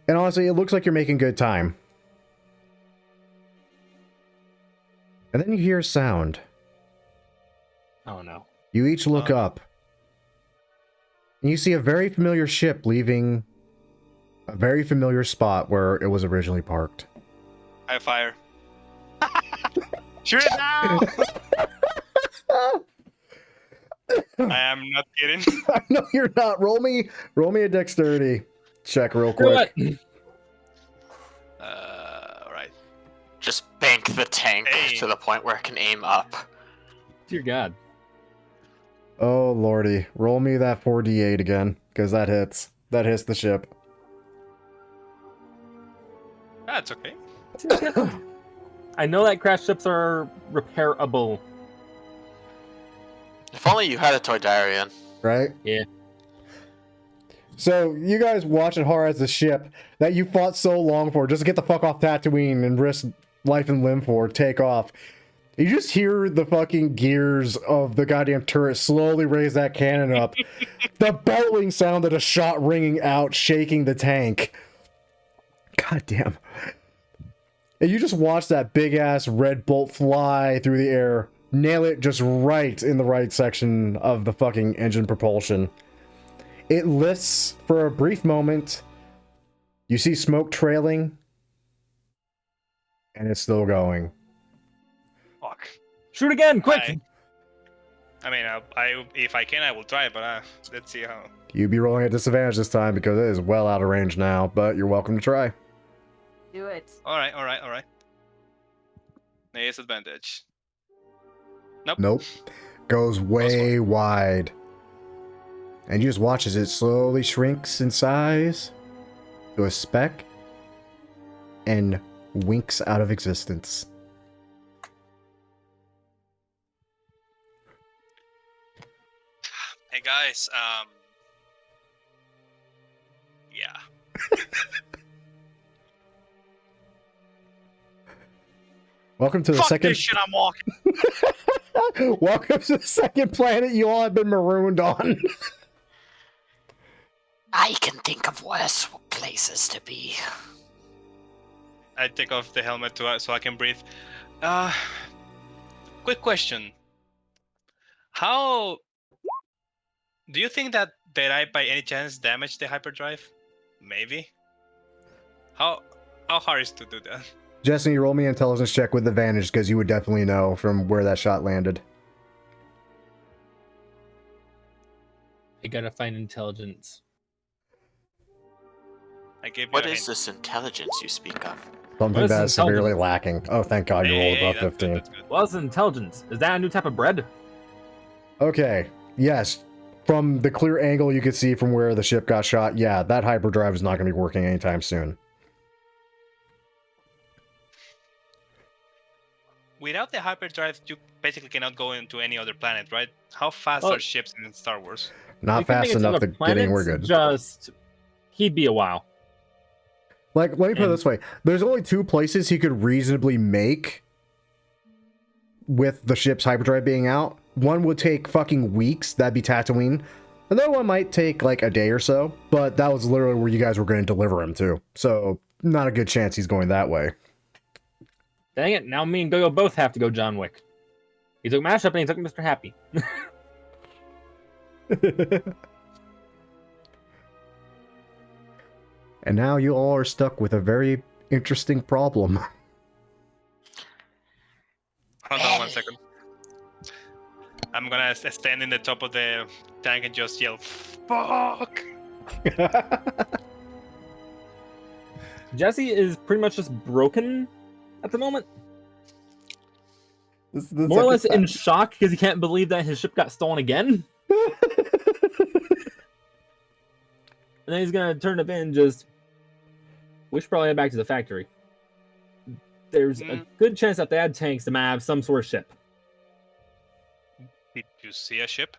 And honestly, it looks like you're making good time. And then you hear a sound. Oh no. You each look up. And you see a very familiar ship leaving a very familiar spot where it was originally parked. I fire. Shoot it now! I am not kidding. No, you're not. Roll me a dexterity check real quick. Right. Just bank the tank to the point where it can aim up. Dear God. Oh lordy, roll me that 4d8 again, because that hits. That hits the ship. That's okay. I know that crash ships are repairable. If only you had a Toydarian. Right? Yeah. So, you guys watch it hard as the ship that you fought so long for, just to get the fuck off Tatooine and risk life and limb for, take off. You just hear the fucking gears of the goddamn turret slowly raise that cannon up. The bellowing sound of a shot ringing out, shaking the tank. God damn. And you just watch that big ass red bolt fly through the air, nail it just right in the right section of the fucking engine propulsion. It lifts for a brief moment. You see smoke trailing, and it's still going. Fuck. Shoot again, quick! I mean, I if I can, I will try, but let's see how. You'd be rolling at disadvantage this time because it is well out of range now, but you're welcome to try. Do it. All right. Disadvantage. Nope. Goes way wide. And you just watch as it slowly shrinks in size to a speck and winks out of existence. Hey guys, yeah. Welcome to the Fuck second. this shit, I'm walking. Welcome to the second planet you all have been marooned on. I can think of worse places to be. I take off the helmet so I can breathe. Quick question. How do you think that I by any chance damaged the hyperdrive? Maybe. How hard is to do that? Jesse, you roll me an intelligence check with advantage because you would definitely know from where that shot landed. I gotta find intelligence. I gave you What a is hint. this intelligence you speak of? Something What is that is severely intelligence? lacking. Oh, thank God you rolled above that's good, 15. that's good. What's intelligence? Is that a new type of bread? Okay, yes. From the clear angle you could see from where the ship got shot, yeah, that hyperdrive is not going to be working anytime soon. Without the hyperdrive, you basically cannot go into any other planet, right? How fast Well, are ships in Star Wars? Not We can make fast it to enough other to get anywhere planets, good. Just he'd be a while. Like, let me put it And- this way. There's only two places he could reasonably make with the ship's hyperdrive being out. One would take fucking weeks. That'd be Tatooine. Another one might take like a day or so, but that was literally where you guys were going to deliver him to. So, not a good chance he's going that way. Dang it, now me and Goyo both have to go John Wick. He took Mashup and he took Mr. Happy. And now you all are stuck with a very interesting problem. Hold on 1 second. I'm gonna stand in the top of the tank and just yell, "Fuck!" Jesse is pretty much just broken at the moment. This is the More or less second in shock because he can't believe that his ship got stolen again. And then he's gonna turn up in and just. We should probably head back to the factory. There's a good chance that they had tanks that might have some sort of ship. Did you see a ship?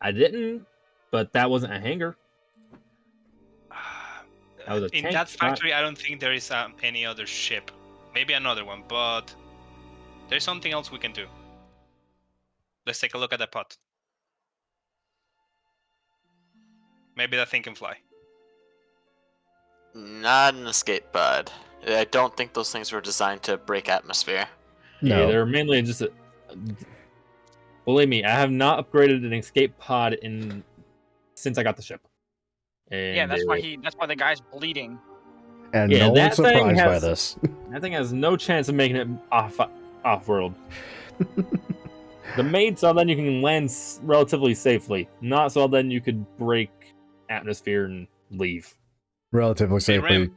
I didn't, but that wasn't a hangar. That was a In tank, that not- factory, I don't think there is any other ship. Maybe another one, but there's something else we can do. Let's take a look at the pot. Maybe that thing can fly. Not an escape pod. I don't think those things were designed to break atmosphere. No. Yeah, they're mainly just. Believe me, I have not upgraded an escape pod since I got the ship. And Yeah, that's why the guy's bleeding. And Yeah, no one's that thing surprised by has- this. that thing has no chance of making it off-world. The maid saw then you can land relatively safely. Not so then you could break atmosphere and leave. Relatively Hey, safely.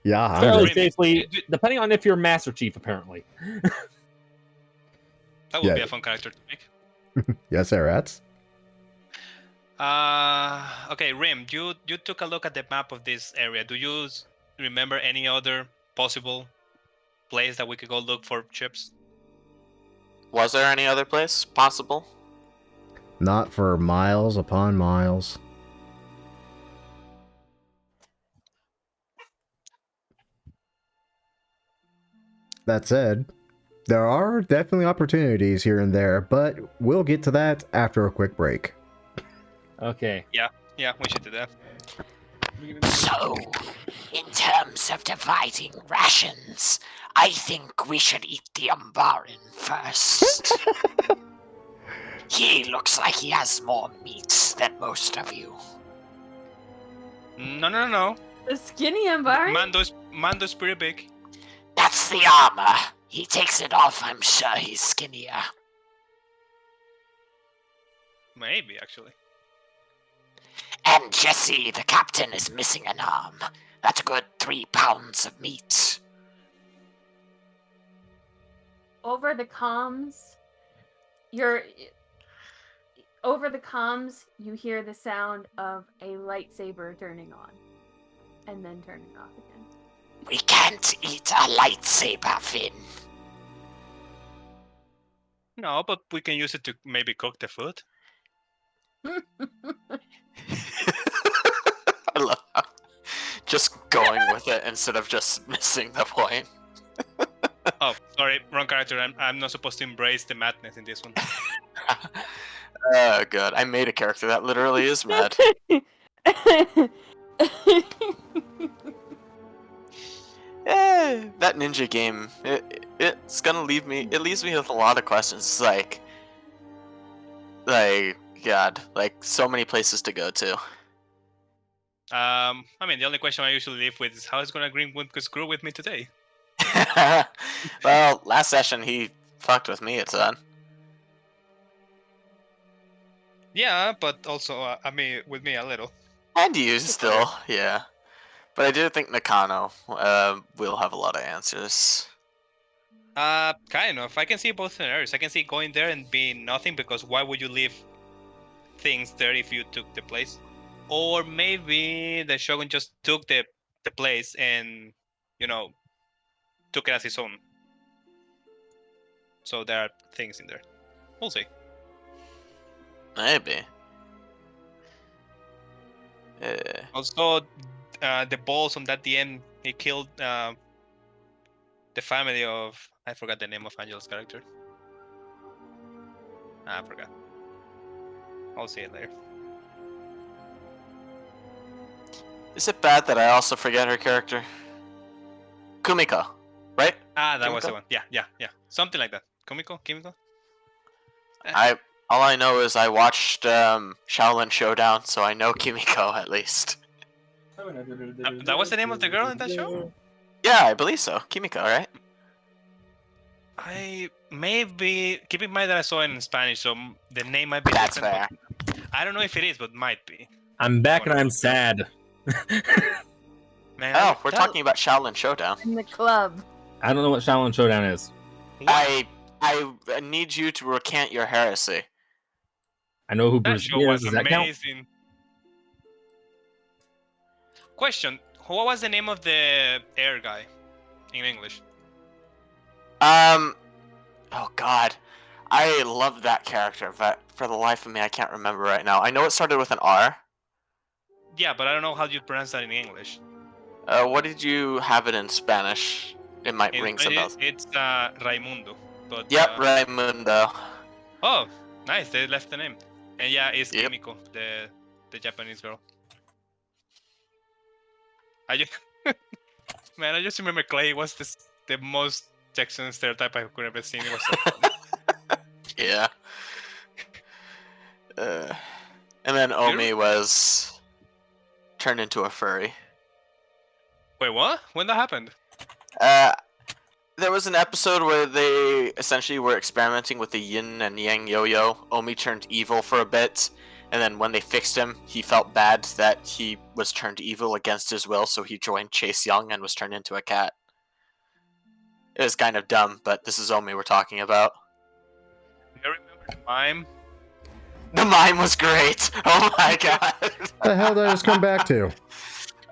Yeah, I'm Fairly good. safely, depending on if you're Master Chief, apparently. That would be Yeah. a fun character to make. Yes, sir, rats. Okay, Rim, you took a look at the map of this area. Do you remember any other possible place that we could go look for ships? Was there any other place possible? Not for miles upon miles. That said, there are definitely opportunities here and there, but we'll get to that after a quick break. Okay. Yeah, we should do that. So, in terms of dividing rations, I think we should eat the Umbaran first. He looks like he has more meat than most of you. No. The skinny Umbaran? Mando's pretty big. That's the armor. He takes it off, I'm sure he's skinnier. Maybe, actually. And Jesse, the captain, is missing an arm. That's a good 3 pounds of meat. Over the comms, you hear the sound of a lightsaber turning on and then turning off again. We can't eat a lightsaber, Finn. No, but we can use it to maybe cook the food. I love how just going with it instead of just missing the point. Oh, sorry, wrong character. I'm not supposed to embrace the madness in this one. Oh, good. I made a character that literally is mad. That ninja game, it's gonna leave me. It leaves me with a lot of questions. It's like God, like so many places to go to. I mean, the only question I usually leave with is how is gonna Greenwood screw with me today? Well, last session he fucked with me a ton. Yeah, but also, with me a little. And you still, yeah. But I do think Nakano will have a lot of answers. Kind of. I can see both scenarios. I can see going there and being nothing, because why would you leave things there if you took the place? Or maybe the Shogun just took the place and, took it as his own. So there are things in there. We'll see. Maybe. Also, the balls on that DM, he killed the family of... I forgot the name of Angel's character. I forgot. I'll see it later. Is it bad that I also forget her character? Kumiko, right? That was Kimiko? the one. Yeah. Something like that. Kimiko? All I know is I watched Shaolin Showdown, so I know Kimiko at least. That was the name of the girl in that show? Yeah, I believe so. Kimiko, right? I maybe... Keep in mind that I saw it in Spanish, so the name might be That's different. fair. But I don't know if it is, but might be. I'm back and I'm sad. Man, Oh, we're talking about Shaolin Showdown. In the club. I don't know what Shaolin Showdown is. I need you to recant your heresy. I know who That Bruce show Lee was is. Does that count? amazing. Question: what was the name of the air guy in English? Oh god. I love that character, but for the life of me I can't remember right now. I know it started with an R. Yeah, but I don't know how you pronounce that in English. What did you have it in Spanish? It might ring some bells. It's Raimundo. But Yep, Raimundo. Oh, nice. They left the name. And yeah, it's Yep. Kimiko, the Japanese girl. I just man, I just remember Clay was the most Texan stereotype I could ever seen. It was so funny. Yeah. And then Omi was turned into a furry. Wait, what? When that happened? There was an episode where they essentially were experimenting with the yin and yang yo-yo. Omi turned evil for a bit, and then when they fixed him, he felt bad that he was turned evil against his will, so he joined Chase Young and was turned into a cat. It was kind of dumb, but this is Omi we're talking about. Do you remember the mime? The mime was great! Oh my god! The hell did I just come back to?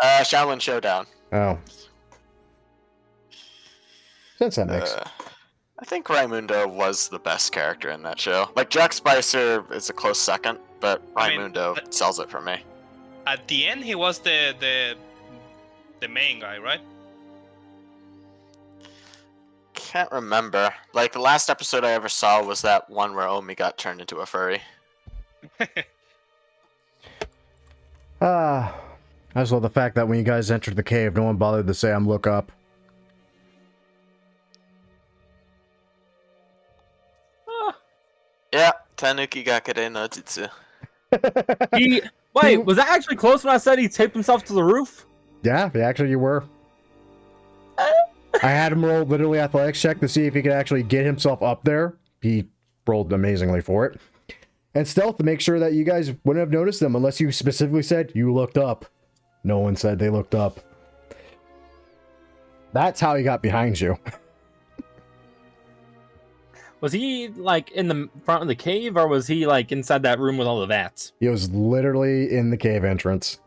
Shaolin Showdown. Oh. Sense that makes. I think Raimundo was the best character in that show. Like, Jack Spicer is a close second, but Raimundo sells it for me. At the end, he was the main guy, right? Can't remember. Like, the last episode I ever saw was that one where Omi got turned into a furry. I just love the fact that when you guys entered the cave, no one bothered to say I'm look up. Yeah, Tanuki Gakure no Jitsu. Wait, was that actually close when I said he taped himself to the roof? Yeah, actually you were. I had him roll literally athletics check to see if he could actually get himself up there. He rolled amazingly for it. And stealth to make sure that you guys wouldn't have noticed them unless you specifically said you looked up. No one said they looked up. That's how he got behind you. Was he, like, in the front of the cave, or was he, like, inside that room with all the vats? He was literally in the cave entrance.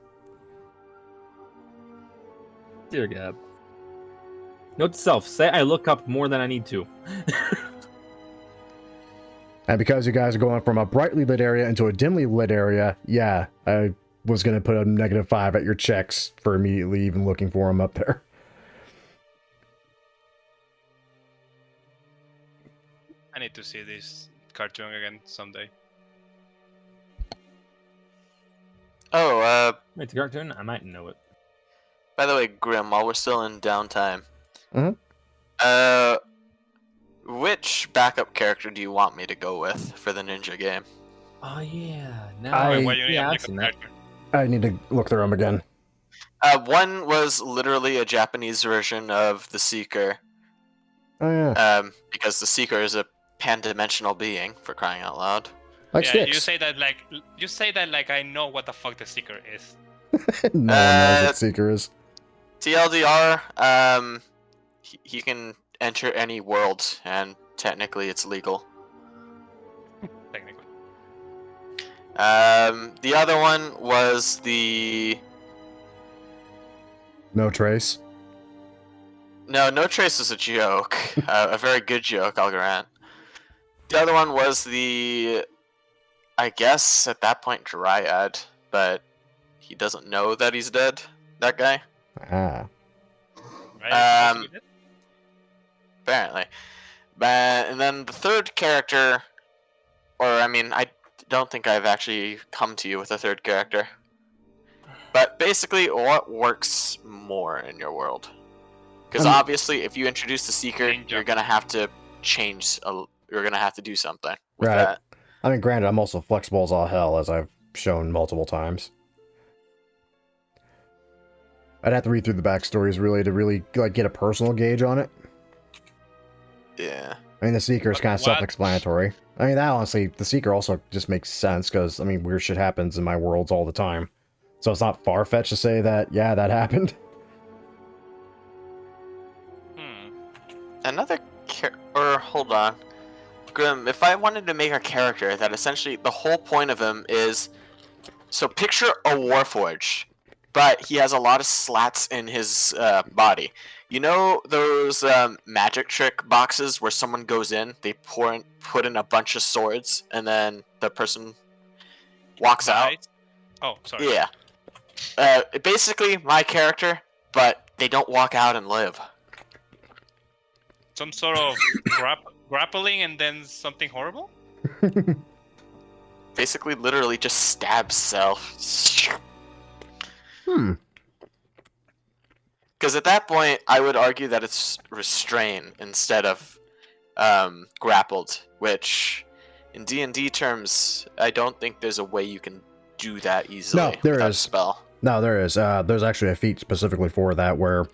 Dear God. Note to self, say I look up more than I need to. And because you guys are going from a brightly lit area into a dimly lit area, yeah, I was going to put a -5 at your checks for immediately even looking for him up there. I need to see this cartoon again someday. Oh, Wait, the cartoon? I might know it. by the way, Grim, while we're still in downtime, which backup character do you want me to go with for the ninja game? Oh, yeah. Why you need I've a seen that. character? I need to look through them again. One was literally a Japanese version of the Seeker, Oh, yeah. because the Seeker is a pan-dimensional being, for crying out loud. Like Yeah, sticks. you say that like I know what the fuck the Seeker is. No one knows what Seeker is. TLDR, he can enter any world, and technically it's legal. Technically. The other one was the... No trace. No Trace is a joke. A very good joke, I'll grant. The other one was the... I guess, at that point, Dryad, but he doesn't know that he's dead, that guy. Ah. Right? Apparently. And then the third character... Or, I mean, I don't think I've actually come to you with a third character. But basically, what works more in your world? Because obviously, if you introduce the Seeker, Ninja. you're gonna have to change. You're gonna have to do something with Right. that. I mean, granted, I'm also flexible as all hell, as I've shown multiple times. I'd have to read through the backstories to really like get a personal gauge on it. Yeah. I mean, the Seeker is But kind of what? self-explanatory. I mean, that honestly, the Seeker also just makes sense because, I mean, weird shit happens in my worlds all the time. So it's not far-fetched to say that, yeah, that happened. Another or hold on, Grim. If I wanted to make a character that essentially the whole point of him is, so picture a Warforged, but he has a lot of slats in his body. You know those magic trick boxes where someone goes in, they put in a bunch of swords, and then the person walks out? Right? Oh, sorry. Yeah. Basically, my character, but they don't walk out and live. Some sort of grappling and then something horrible? Basically, literally just stab self. Because at that point, I would argue that it's restrain instead of grappled, which in D&D terms, I don't think there's a way you can do that easily No, there without is. a spell. No, there is. There's actually a feat specifically for that where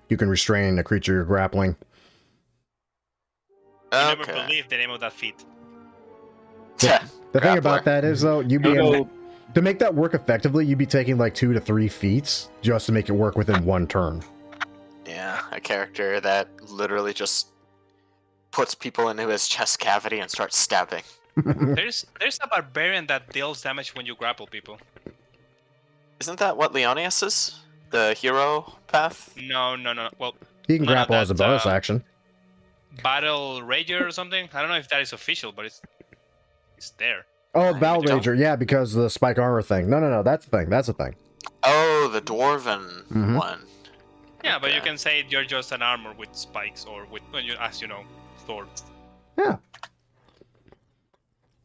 you can restrain a creature you're grappling. I never believed the name of that feat. The thing about that is, though, to make that work effectively, you'd be taking like 2 to 3 feats just to make it work within one turn. Yeah, a character that literally just puts people into his chest cavity and starts stabbing. There's a barbarian that deals damage when you grapple people. Isn't that what Leonius is? The hero path? No. Well, He can no, grapple as a bonus action. Battle Rager or something. I don't know if that is official, but it's there. Oh, Battle Rager, yeah, because of the spike armor thing. No, that's the thing. That's the thing. Oh, the dwarven one. Yeah, but you can say you're just an armor with spikes or with, as you know, swords. Yeah.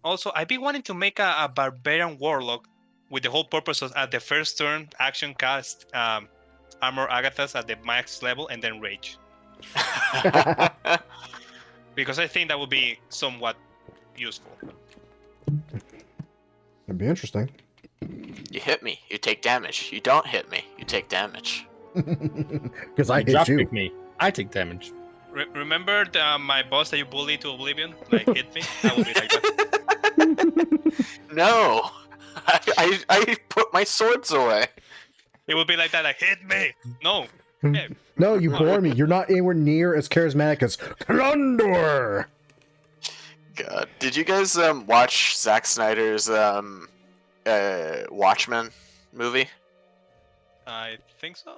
Also, I've been wanting to make a Barbarian Warlock with the whole purpose of at the first turn action cast Armor Agathas at the max level and then Rage. Because I think that would be somewhat useful. That'd be interesting. You hit me, you take damage. You don't hit me, you take damage. Because I hit you. Drop-kick me, I take damage. Remember my boss that you bullied to oblivion? Like, hit me? That would be like that. No! I put my swords away. It would be like that, like, hit me! No! Okay. No, you bore me. You're not anywhere near as charismatic as Condor! God. Did you guys watch Zack Snyder's Watchmen movie? I think so.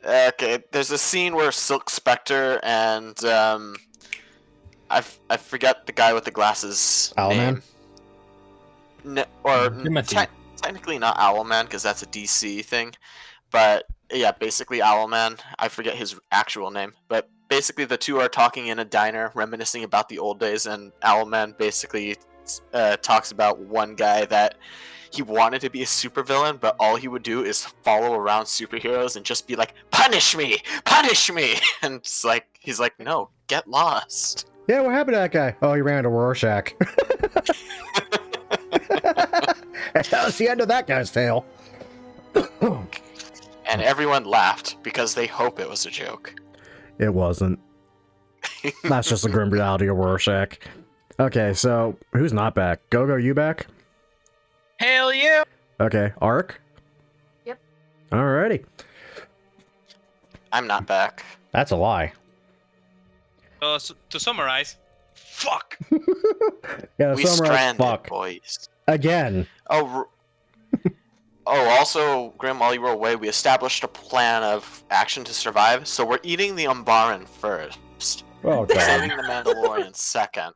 Okay, there's a scene where Silk Spectre and I forget the guy with the glasses name. Technically not Owlman because that's a DC thing, but yeah, basically Owlman. I forget his actual name, but basically the two are talking in a diner, reminiscing about the old days, and Owlman basically talks about one guy that he wanted to be a supervillain, but all he would do is follow around superheroes and just be like, "Punish me! Punish me!" And it's like he's like, "No, get lost." Yeah, what happened to that guy? Oh, he ran into Rorschach. That was the end of that guy's tale. And everyone laughed because they hope it was a joke. It wasn't. That's just the grim reality of Rorschach. Okay, so who's not back? Go, you back? Hell yeah! Okay, Ark? Yep. Alrighty. I'm not back. That's a lie. So, to summarize, fuck! Yeah, We summarize, stranded, fuck. boys. Again. Oh, also, Grim, while you were away, we established a plan of action to survive, so we're eating the Umbaran first. Oh, God. Saving the Mandalorian second.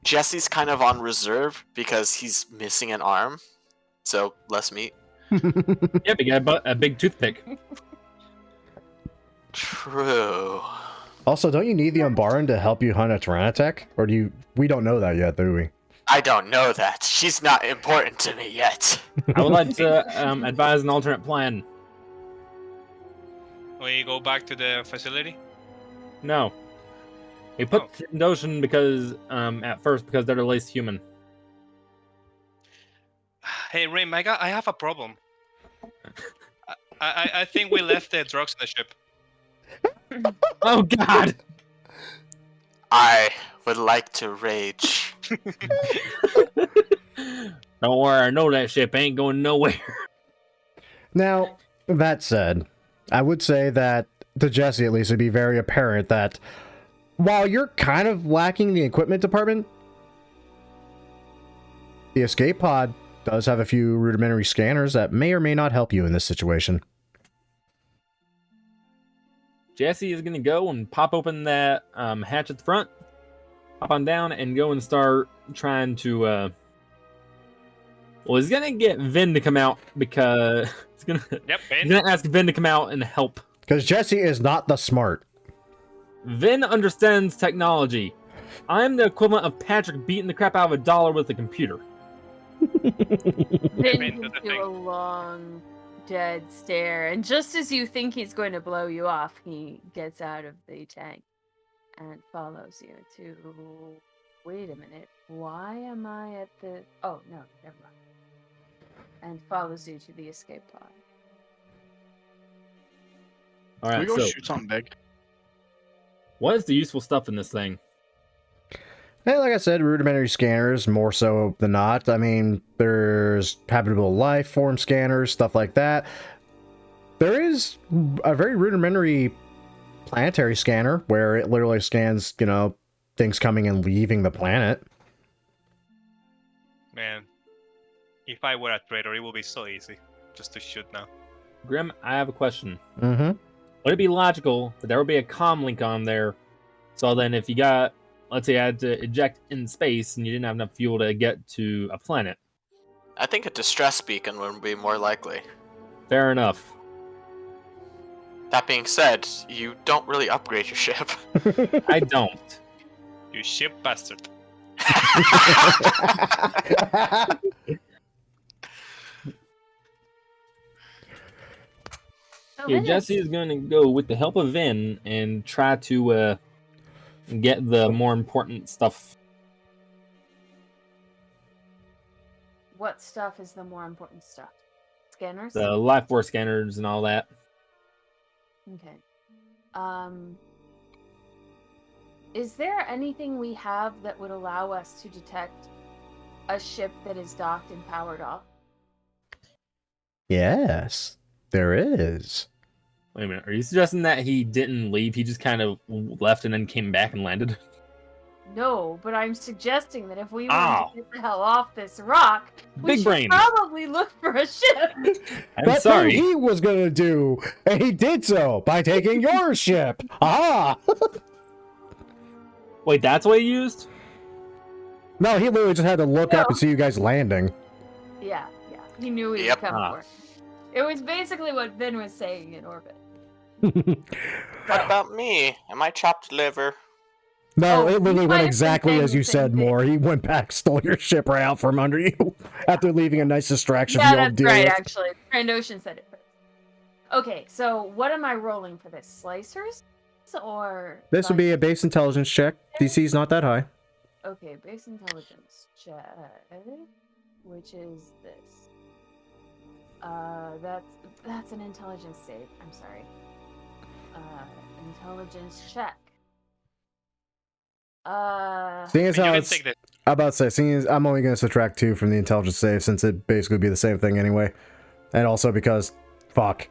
Jesse's kind of on reserve because he's missing an arm, so less meat. Yeah, we got a big toothpick. True. Also, don't you need the Umbaran to help you hunt a Tyrannotech? Or do you... We don't know that yet, do we? I don't know that. She's not important to me yet. I would like to advise an alternate plan. We go back to the facility? No. We put Trandoshan because, at first, because they're the least human. Hey, Rim, I have a problem. I think we left the drugs in the ship. Oh, God! I would like to rage. Don't worry, I know that ship ain't going nowhere. Now, that said, I would say that, to Jesse at least, it'd be very apparent that while you're kind of lacking the equipment department, the escape pod does have a few rudimentary scanners that may or may not help you in this situation. Jesse is going to go and pop open that hatch at the front, hop on down, and go and start trying to... Well, he's going to get Vin to come out because... he's going to ask Vin to come out and help. Because Jesse is not the smart. Vin understands technology. I'm the equivalent of Patrick beating the crap out of $1 with a computer. Vin into gives the you thing. a long, dead stare, and just as you think he's going to blow you off, he gets out of the tank and follows you to. Wait a minute. Why am I at the? Oh no, never mind. And follows you to the escape pod. All Can we right, go so shoot something big? what is the useful stuff in this thing? Hey, like I said, rudimentary scanners, more so than not. I mean, there's habitable life form scanners, stuff like that. There is a very rudimentary planetary scanner where it literally scans, you know, things coming and leaving the planet. Man, if I were a trader, it would be so easy just to shoot now. Grim, I have a question. Mm-hmm. Would it be logical that there would be a comm link on there? So then if you got, let's say you had to eject in space and you didn't have enough fuel to get to a planet. I think a distress beacon would be more likely. Fair enough. That being said, you don't really upgrade your ship. I don't. You ship bastard. So Okay, Vin is- Jesse is going to go with the help of Vin and try to get the more important stuff. What stuff is the more important stuff? Scanners? The life force scanners and all that. Okay. Is there anything we have that would allow us to detect a ship that is docked and powered off? Yes, there is. Wait a minute, are you suggesting that he didn't leave? He just kind of left and then came back and landed? No, but I'm suggesting that if we Ow. want to get the hell off this rock, we Big should brain. probably look for a ship. I'm That's sorry. what he was gonna do, and he did so by taking your ship. Ah! Wait, that's what he used? No, he literally just had to look up No. and see you guys landing. Yeah. He knew he Yep. would come Ah. for it. It was basically what Vin was saying in orbit. What about me? Am I chopped liver? No, Oh, it you literally might went have been exactly saying as the you same said, thing. more. He went back, stole your ship right out from under you after leaving a nice distraction for Yeah, you all to that's deal right, with. actually. Trandoshan said it first. Okay, so what am I rolling for this? Slicers? Or... This would be a base intelligence check. DC's not that high. Okay, base intelligence check, which is this. That's an intelligence save. I'm sorry. Intelligence check. Seeing as You how can it's, take the I'm about to say, seeing as I'm only going to subtract 2 from the intelligence save since it basically would be the same thing anyway. And also because, fuck.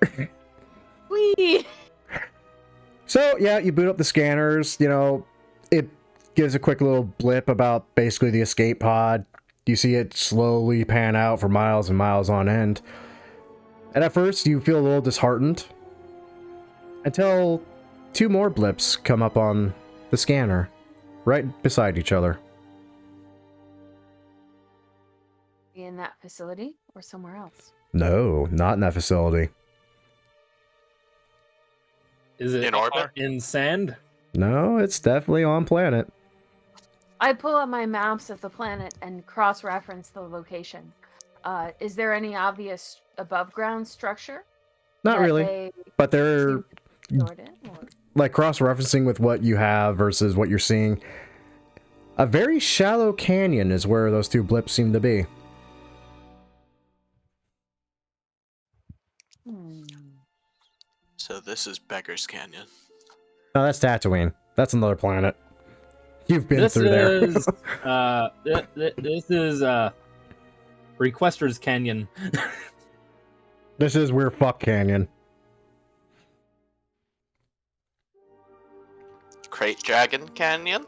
Whee! So, yeah, you boot up the scanners, you know, it gives a quick little blip about basically the escape pod. You see it slowly pan out for miles and miles on end. And at first, you feel a little disheartened. Until 2 more blips come up on the scanner, right beside each other. In that facility or somewhere else? No, not in that facility. Is it In orbit? in sand? No, it's definitely on planet. I pull up my maps of the planet and cross-reference the location. Is there any obvious above-ground structure? Not that really, they but they're seem to be stored in, or... like cross-referencing with what you have versus what you're seeing. A very shallow canyon is where those 2 blips seem to be. So this is Beggar's Canyon. No, that's Tatooine. That's another planet. You've been This through there. is this is Requester's Canyon. This is We're Fuck Canyon. Crate Dragon Canyon?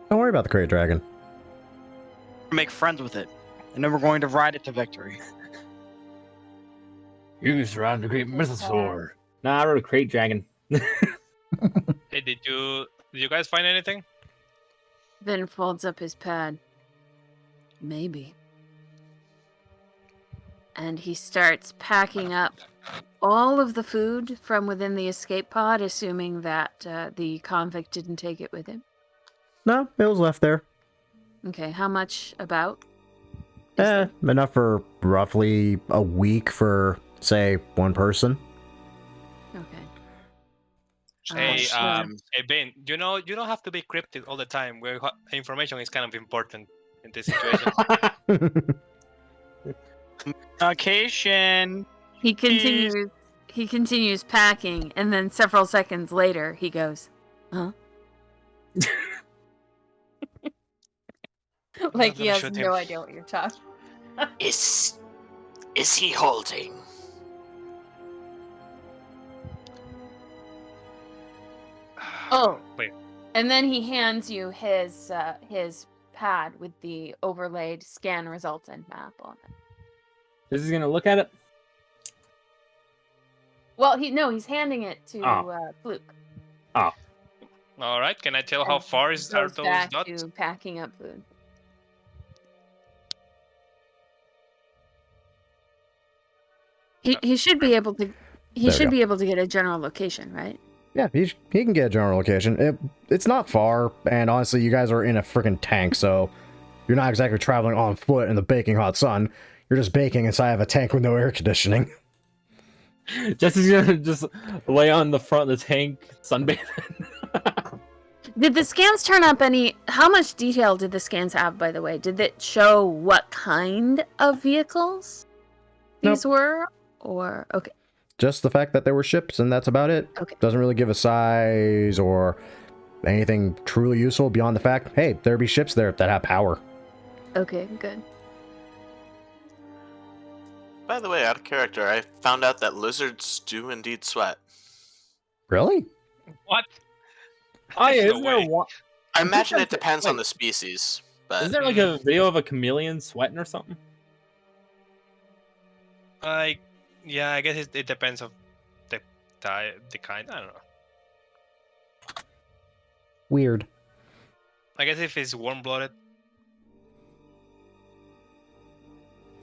Don't worry about the Crate Dragon. Make friends with it, and then we're going to ride it to victory. You surround the great mythosaur. Nah, I wrote a crate dragon. Hey, did you guys find anything? Then folds up his pad. Maybe. And he starts packing up all of the food from within the escape pod, assuming that the convict didn't take it with him? No, it was left there. Okay, how much about? is there? Enough for roughly a week for, say, one person. Okay. Hey, Sure. hey Ben, you don't have to be cryptic all the time. Where information is kind of important in this situation. Occasion. He continues packing, and then several seconds later, he goes, "Huh?" Like I'm he gonna has shoot no him. idea what you're talking. Is he holding? Oh, Wait. and then he hands you his pad with the overlaid scan results and map on it. This is gonna look at it. Well, he's handing it to Oh. Fluke. Oh, All right. Can I tell how and far goes are those back dots? to packing up food. He should be able to. He There we should go. be able to get a general location, right? Yeah, he can get a general location. It's not far, and honestly, you guys are in a freaking tank, so you're not exactly traveling on foot in the baking hot sun. You're just baking inside of a tank with no air conditioning. Jesse's gonna just lay on the front of the tank, sunbathing. Did the scans turn up any? How much detail did the scans have, by the way? Did it show what kind of vehicles these were? Or okay. Just the fact that there were ships, and that's about it. Okay. Doesn't really give a size or anything truly useful beyond the fact, hey, there be ships there that have power. Okay, good. By the way, out of character, I found out that lizards do indeed sweat. Really? What? Oh yeah, No isn't there way. one? I imagine it there- depends on wait. the species, but Is there like a video of a chameleon sweating or something? Yeah, I guess it depends of the the kind. I don't know. Weird. I guess if it's warm-blooded.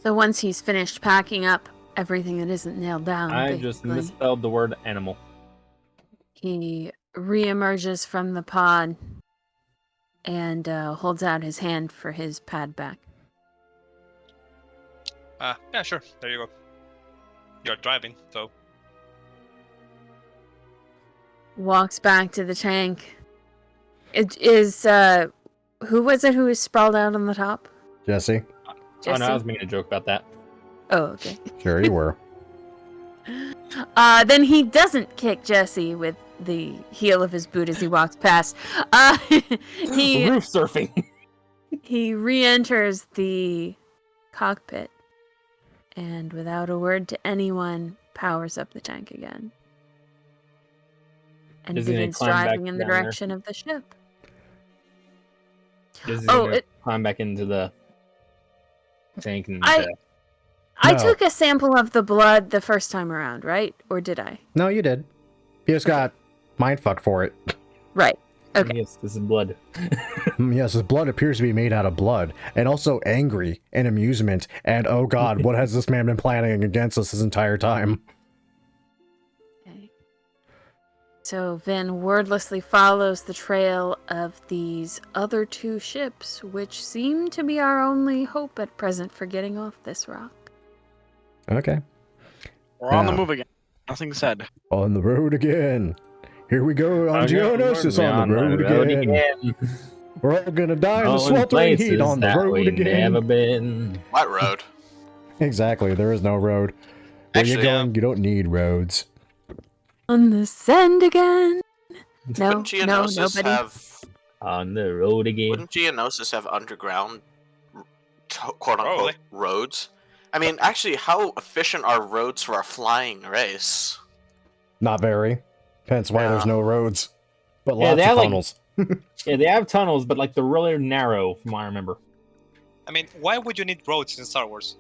So once he's finished packing up everything that isn't nailed down, I just basically, misspelled the word animal. he reemerges from the pod and holds out his hand for his pad back. Yeah, sure. There you go. You're driving, so Walks back to the tank. It is who was it who was sprawled out on the top? Jesse? Oh Jesse? no, I was making a joke about that. Oh, okay. Sure you were. Then he doesn't kick Jesse with the heel of his boot as he walks past. He Roof surfing. he re-enters the cockpit and without a word to anyone powers up the tank again and Is he gonna begins climb back driving in the down there? direction of the ship. This is Oh, gonna it- climb back into the tank and I No. took a sample of the blood the first time around, right? Or did I? No, you did. You just got mindfucked for it. Right. Okay. yes, this is blood. Yes, his blood appears to be made out of blood, and also angry and amusement, and oh god, what has this man been planning against us this entire time? Okay. So Vin wordlessly follows the trail of these other two ships, which seem to be our only hope at present for getting off this rock. Okay. We're on the Yeah. move again. Nothing said. On the road again. Here we go on Geonosis on the road again. We're all gonna die in the sweltering heat on the road again. Never been. what road? Exactly, there is no road. Where you're Actually, going, you don't need roads. On the sand again. No, Wouldn't Geonosis nobody. have? On the road again. Wouldn't Geonosis have underground, quote unquote, Probably. roads? I mean, actually, how efficient are roads for a flying race? Not very. Hence why there's Yeah. no roads. But Yeah, lots they of have, like- tunnels. Yeah, they have tunnels, but like they're really narrow, from what I remember. I mean, why would you need roads in Star Wars?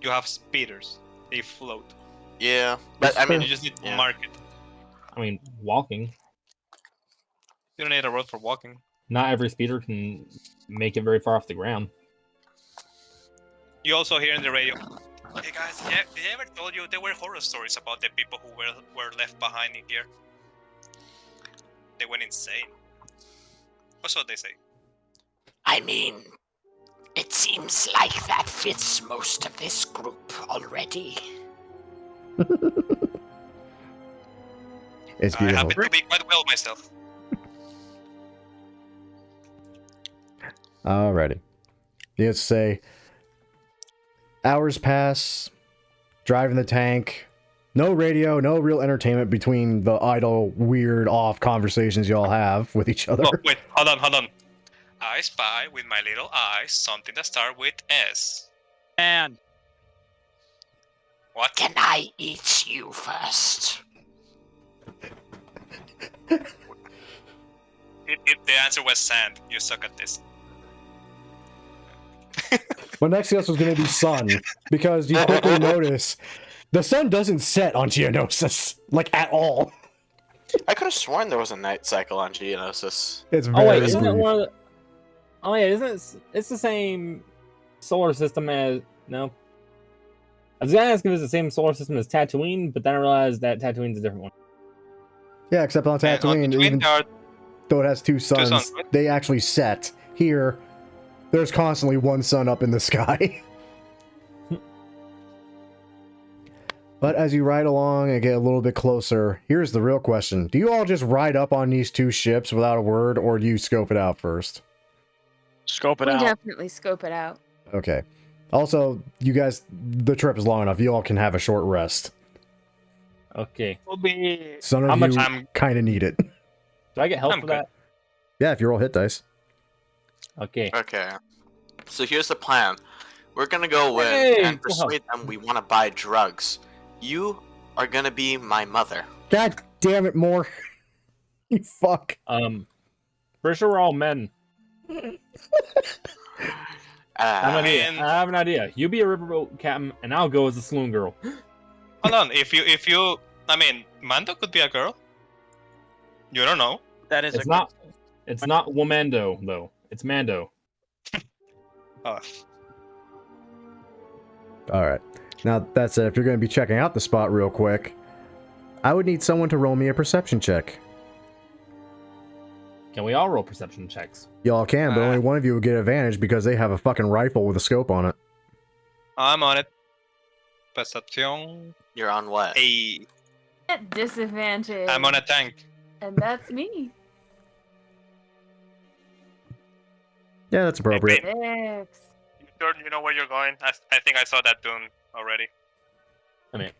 You have speeders. They float. Yeah, but I mean, You just need to yeah. mark it. I mean, walking. You don't need a road for walking. Not every speeder can make it very far off the ground. You also hear in the radio, Hey guys, did I ever told you there were horror stories about the people who were left behind in here? They went insane. What's what they say? I mean, it seems like that fits most of this group already. It's I beautiful. happen to be quite well myself. Alrighty. Let's say hours pass, driving the tank. No radio, no real entertainment between the idle, weird, off conversations y'all have with each other. Oh, wait, hold on. I spy with my little eyes something that starts with S. And What? Can I eat you first? The answer was sand. You suck at this. Well, next guess was going to be sun, because you quickly notice the sun doesn't set on Geonosis, like, at all. I could have sworn there was a night cycle on Geonosis. It's Oh wait, very isn't it brief. one of the... Oh yeah, isn't it? It's the same solar system as... No. I was gonna ask if it's the same solar system as Tatooine, but then I realized that Tatooine's a different one. Yeah, except on And on Tatooine, Tatooine, even there are though it has two suns, suns, right? they actually set. Here, there's constantly one sun up in the sky. But as you ride along and get a little bit closer, here's the real question. Do you all just ride up on these two ships without a word, or do you scope it out first? scope it We out. definitely scope it out. Okay. Also, you guys, the trip is long enough. You all can have a short rest. Okay. will be. Some How of much- you kind of need it. Do I get help I'm for good. that? Yeah, if you roll hit dice. Okay. Okay. So here's the plan. We're gonna go in Hey, and cool help. persuade them we want to buy drugs. You are gonna be my mother. God damn it, more. You fuck. Pretty sure we're all men. I have an idea. And- I have an idea. You be a riverboat captain, and I'll go as a saloon girl. Hold on. If you, I mean, Mando could be a girl. You don't know. That is It's a not. It's not Womando though. It's Mando. Oh, Alright. Now, that said, if you're going to be checking out the spot real quick, I would need someone to roll me a perception check. Can we all roll perception checks? Y'all can, but only one of you will get advantage because they have a fucking rifle with a scope on it. I'm on it. Perception. You're on what? Hey, At disadvantage. I'm on a tank. And that's me. Yeah, that's appropriate. Hey, 6. You sure you know where you're going? I think I saw that dune already. I mean,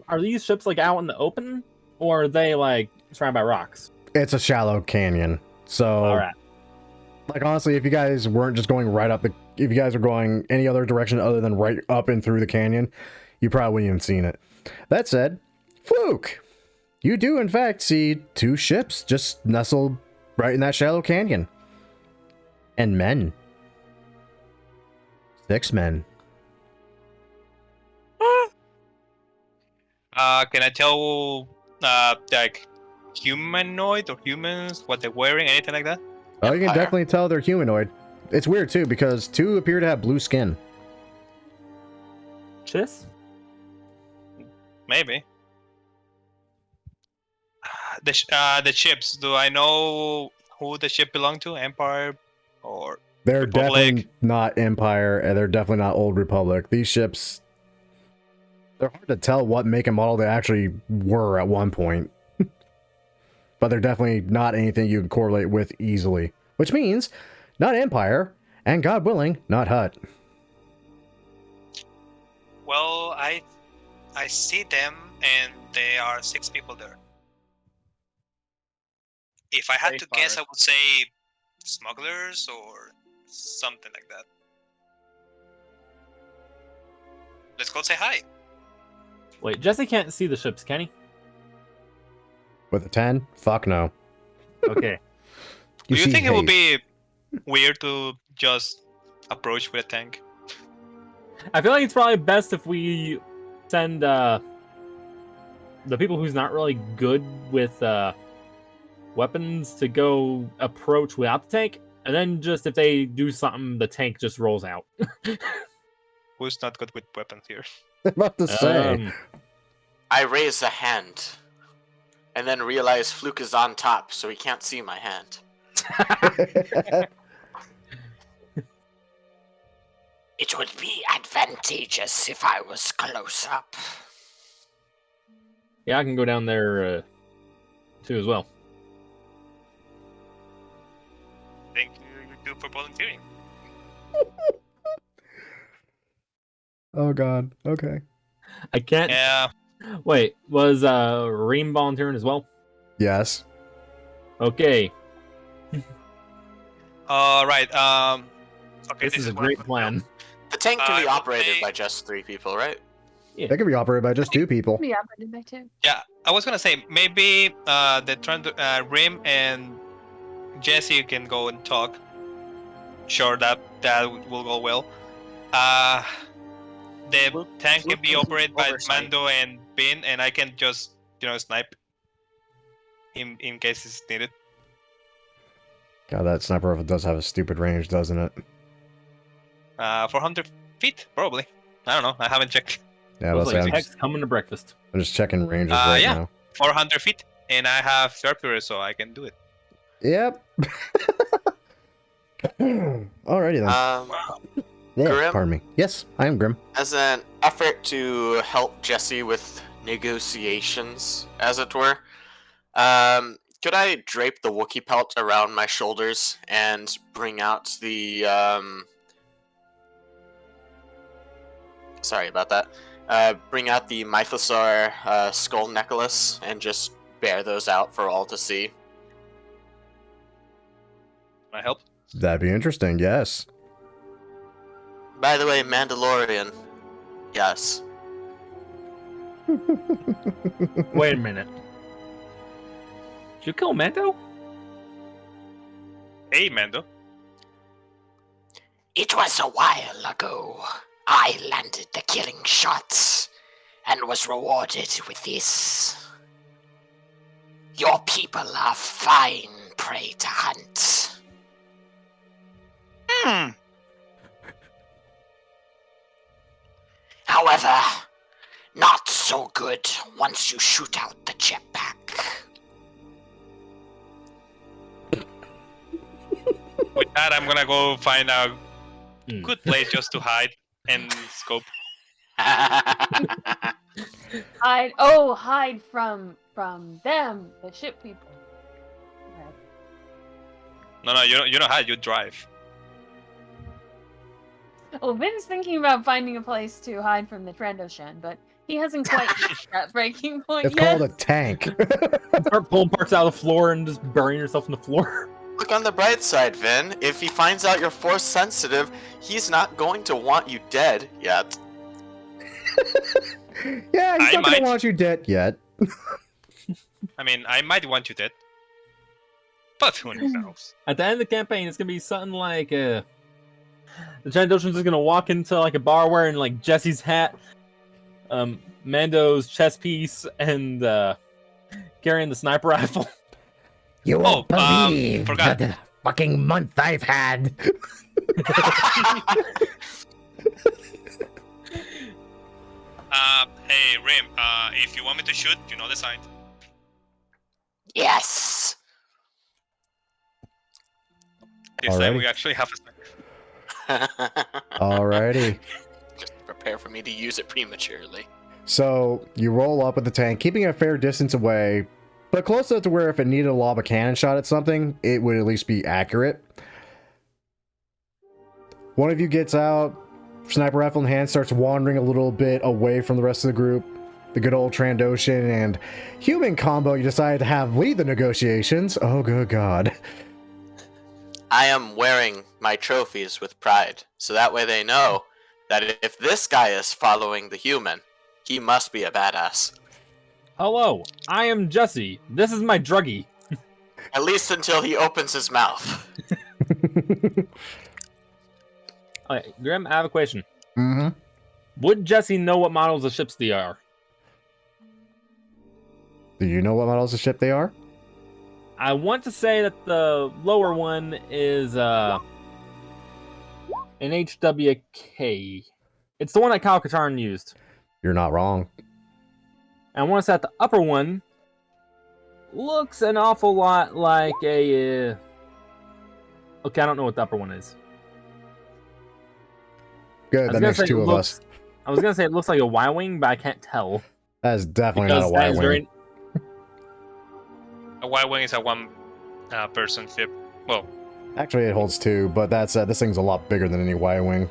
are these ships like out in the open, or are they like surrounded by rocks? It's a shallow canyon. So, All right. like, honestly, if you guys weren't just going right up if you guys are going any other direction other than right up and through the canyon, you probably wouldn't even seen it. That said, Fluke, you do in fact see two ships just nestled right in that shallow canyon. And men. 6 men. Can I tell, like, humanoid or humans, what they're wearing, anything like that? Oh, you can Empire. definitely tell they're humanoid. It's weird too because 2 appear to have blue skin. Chiss? Maybe. The ships. Do I know who the ship belonged to? Empire, or They're Republic. definitely not Empire, and they're definitely not Old Republic. These ships, they're hard to tell what make and model they actually were at one point. But they're definitely not anything you can correlate with easily. Which means, not Empire, and God willing, not Hutt. well, I see them, and there are 6 people there. If I had Very to guess, far. I would say smugglers or something like that. Let's go say hi. Wait, Jesse can't see the ships, can he? With a 10? Fuck no. Okay. Do you see think it would haze. be weird to just approach with a tank? I feel like it's probably best if we send the people who's not really good with weapons to go approach without the tank, and then just if they do something, the tank just rolls out. Who's not good with weapons here? I'm about to say. I raise a hand, and then realize Fluke is on top, so he can't see my hand. It would be advantageous if I was close up. Yeah, I can go down there too as well. Thank you two for volunteering. Oh god. Okay. I can't. Yeah. Wait, was Reem volunteering as well? Yes. Okay, All right. Okay. this is a what I'm great gonna plan. do. The tank can I be will operated say- by just 3 people, right? That can be operated by just 2 people. Be operated by two. Yeah, I was gonna say maybe Rim and Jesse can go and talk. Sure, that will go well. The Fluke- tank can Fluke be needs operated by oversight. Mando and Bin, and I can just snipe in case it's needed. God, that sniper rifle does have a stupid range, doesn't it? 400 feet probably. I don't know. I haven't checked. Yeah, Looks let's say like Hex coming to breakfast. I'm just checking ranges right yeah. now. 400 feet, and I have Sharpshooter, so I can do it. Yep. Alrighty then. Yeah, Grim? pardon me. Yes, I am Grim. As an effort to help Jesse with negotiations, as it were, could I drape the Wookiee pelt around my shoulders and bring out the sorry about that. Bring out the Mythosaur skull necklace and just bear those out for all to see. Can I help? That'd be interesting, yes. By the way, Mandalorian. Yes. Wait a minute. Did you kill Mando? Hey, Mando. It was a while ago. I landed the killing shots and was rewarded with this. Your people are fine prey to hunt. However, not so good once you shoot out the jetpack. With that, I'm gonna go find a Hmm. good place just to hide and scope. Hide from them, the ship people. Right. No, you don't hide. You drive. Well, Vin's thinking about finding a place to hide from the Trandoshan, but he hasn't quite reached that breaking point It's yet. called a tank. Start pulling parts out of the floor and just burying yourself in the floor. Look on the bright side, Vin. If he finds out you're force sensitive, he's not going to want you dead yet. Yeah, he's I not gonna might. want you dead yet. I mean, I might want you dead, but who knows? At the end of the campaign, it's gonna be something like the Trandoshan's just gonna walk into like a bar wearing like Jesse's hat, Mando's chest piece, and carrying the sniper rifle. You won't believe forgot. the fucking month I've had. Hey, Rim. If you want me to shoot, you know the sign. Yes. This time Alrighty. we actually have a sniper. Alrighty. Just prepare for me to use it prematurely. So you roll up with the tank, keeping a fair distance away, but close enough to where if it needed to lob a cannon shot at something, it would at least be accurate. One of you gets out, sniper rifle in hand, starts wandering a little bit away from the rest of the group. The good old Trandoshan and human combo you decided to have lead the negotiations. Oh, good God. I am wearing my trophies with pride, so that way they know that if this guy is following the human, he must be a badass. Hello, I am Jesse. This is my druggie. At least until he opens his mouth. Okay, Grim, I have a question. Mm-hmm. Would Jesse know what models of ships they are? Do you know what models of ship they are? I want to say that the lower one is an HWK. It's the one that Kyle Katarn used. You're not wrong. And I want to say that the upper one looks an awful lot like a... Okay, I don't know what the upper one is. Good, that makes two of us. I was going to say it looks like a Y-Wing, but I can't tell. That is definitely not a Because that is Y-Wing. A Y-wing is a one person ship. Well, Actually, it holds two, but that said, this thing's a lot bigger than any Y-Wing.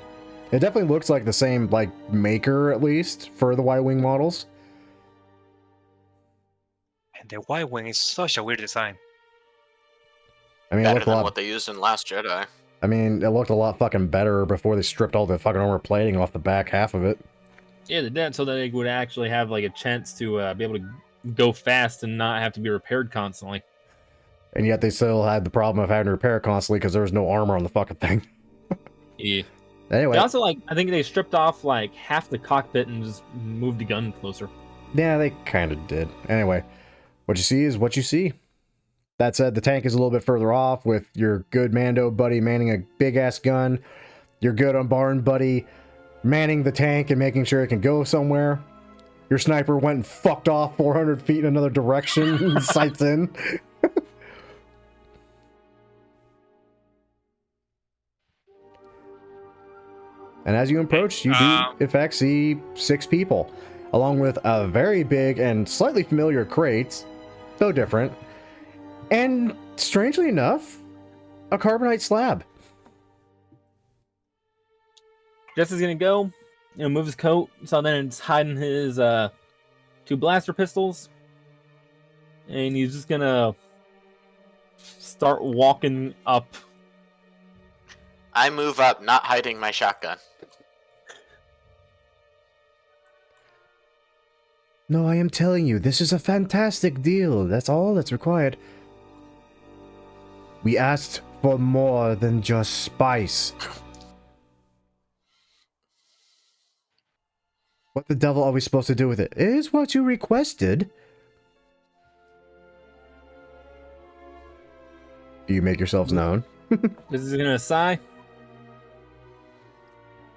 It definitely looks like the same, like, maker, at least, for the Y-Wing models. and the Y-wing is such a weird design. I mean, it Better looked a than lot... what they used in Last Jedi. I mean, it looked a lot fucking better before they stripped all the fucking armor plating off the back half of it. Yeah, they did so that they would actually have like a chance to be able to go fast and not have to be repaired constantly. And yet they still had the problem of having to repair it constantly because there was no armor on the fucking thing. Yeah. Anyway. They also, like, I think they stripped off like half the cockpit and just moved the gun closer. Yeah, they kind of did. Anyway, what you see is what you see. That said, the tank is a little bit further off with your good Mando buddy manning a big-ass gun, your good Umbaran buddy manning the tank and making sure it can go somewhere. Your sniper went and fucked off 400 feet in another direction, sights in. And as you approach, you do, in fact, see 6 people, along with a very big and slightly familiar crates, though different, and strangely enough, a carbonite slab. Jesse's gonna go, move his coat, so then it's hiding his 2 blaster pistols, and he's just gonna start walking up. I move up, not hiding my shotgun. No, I am telling you, this is a fantastic deal. That's all that's required. We asked for more than just spice. What the devil are we supposed to do with it? It is what you requested. Do you make yourselves known? This is gonna sigh.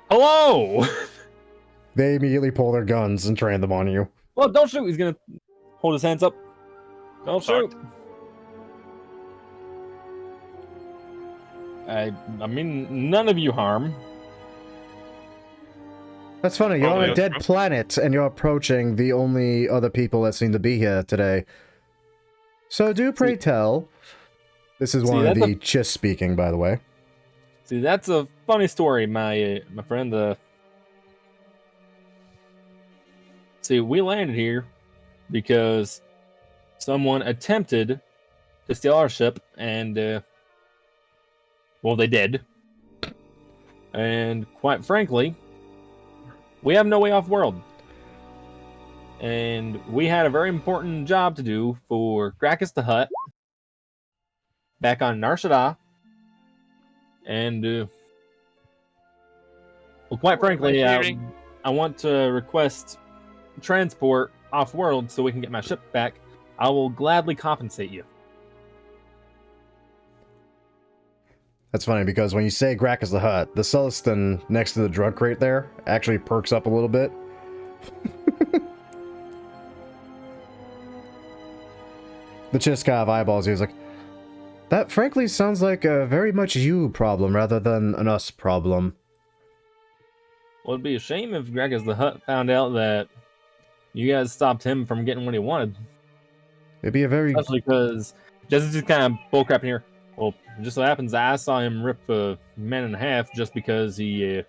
Hello! They immediately pull their guns and train them on you. Well, don't shoot. He's gonna hold his hands up. Don't shoot. I mean, none of you harm. That's funny. You're on a dead planet, and you're approaching the only other people that seem to be here today. So do pray tell. This is one of the Chiss speaking, by the way. See, that's a funny story, my friend. See, we landed here because someone attempted to steal our ship, and well, they did. And quite frankly, we have no way off world. And we had a very important job to do for Gracchus the Hutt back on Nar Shaddaa. And, well, quite frankly, I want to request transport off world so we can get my ship back. I will gladly compensate you. That's funny because when you say Gracchus the Hutt, the Celestin next to the drug crate there actually perks up a little bit. The Chiss kind of eyeballs you. He's like, that frankly sounds like a very much you problem rather than an us problem. Well, it'd be a shame if Gracchus the Hutt found out that you guys stopped him from getting what he wanted. It'd be a very... Especially because Jesse's just kind of bullcrapping here. Well, it just so happens I saw him rip a man in half just because he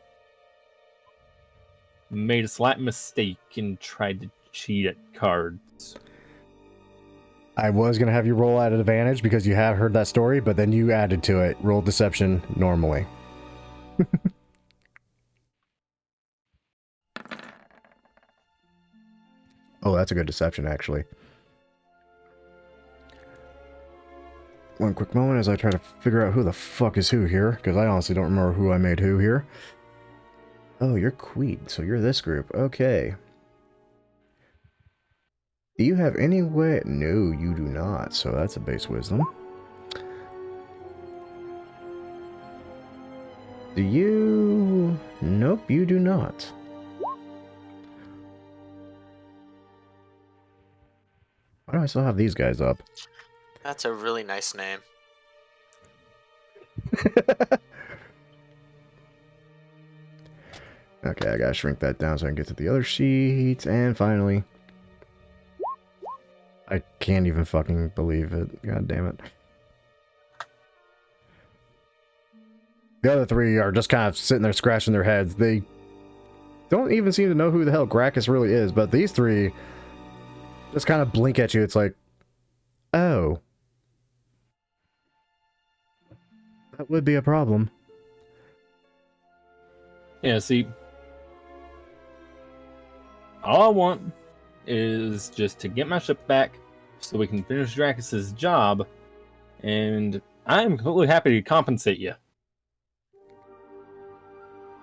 made a slight mistake and tried to cheat at cards. I was going to have you roll at advantage because you have heard that story, but then you added to it. Roll deception normally. Oh, that's a good deception, actually. One quick moment as I try to figure out who the fuck is who here, because I honestly don't remember who I made who here. Oh, you're Queen, so you're this group. Okay. Do you have any way? No, you do not, so that's a base wisdom. Do you? Nope, you do not. Why do I still have these guys up? That's a really nice name. Okay, I gotta shrink that down so I can get to the other sheet. And finally... I can't even fucking believe it. God damn it. The other three are just kind of sitting there scratching their heads. They don't even seem to know who the hell Gracchus really is, but these three just kind of blink at you. It's like, oh. That would be a problem. Yeah, see, all I want is just to get my ship back so we can finish Gracchus's job, and I'm completely happy to compensate you.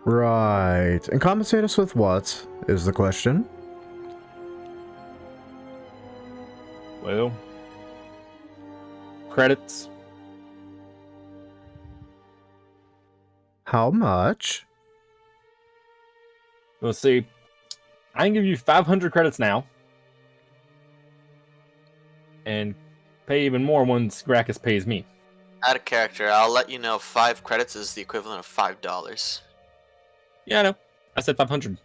Right. And compensate us with what, is the question? Well, credits. How much? We'll see. I can give you 500 credits now, and pay even more once Gracchus pays me. Out of character, I'll let you know 5 credits is the equivalent of $5. Yeah, I know. I said 500.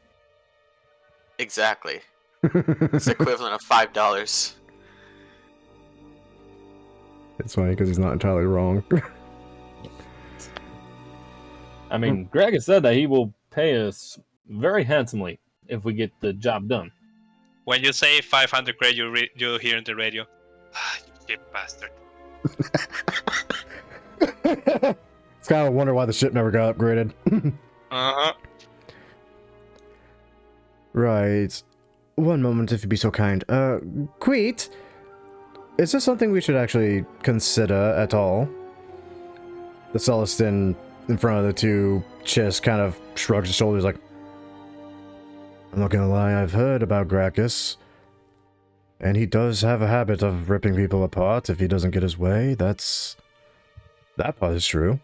Exactly. It's the equivalent of $5. It's funny because he's not entirely wrong. I mean, Gracchus said that he will pay us very handsomely if we get the job done. When you say 500 credit, you hear in the radio, "Ah, you cheap bastard." It's kind of a wonder why the ship never got upgraded. Uh-huh. Right. One moment, if you'd be so kind. Queet, is this something we should actually consider at all? The Celestin in front of the two chests kind of shrugs his shoulders like, I'm not gonna lie, I've heard about Gracchus. And he does have a habit of ripping people apart if he doesn't get his way. That part is true.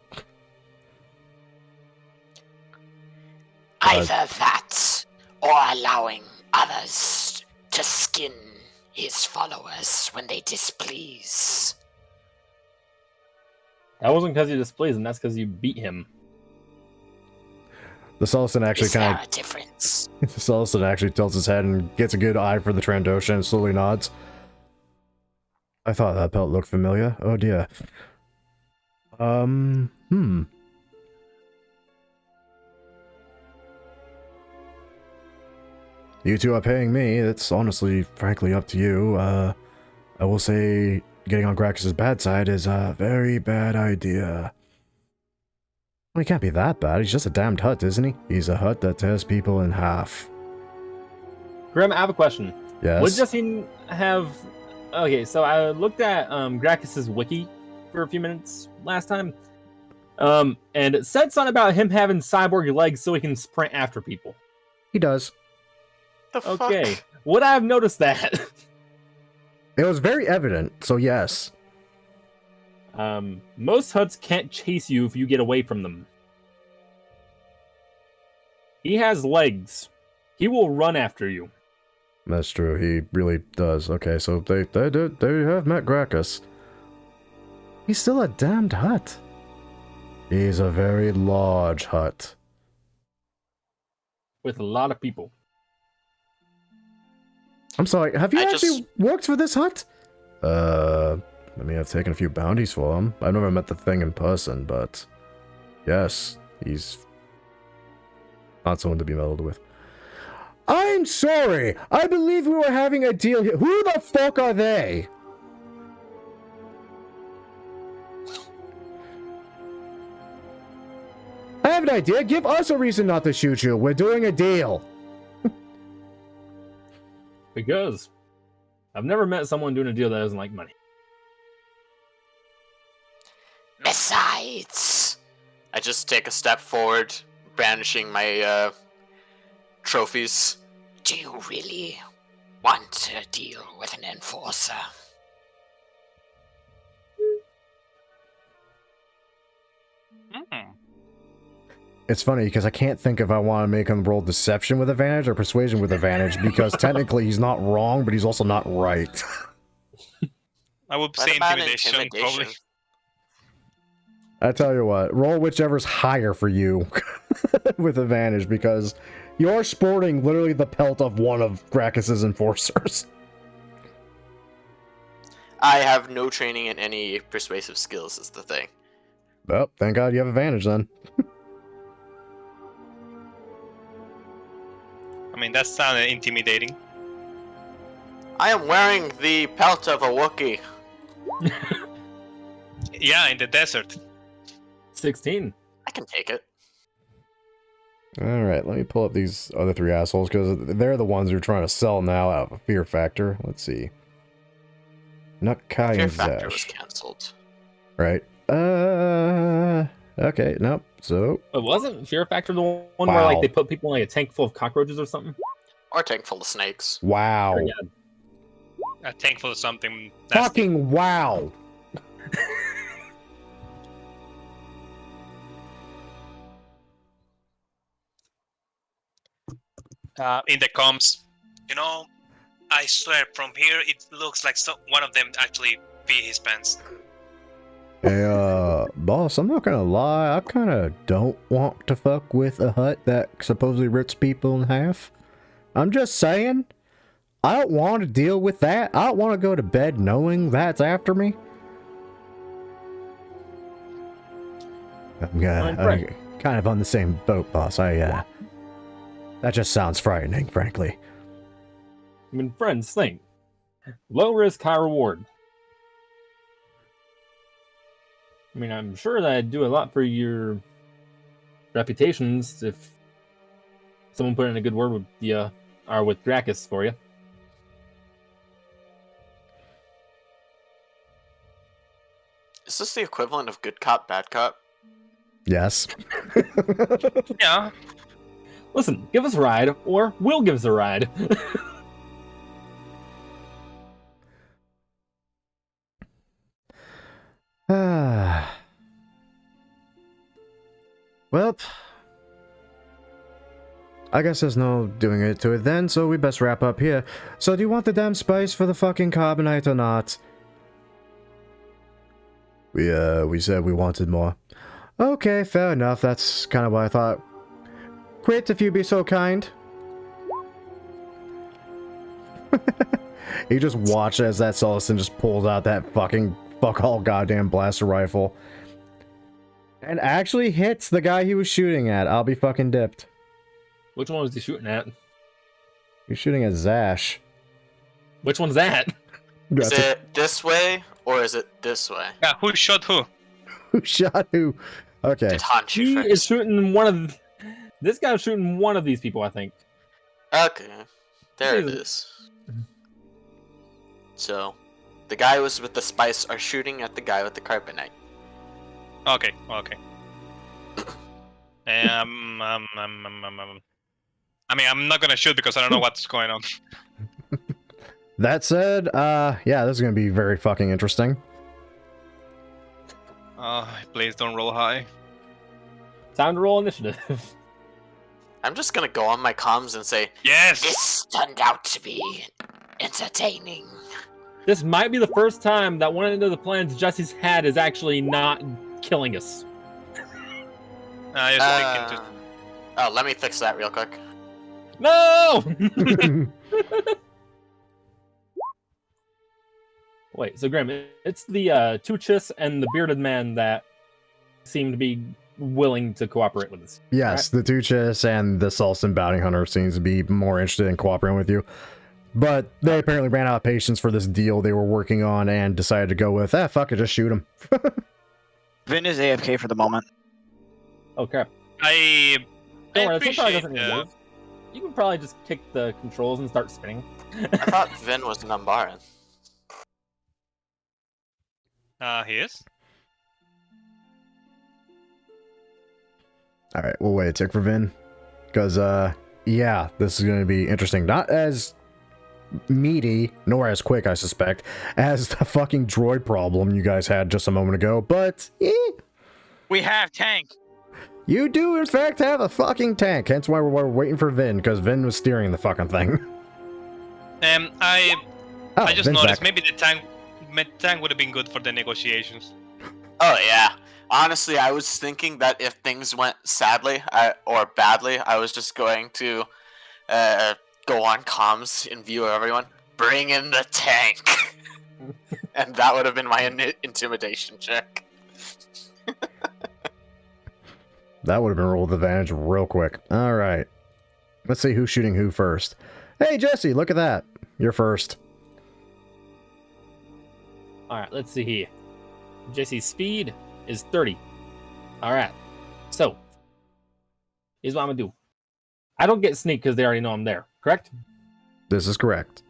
Either that, or allowing others to skin his followers when they displease. That wasn't because you displeased him, that's because you beat him. The Celestin actually Is there kind a difference? of... The Celestin actually tilts his head and gets a good eye for the Trandoshan and slowly nods. I thought that belt looked familiar. Oh dear. You two are paying me. It's honestly, frankly, up to you. I will say getting on Gracchus' bad side is a very bad idea. Well, he can't be that bad. He's just a damned Hutt, isn't he? He's a Hutt that tears people in half. Grim, I have a question. Yes? Would Justine have... Okay, so I looked at Gracchus' wiki for a few minutes last time. And it said something about him having cyborg legs so he can sprint after people. He does. The fuck? Okay, would I have noticed that? It was very evident, so yes. Most Hutts can't chase you if you get away from them. He has legs. He will run after you. That's true, he really does. Okay, so they have met Gracchus. He's still a damned Hutt. He's a very large Hutt. With a lot of people. I'm sorry, have you I actually worked for this Hutt? I mean, I've taken a few bounties for him. I've never met the thing in person, but... Yes, he's... not someone to be meddled with. I'm sorry! I believe we were having a deal here. Who the fuck are they? I have an idea. Give us a reason not to shoot you. We're doing a deal. Because I've never met someone doing a deal that doesn't like money. Besides, I just take a step forward, brandishing my trophies. do you really want to deal with an enforcer? It's funny because I can't think if I want to make him roll deception with advantage or persuasion with advantage because technically he's not wrong, but he's also not right. I would What say about intimidation, probably. I tell you what, roll whichever's higher for you with advantage, because you're sporting literally the pelt of one of Gracchus's enforcers. I have no training in any persuasive skills, is the thing. Well, thank God you have advantage then. I mean, that sounded intimidating. I am wearing the pelt of a Wookiee. Yeah, in the desert. 16. I can take it. Alright, let me pull up these other three assholes, because they're the ones who are trying to sell now out of a fear factor. Let's see. Nutkai Fear and Factor was Zash. cancelled. Right. Okay, nope. So, It wasn't Fear Factor the one Wow. where like they put people in like a tank full of cockroaches or something? Or a tank full of snakes. wow. Or, yeah. A tank full of something nasty. Fucking wow. In the comms. You know, I swear, from here it looks like one of them actually peed his pants. Hey, boss, I'm not gonna lie, I kinda don't want to fuck with a Hutt that supposedly rips people in half. I'm just saying, I don't want to deal with that. I don't want to go to bed knowing that's after me. I'm kind of on the same boat, boss. That just sounds frightening, frankly. I mean, friends, think. Low risk, high reward. I mean, I'm sure that I'd do a lot for your reputations if someone put in a good word with the or with Gracchus for you. Is this the equivalent of good cop, bad cop? Yes. Yeah. Listen, give us a ride, or we'll give us a ride. Well, I guess there's no doing it to it then, so we best wrap up here. So do you want the damn spice for the fucking carbonite or not? We said we wanted more. Okay, fair enough. That's kind of what I thought. Quit if you be so kind. You just watch as that Sullivan just pulls out that fucking fuck all goddamn blaster rifle. And actually hits the guy he was shooting at. I'll be fucking dipped. Which one was he shooting at? You're shooting at Zash. Which one's that? Is it this way or is it this way? Yeah, who shot who? Who shot who? Okay. Did Han shoot He first? is shooting one of... This guy's shooting one of these people, I think. Okay, there it is. So, the guy was with the spice are shooting at the guy with the carbonite. Okay, okay. I mean, I'm not gonna shoot because I don't know what's going on. That said, yeah, this is gonna be very fucking interesting. Please don't roll high. Time to roll initiative. I'm just gonna go on my comms and say, Yes! This turned out to be entertaining. This might be the first time that one of the plans Jesse's had is actually not killing us. I was thinking oh, let me fix that real quick. No! Wait, so Graham, it's the Tuchus and the bearded man that seem to be willing to cooperate with us. Yes, the Tuchus and the Sulson bounty hunter seems to be more interested in cooperating with you. But they apparently ran out of patience for this deal they were working on and decided to go with, fuck it, just shoot him. Vin is AFK for the moment. Oh crap. I Don't worry, this probably appreciate doesn't work. You can probably just kick the controls and start spinning. I thought Vin was an Umbaran. he is? Alright, we'll wait a tick for Vin. Because, yeah, this is going to be interesting. Not as meaty, nor as quick, I suspect, as the fucking droid problem you guys had just a moment ago, but, We have tank. you do, in fact, have a fucking tank. Hence why we're waiting for Vin, because Vin was steering the fucking thing. I just Vin's noticed back. maybe the tank tank would have been good for the negotiations. Oh yeah. Honestly, I was thinking that if things went sadly or badly, I was just going to go on comms and view everyone. Bring in the tank, and that would have been my intimidation check. That would have been rolled advantage real quick. All right. Let's see who's shooting who first. Hey, Jesse, look at that. You're first. All right, let's see here. Jesse's speed is 30. All right. So, here's what I'm going to do. I don't get sneak because they already know I'm there, correct? This is correct.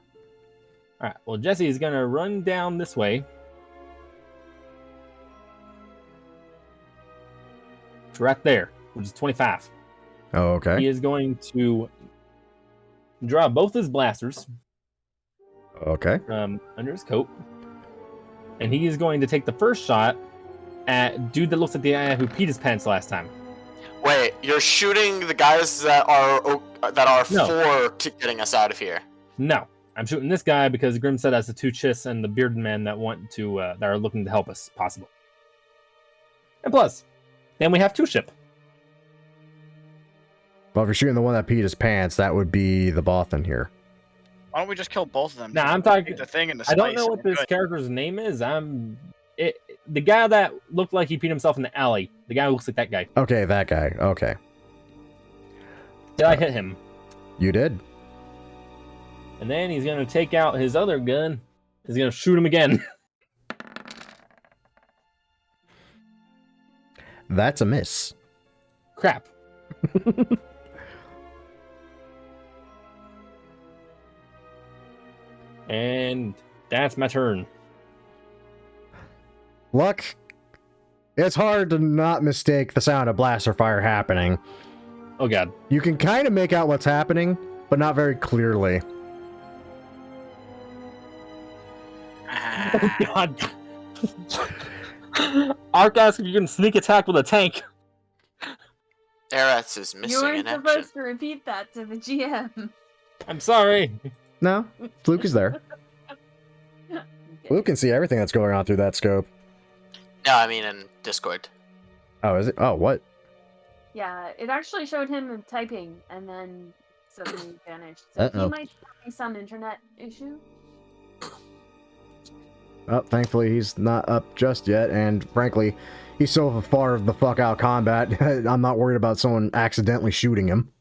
All right. Well, Jesse is going to run down this way. It's right there, which is 25. Oh, okay. He is going to draw both his blasters Okay. from under his coat. And he is going to take the first shot at dude that looks like the guy who peed his pants last time. Wait, you're shooting the guys that are No. for getting us out of here. No, I'm shooting this guy because Grim said that's the two chiss and the bearded men that want to that are looking to help us, possible. And plus, then we have two ship. Well, if you're shooting the one that peed his pants, that would be the Bothan here. Why don't we just kill both of them? Nah, Just I'm talking. the thing in the I don't spice know what and this good. character's name is. The guy that looked like he peed himself in the alley. The guy who looks like that guy. Okay, that guy. Okay. Did I hit him? You did. And then he's gonna take out his other gun. He's gonna shoot him again. That's a miss. Crap. And that's my turn. Luck. It's hard to not mistake the sound of blaster fire happening. Oh god. You can kind of make out what's happening, but not very clearly. Oh god. Ark asks if you can sneak attack with a tank. Eretz is You missing weren't in action. supposed to repeat that to the GM. I'm sorry. No, Fluke is there. Fluke can see everything that's going on through that scope. No, I mean in Discord. Oh, is it? Oh, what? Yeah, it actually showed him typing and then suddenly vanished. So Uh-oh. he might be having some internet issue. Oh, thankfully he's not up just yet, and frankly, he's so far the fuck out combat, I'm not worried about someone accidentally shooting him.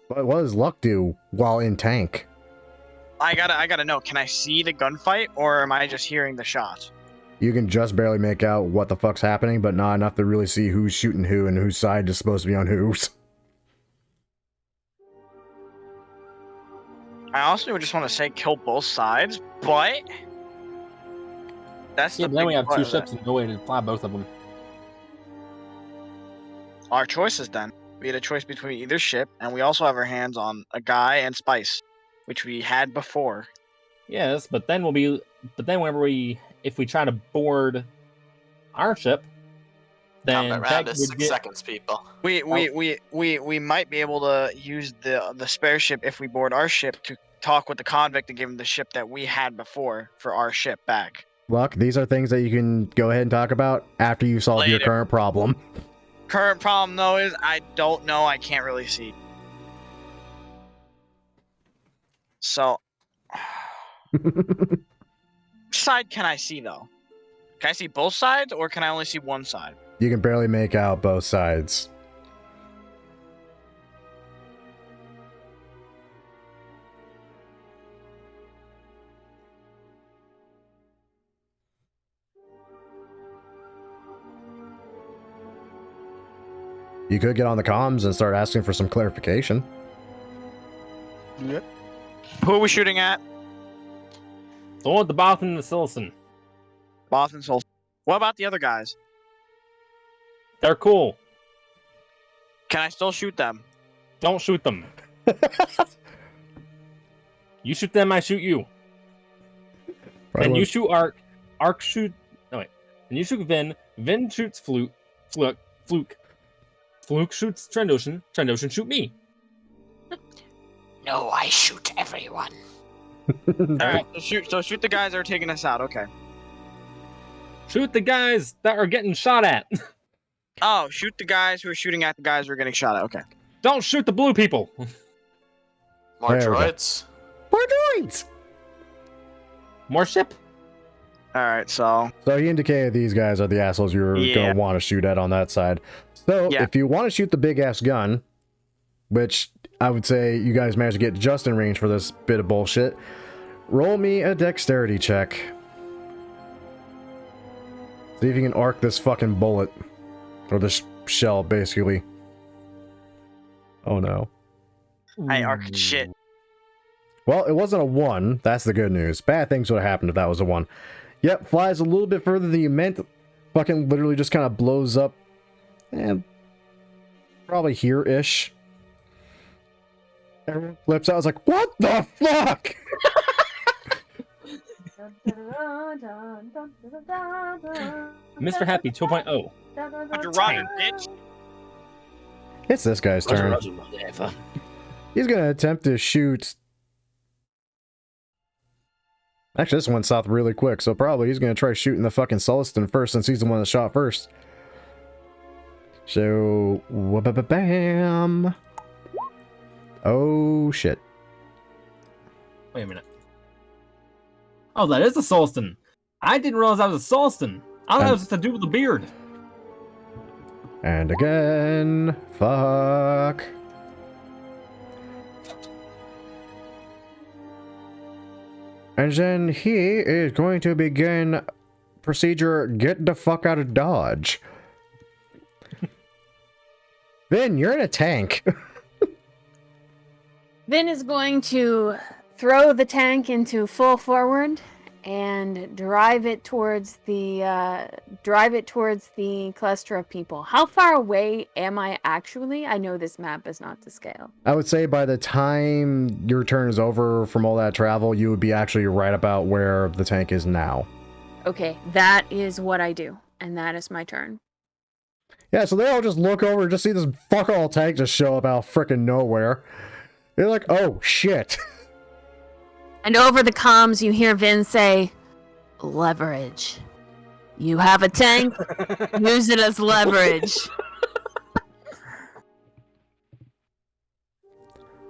But what does Luck do while in tank? I gotta know. Can I see the gunfight, or am I just hearing the shots? You can just barely make out what the fuck's happening, but not enough to really see who's shooting who and whose side is supposed to be on whose. I also would just want to say kill both sides, but that's Yeah, the but then we big have part two of it. ships and no way to fly both of them. Our choices then. We had a choice between either ship, and we also have our hands on a guy and spice, which we had before. Yes, but then if we try to board our ship, then Combat Tech round is would 6 get seconds, people. We might be able to use the spare ship if we board our ship to talk with the convict and give him the ship that we had before for our ship back. Luck, these are things that you can go ahead and talk about after you solve your Later. current problem. Current problem though is I don't know. I can't really see. So, which side can I see though? Can I see both sides, or can I only see one side? You can barely make out both sides. You could get on the comms and start asking for some clarification. Yep. Who are we shooting at? the one with the Both and the Silson. Both and Soul. What about the other guys? They're cool. Can I still shoot them? Don't shoot them. You shoot them, I shoot you. And you shoot Ark. Ark shoot. No wait. And you shoot Vin. Vin shoots Fluke. Fluke shoots Trandoshan. Trandoshan shoot me. No, I shoot everyone. Alright, so shoot the guys that are taking us out, okay. Shoot the guys that are getting shot at. Oh, shoot the guys who are shooting at the guys who are getting shot at, okay. Don't shoot the blue people. More There we go. droids. More droids! More ship. Alright, so So he indicated these guys are the assholes you're Yeah. going to want to shoot at on that side. So Yeah. if you want to shoot the big-ass gun, which I would say you guys managed to get just in range for this bit of bullshit, roll me a dexterity check. See if you can arc this fucking bullet. Or this shell, basically. Oh no. I arced shit. Well, it wasn't a 1. That's the good news. Bad things would have happened if that was a 1. Yep, flies a little bit further than you meant. Fucking literally just kind of blows up. And probably here-ish. Everyone flips out. I was like, what the fuck? Mr. Happy 2.0. Roger, Roger, bitch. It's this guy's turn. He's going to attempt to shoot. Actually, this went south really quick, so probably he's going to try shooting the fucking Celestin first since he's the one that shot first. So, bam. Oh, shit. Wait a minute. Oh, that is a Solston. I didn't realize that was a Solston. I thought it was just to do with the beard. And again. Fuck. And then he is going to begin procedure get the fuck out of Dodge. Vin, you're in a tank. Vin is going to throw the tank into full forward and drive it towards the cluster of people. How far away am I actually? I know this map is not to scale. I would say by the time your turn is over from all that travel, you would be actually right about where the tank is now. Okay, that is what I do, and that is my turn. Yeah, so they all just look over and just see this fuck all tank just show up out of frickin' nowhere. They're like, oh shit. And over the comms, you hear Vin say, leverage. You have a tank, use it as leverage.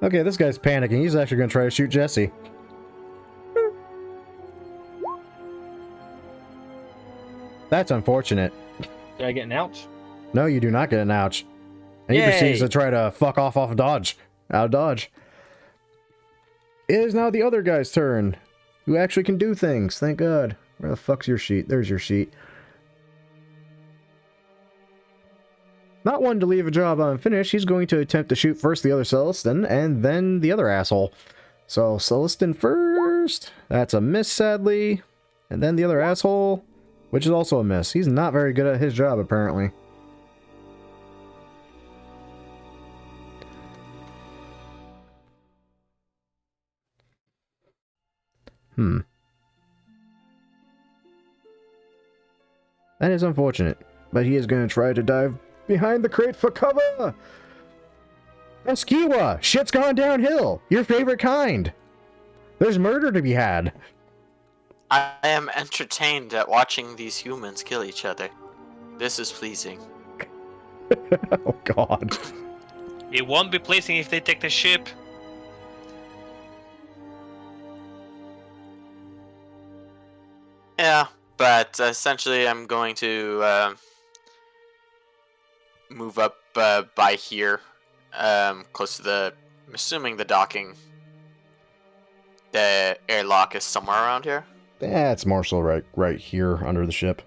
Okay, this guy's panicking. He's actually going to try to shoot Jesse. That's unfortunate. Did I get an ouch? No, you do not get an ouch. And he Yay. proceeds to try to fuck off Dodge. Out of Dodge. It is now the other guy's turn. Who actually can do things. Thank God. Where the fuck's your sheet? There's your sheet. Not one to leave a job unfinished. He's going to attempt to shoot first the other Celestin and then the other asshole. So Celestin first. That's a miss, sadly. And then the other asshole, which is also a miss. He's not very good at his job, apparently. That is unfortunate, but he is going to try to dive behind the crate for cover! Eskiwa! Shit's gone downhill! Your favorite kind! There's murder to be had! I am entertained at watching these humans kill each other. This is pleasing. Oh god. It won't be pleasing if they take the ship. Yeah, but essentially I'm going to move up by here, close to the, I'm assuming the docking. The airlock is somewhere around here. That's more so right here under the ship.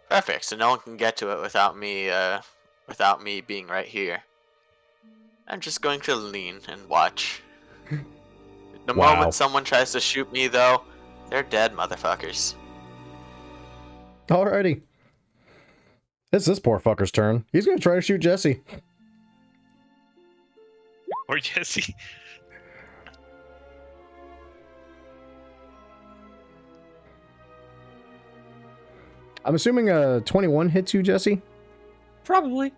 Perfect, so no one can get to it without me being right here. I'm just going to lean and watch. The Wow. moment someone tries to shoot me, though, they're dead, motherfuckers. Alrighty. It's this poor fucker's turn. He's gonna try to shoot Jesse. Or Jesse. I'm assuming a 21 hits you, Jesse? Probably.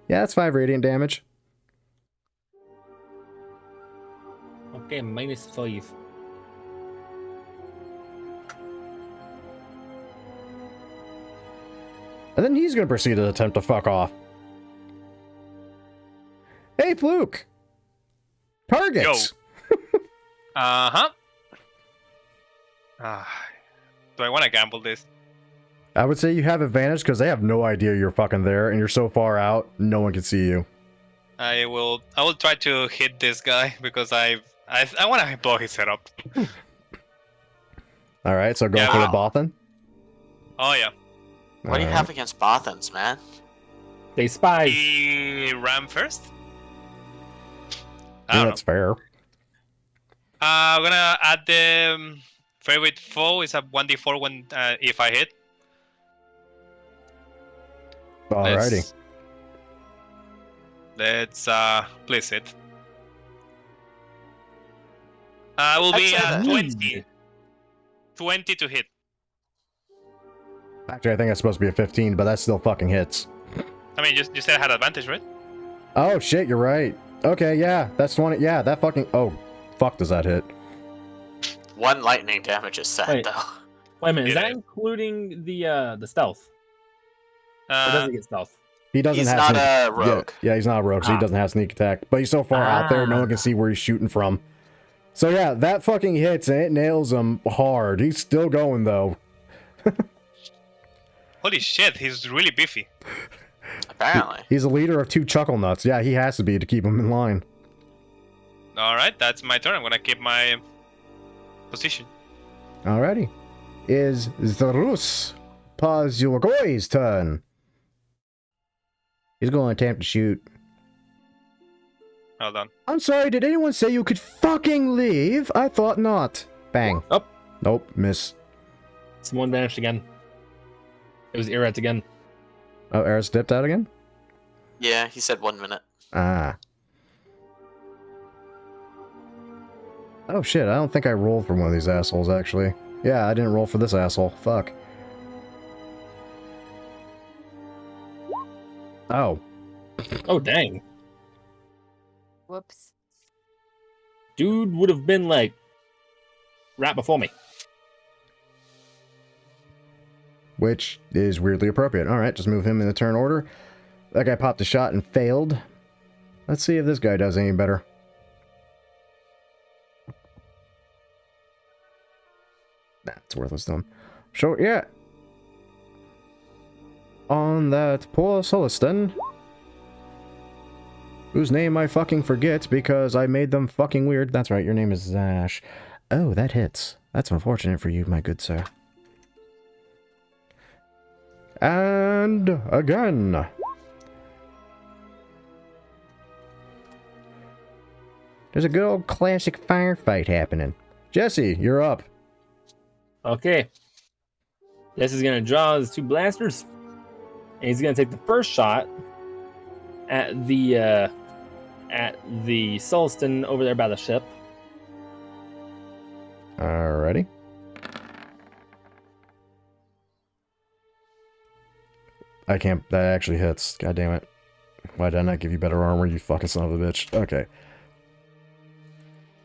Yeah, that's 5 radiant damage. Okay, -5. And then he's going to proceed to attempt to fuck off. Hey, Fluke! Targets! Uh-huh. Do I want to gamble this? I would say you have advantage because they have no idea you're fucking there and you're so far out, no one can see you. I will try to hit this guy because I want to blow his head up. Alright, so going for the Bothan? Oh yeah. What do you have against Bothans, man? They spies. He ram first? Yeah, that's fair. I'm gonna add the favorite foe. It's a 1d4 when if I hit. Alrighty. Let's place it. Will I'd be say that- 20. 20 to hit. Actually, I think that's supposed to be a 15, but that still fucking hits. I mean, you said I had advantage, right? Oh shit, you're right. Okay, yeah, that's 20. Yeah, that fucking. Oh, fuck, does that hit? 1 lightning damage is set, Wait. though. Wait a minute, is Yeah. that including the stealth? Or does it get stealth? He doesn't He's have not sneak- a rogue. Yeah, he's not a rogue, so he Ah. doesn't have sneak attack. But he's so far out there, no one can see where he's shooting from. So yeah, that fucking hits and it nails him hard. He's still going though. Holy shit, he's really beefy. Apparently. He's a leader of 2 chuckle nuts. Yeah, he has to be to keep him in line. Alright, that's my turn. I'm gonna keep my position. Alrighty. Is the Rus Pazuagoy's turn. He's going to attempt to shoot. Hold on. I'm sorry, did anyone say you could fucking leave? I thought not. Bang. Oh. Nope, miss. Someone vanished again. It was Eretz again. Oh, Eris dipped out again? Yeah, he said 1 minute. Ah. Oh shit, I don't think I rolled for one of these assholes, actually. Yeah, I didn't roll for this asshole. Fuck. Oh. Oh, dang. Whoops. Dude would have been, like, right before me. Which is weirdly appropriate. Alright, just move him in the turn order. That guy popped a shot and failed. Let's see if this guy does any better. Nah, it's worthless to him. So, yeah. On that poor Soliston, whose name I fucking forget because I made them fucking weird. That's right, your name is Zash. Oh, that hits. That's unfortunate for you, my good sir. And again. There's a good old classic firefight happening. Jesse, you're up. Okay. This is gonna draw his 2 blasters. And he's gonna take the first shot at the Sulston over there by the ship. Alrighty. I can't. That actually hits. God damn it. Why did I not give you better armor, you fucking son of a bitch? Okay.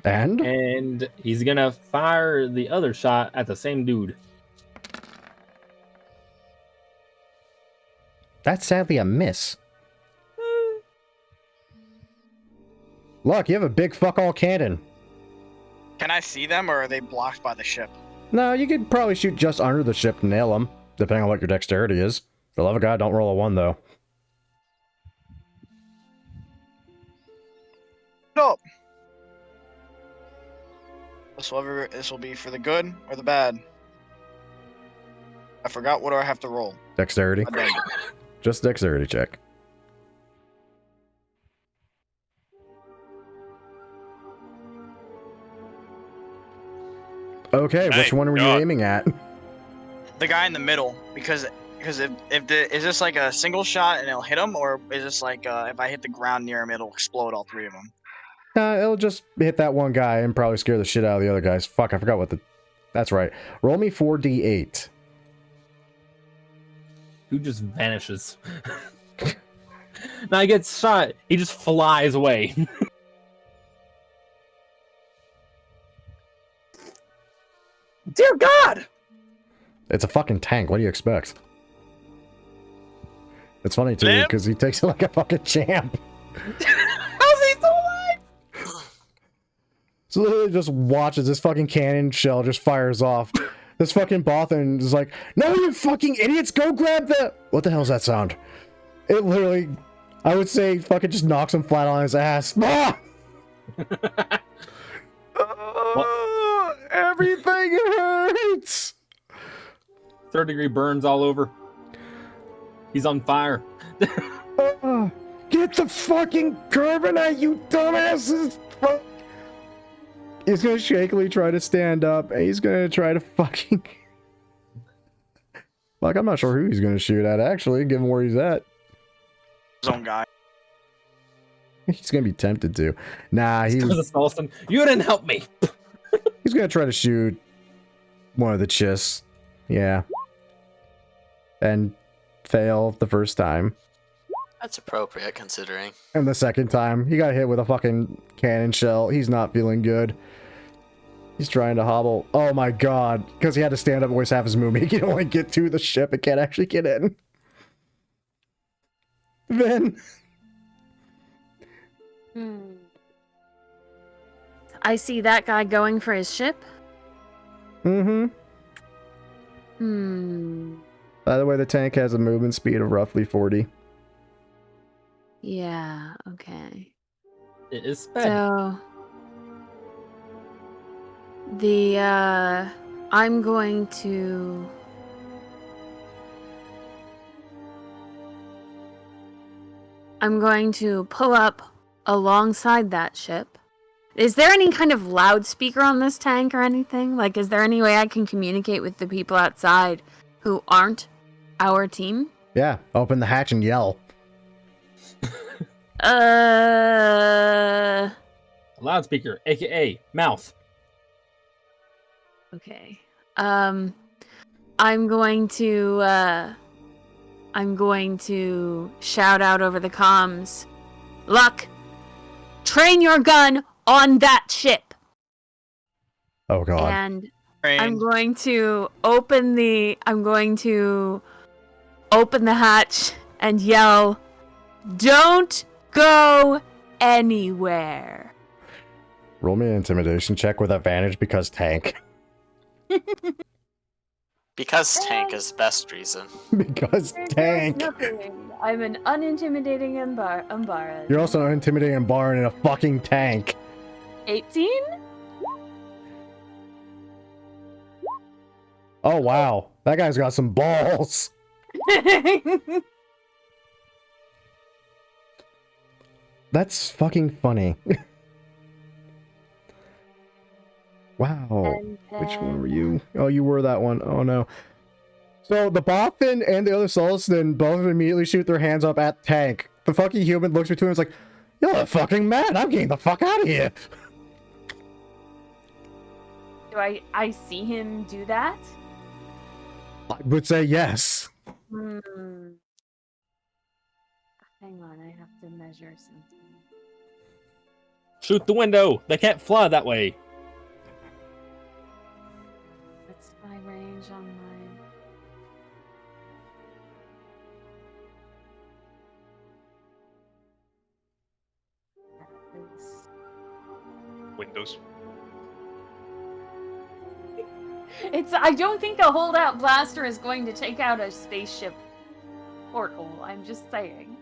And he's gonna fire the other shot at the same dude. that's sadly a miss. Look, you have a big fuck all cannon. Can I see them, or are they blocked by the ship? No, you could probably shoot just under the ship to nail them, depending on what your dexterity is. For the love of God, don't roll a 1, though. No. This will be for the good or the bad. I forgot what do I have to roll. Dexterity. I did. Just dexterity check. Okay, which Thank one were you God. aiming at? The guy in the middle, because is this like a single shot and it'll hit him, or is this like if I hit the ground near him, it'll explode all 3 of them? It'll just hit that one guy and probably scare the shit out of the other guys. Fuck, I forgot what the... That's right. Roll me 4d8. Dude just vanishes. Now he gets shot. He just flies away. Dear God! It's a fucking tank. What do you expect? It's funny too, Limp? because he takes it like a fucking champ. How's he still alive? So literally just watches this fucking cannon shell just fires off. This fucking Bothan is like, no, you fucking idiots, go grab the... What the hell's that sound? It literally, I would say, fucking just knocks him flat on his ass. Ah! Everything hurts! 3rd-degree burns all over. He's on fire. Get the fucking carbonite, you dumbasses! Fuck. He's gonna shakily try to stand up, and he's gonna try to fucking... Like, I'm not sure who he's gonna shoot at, actually, given where he's at. His own guy. He's gonna be tempted to. Nah, You didn't help me. he's gonna try to shoot one of the chists. Yeah. And fail the first time. That's appropriate considering. And the second time, he got hit with a fucking cannon shell. He's not feeling good. He's trying to hobble. Oh my god. Because he had to stand up and waste half his movement. He can only get to the ship and can't actually get in. Then... I see that guy going for his ship. Mm-hmm. By the way, the tank has a movement speed of roughly 40. Yeah, okay. It is sped. So the I'm going to pull up alongside that ship. Is there any kind of loudspeaker on this tank or anything? Like, is there any way I can communicate with the people outside who aren't our team? Yeah, open the hatch and yell. Loudspeaker, aka mouth. Okay. I'm going to shout out over the comms. Luck, train your gun on that ship. Oh god. And I'm going to open the hatch and yell, "Don't go anywhere." Roll me an intimidation check with advantage because tank. Because tank is best reason. Because tank. Nothing. I'm an unintimidating Umbaran. You're also an intimidating Umbaran in a fucking tank. 18? Oh wow, that guy's got some balls. That's fucking funny. Wow. Which one were you? Oh, you were that one. Oh no. So the Bothan and the other Sultan both immediately shoot their hands up at tank. The fucking human looks between them and is like, "You're fucking mad. I'm getting the fuck out of here." Do I see him do that? I would say yes. Hang on, I have to measure something. Shoot the window. They can't fly that way. What's my range on my... Windows. I don't think a holdout blaster is going to take out a spaceship porthole. I'm just saying.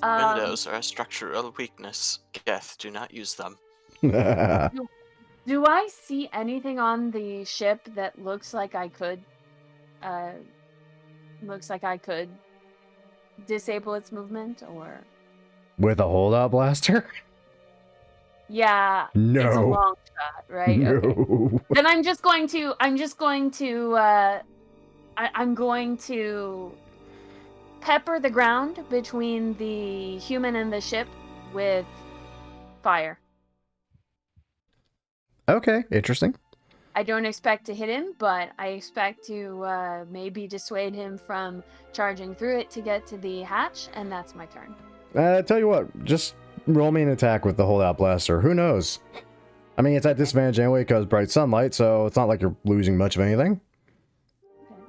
Windows are a structural weakness. Geth, do not use them. Do I see anything on the ship that looks like I could disable its movement, or... With a holdout blaster? Yeah, No. it's a long shot, right? No. Okay. Then I'm going to pepper the ground between the human and the ship with fire. Okay, interesting. I don't expect to hit him, but I expect to maybe dissuade him from charging through it to get to the hatch, and that's my turn. Tell you what, just roll me an attack with the holdout blaster. Who knows? I mean, it's at disadvantage anyway because bright sunlight, so it's not like you're losing much of anything. Okay.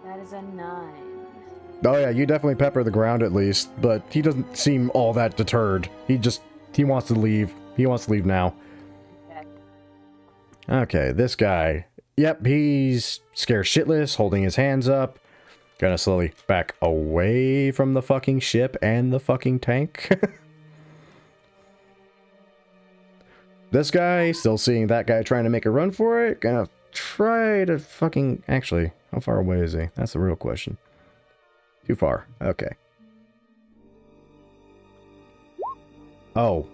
That is is a 9. Oh yeah, you definitely pepper the ground at least, but he doesn't seem all that deterred. He wants to leave. He wants to leave now. Okay. Okay, this guy. Yep, he's scared shitless, holding his hands up. Gonna slowly back away from the fucking ship and the fucking tank. This guy, still seeing that guy trying to make a run for it. Gonna try to fucking... Actually, how far away is he? That's the real question. Too far. Okay. Oh.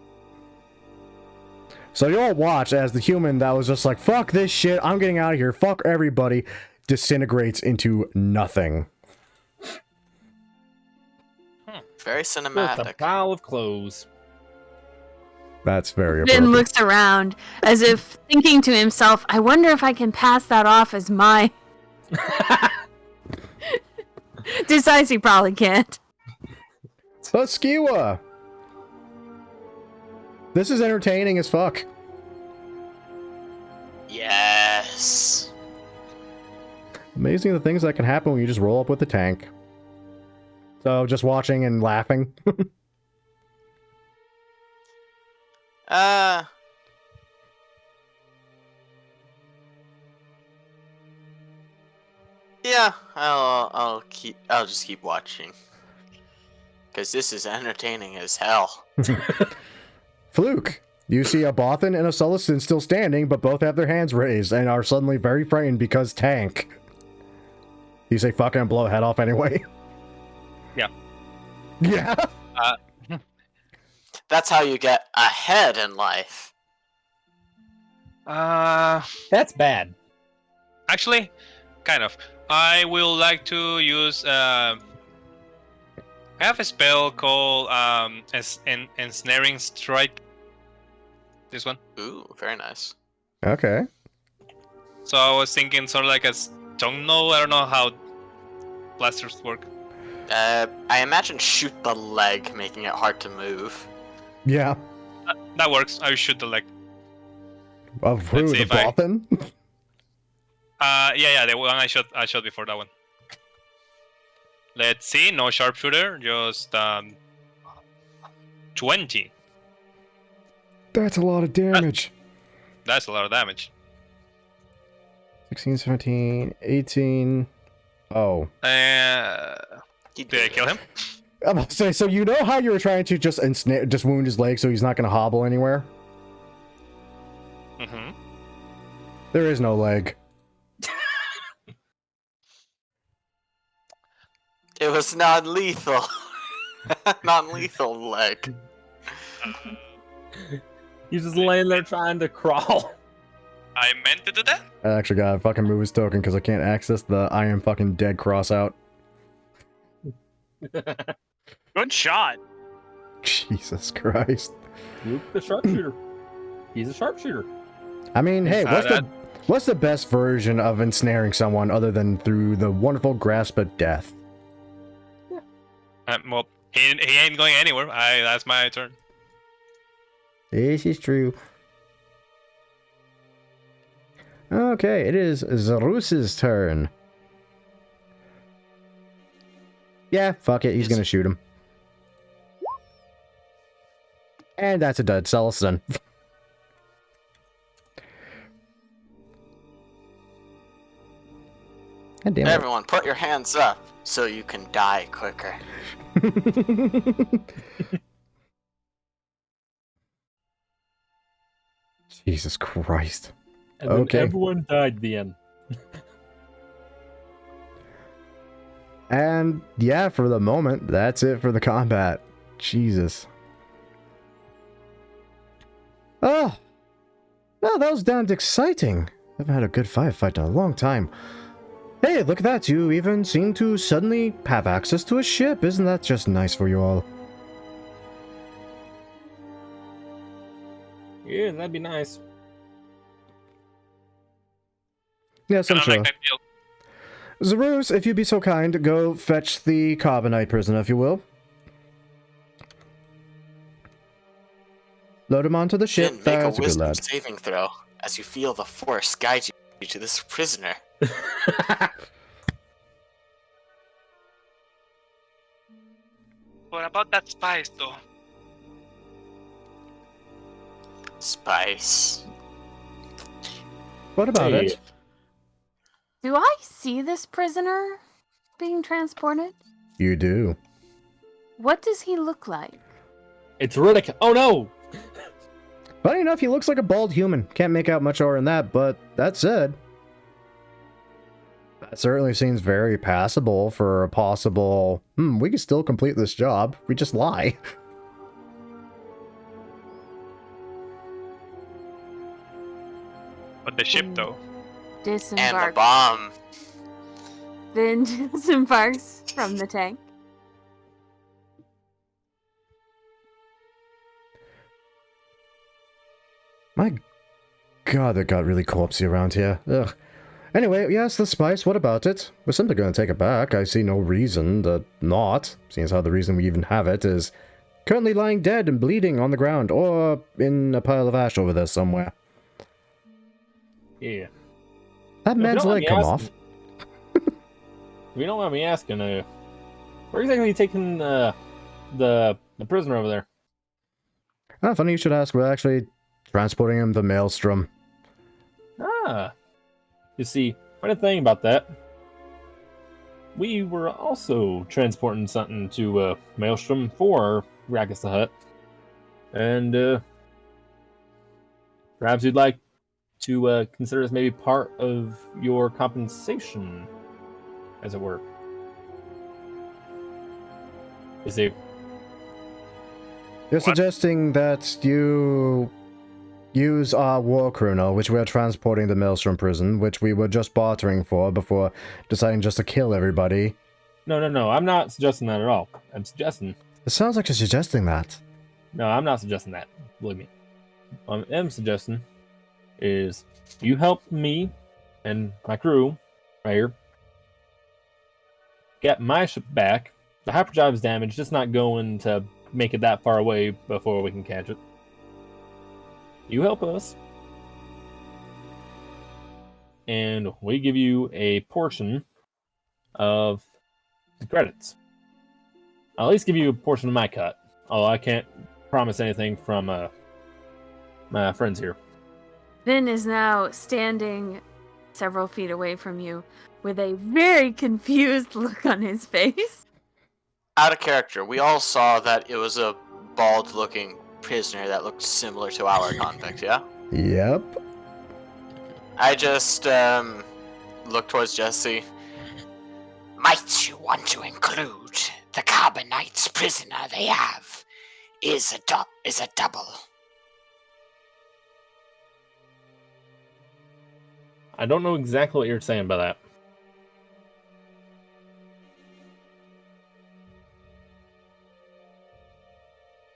So you all watch as the human that was just like, fuck this shit, I'm getting out of here, fuck everybody, disintegrates into nothing. Very Just a cinematic. pile of clothes. That's very Finn appropriate. looks around as if thinking to himself, I wonder if I can pass that off as my... Decides he probably can't. Skiwa! This is entertaining as fuck. Yes. Amazing the things that can happen when you just roll up with the tank. So, just watching and laughing. Yeah, I'll just keep watching. Cause this is entertaining as hell. Fluke, you see a Bothan and a Sulliston still standing, but both have their hands raised and are suddenly very frightened because tank. You say fuck and blow head off anyway? Yeah. Yeah? That's how you get ahead in life. That's bad. Actually, kind of. I will like to use. I have a spell called Ensnaring Strike. This one. Ooh, very nice. Okay. So I was thinking sort of like a tongue no. I don't know how blasters work. I imagine shoot the leg, making it hard to move. Yeah. That works. I will shoot the leg. Of who? Let's see The if I- Bothan? Yeah, the one I shot before that one. Let's see, no sharpshooter, just 20. That's a lot of damage. That's a lot of damage. 16, 17, 18. Oh. Did I kill him? I'm about to say, so you know how you were trying to just wound his leg so he's not going to hobble anywhere? Mm-hmm. There is no leg. It was non-lethal. Non-lethal leg. He's just laying there trying to crawl. I meant to do that? I actually gotta fucking move his token because I can't access the I am fucking dead cross out. Good shot. Jesus Christ. Luke the sharpshooter. He's a sharpshooter. I mean, hey, that- what's the best version of ensnaring someone other than through the wonderful grasp of death? Well, he ain't going anywhere. That's my turn. This is true. Okay, it is Zarus's turn. Yeah, fuck it, he's gonna shoot him. And that's a dud, Celestin. God damn it. Everyone, put your hands up so you can die quicker. Jesus Christ. And then Okay. everyone died the end. And yeah, for the moment, that's it for the combat. Jesus. Oh, well, that was damned exciting. I haven't had a good fight in a long time. Hey, look at that. You even seem to suddenly have access to a ship. Isn't that just nice for you all? Yeah, that'd be nice. Yes, I'm I don't sure. like that deal. Zarus, if you'd be so kind, go fetch the Carbonite prisoner, if you will. Load him onto the ship. Jin, make a That's a good wisdom lad. saving throw as you feel the force guide you to this prisoner. about that spice, though. Spice. What about Hey. it? Do I see this prisoner being transported? You do. What does he look like? It's Riddick. Oh no! Funny enough, he looks like a bald human. Can't make out much more than that, but that said, that certainly seems very passable for a possible, we can still complete this job. We just lie. But the ship, though. And the Disembark. bomb. Then disembarks from the tank. My god, that got really corpsey around here. Ugh. Anyway, yes, the spice, what about it? We're simply going to take it back. I see no reason to not, seeing as how the reason we even have it is currently lying dead and bleeding on the ground, or in a pile of ash over there somewhere. Yeah. That man's don't let leg me come ask- off. If you don't mind me asking, where exactly are you taking the prisoner over there? Ah, funny you should ask. We're actually transporting him to Maelstrom. Ah. You see, funny thing about that, we were also transporting something to Maelstrom for Ragus the Hutt. And perhaps you'd like to consider this maybe part of your compensation, as it were. You see, You're suggesting that you use our war criminal, which we are transporting to Maelstrom prison, which we were just bartering for before deciding just to kill everybody. no, I'm not suggesting that at all. I'm suggesting, It sounds like you're suggesting that. no, I'm not suggesting that. Believe me. What I am suggesting is you help me and my crew right here get my ship back. The hyperdrive is damaged. It's not going to make it that far away before we can catch it. You help us, and we give you a portion of the credits. I'll at least give you a portion of my cut. Although I can't promise anything from my friends here. Vin is now standing several feet away from you with a very confused look on his face. Out of character, we all saw that it was a bald-looking prisoner that looked similar to our convict, yeah? Yep. I just, look towards Jesse. Might you want to include the Carbonite's prisoner they have is a double. I don't know exactly what you're saying by that.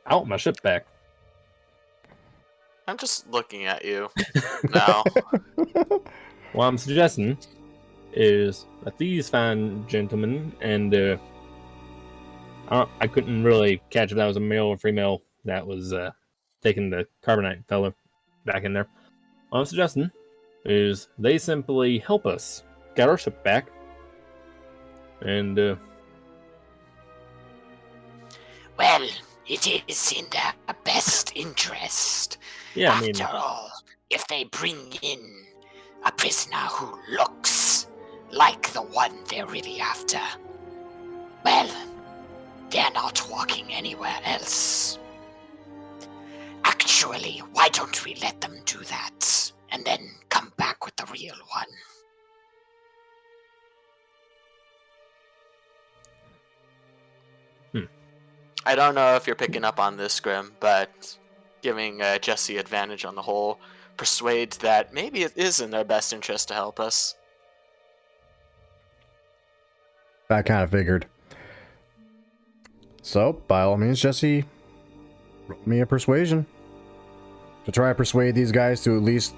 I want my ship back. I'm just looking at you now. What I'm suggesting is that these fine gentlemen, and I couldn't really catch if that was a male or female that was taking the Carbonite fellow back in there. What I'm suggesting is they simply help us get our ship back, and Well, it is in their best interest. yeah, I mean, After all, if they bring in a prisoner who looks like the one they're really after, well, they're not walking anywhere else. Actually, why don't we let them do that and then come back with the real one? I don't know if you're picking up on this, Grim, but giving Jesse advantage on the whole persuades that maybe it is in their best interest to help us. I kind of figured. So, by all means, Jesse, roll me a persuasion. To try to persuade these guys to at least,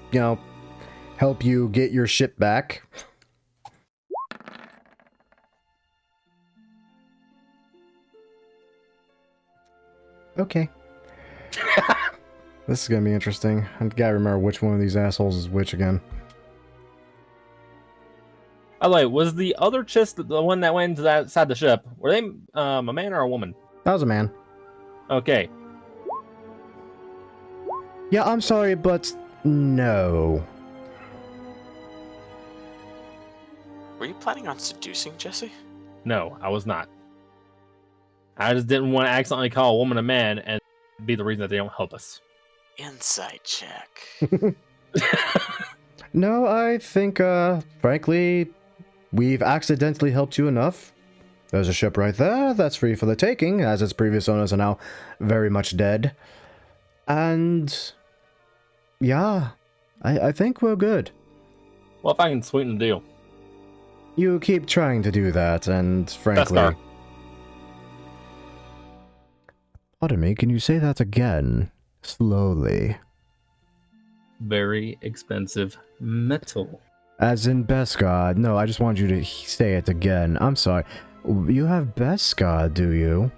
help you get your ship back. Okay. This is gonna be interesting. I gotta remember which one of these assholes is which again. oh wait, was the other chest the one that went into that side of the ship? Were they a man or a woman? That was a man. Okay. Yeah, I'm sorry, but no. Were you planning on seducing Jesse? No, I was not. I just didn't want to accidentally call a woman a man and be the reason that they don't help us. Insight check. No, I think, frankly, we've accidentally helped you enough. There's a ship right there that's free for the taking, as its previous owners are now very much dead. And yeah, I think we're good. Well, if I can sweeten the deal. You keep trying to do that, and frankly... Beskar. Pardon me, can you say that again? Slowly. Very expensive metal. As in Beskar. No, I just want you to say it again. I'm sorry. You have Beskar, do you?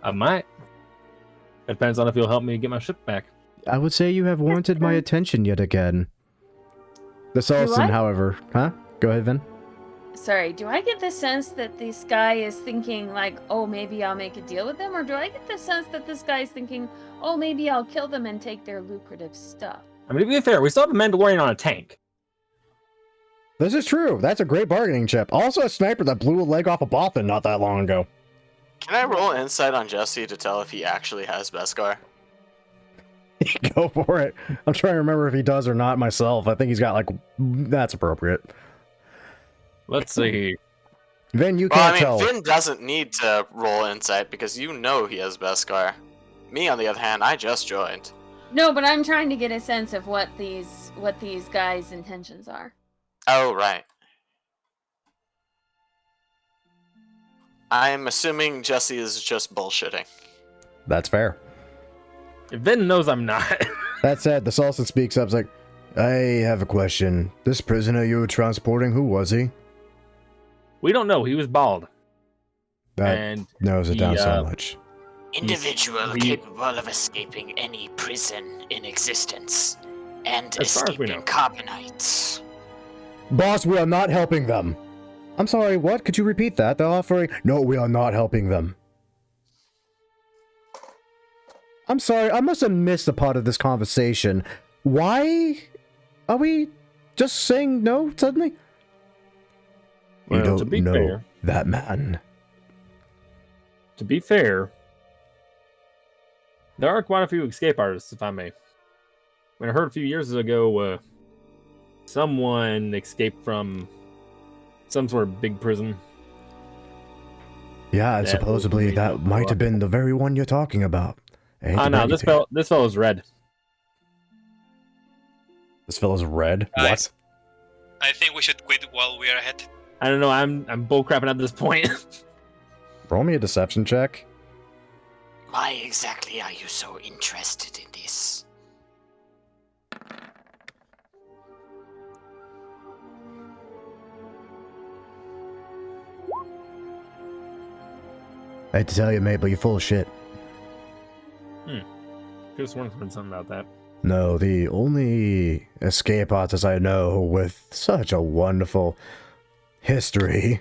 I might. It depends on if you'll help me get my ship back. I would say you have warranted my attention yet again. The Sultan, what? however... Huh? Go ahead, Vin. Sorry, do I get the sense that this guy is thinking like, oh, maybe I'll make a deal with them? Or do I get the sense that this guy is thinking, oh, maybe I'll kill them and take their lucrative stuff? I mean, to be fair, we still have a Mandalorian on a tank. This is true. That's a great bargaining chip. Also a sniper that blew a leg off a Bothan not that long ago. Can I roll insight on Jesse to tell if he actually has Beskar? Go for it. I'm trying to remember if he does or not myself. I think he's got, like... That's appropriate. Let's see. Vin, you Well, can't I mean, tell. Finn doesn't need to roll insight because you know he has Beskar. Me, on the other hand, I just joined. No, but I'm trying to get a sense of what these guys' intentions are. Oh, right. I'm assuming Jesse is just bullshitting. That's fair. Vin knows I'm not. That said, the Sultan speaks up, like, I have a question. This prisoner you were transporting, who was he? We don't know. He was bald. That And narrows it he, down so much. Individual we- capable of escaping any prison in existence and As far as we escaping know. carbonites. Boss, we are not helping them. I'm sorry, what? Could you repeat that? They're offering... No, we are not helping them. I'm sorry, I must have missed a part of this conversation. Why are we just saying no suddenly? Well, You don't to be know fair- that man. To be fair, there are quite a few escape artists, if I may. When I heard a few years ago, someone escaped from some sort of big prison. Yeah, and That supposedly was that might have been the very one you're talking about. I hate Oh to no, break it to you. this fellow's red. This fellow's red? Guys. What? I think we should quit while we are ahead. I don't know. I'm bullcrapping at this point. Roll me a deception check. Why exactly are you so interested in this? I hate to tell you, mate, but you're full of shit. Could have sworn there's been something about that. No, the only escape artist I know with such a wonderful history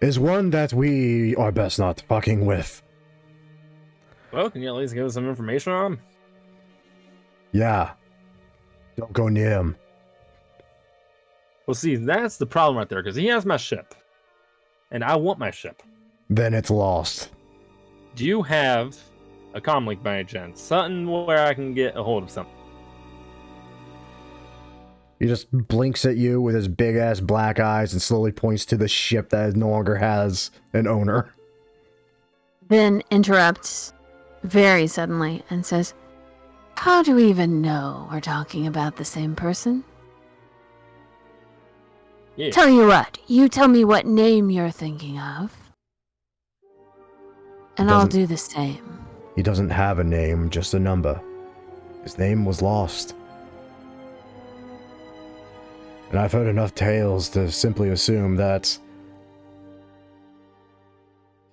is one that we are best not fucking with. Well, can you at least give us some information on him? Yeah. Don't go near him. Well, see, that's the problem right there, because he has my ship. And I want my ship. Then it's lost. Do you have a comm link by any chance? Something where I can get a hold of something? He just blinks at you with his big ass black eyes and slowly points to the ship that no longer has an owner. Then interrupts very suddenly and says, how do we even know we're talking about the same person? Yeah. Tell you what, you tell me what name you're thinking of, and I'll Doesn't- do the same. He doesn't have a name, just a number. His name was lost. And I've heard enough tales to simply assume that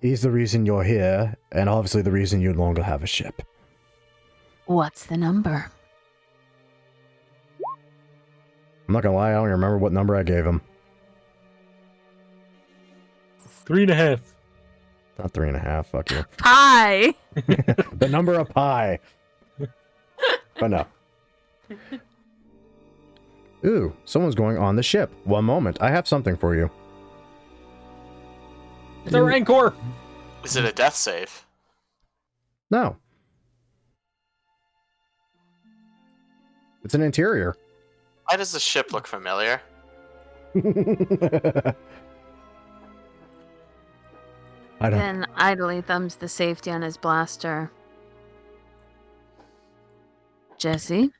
he's the reason you're here, and obviously the reason you no longer have a ship. What's the number? I'm not gonna lie, I don't even remember what number I gave him. 3.5. Not 3.5. Fuck you. Hi. The number of pi. But no. Ooh, someone's going on the ship. One moment. I have something for you. It's a Rancor! Is it a death save? No. It's an interior. Why does the ship look familiar? I don't. Then idly thumbs the safety on his blaster. Jesse,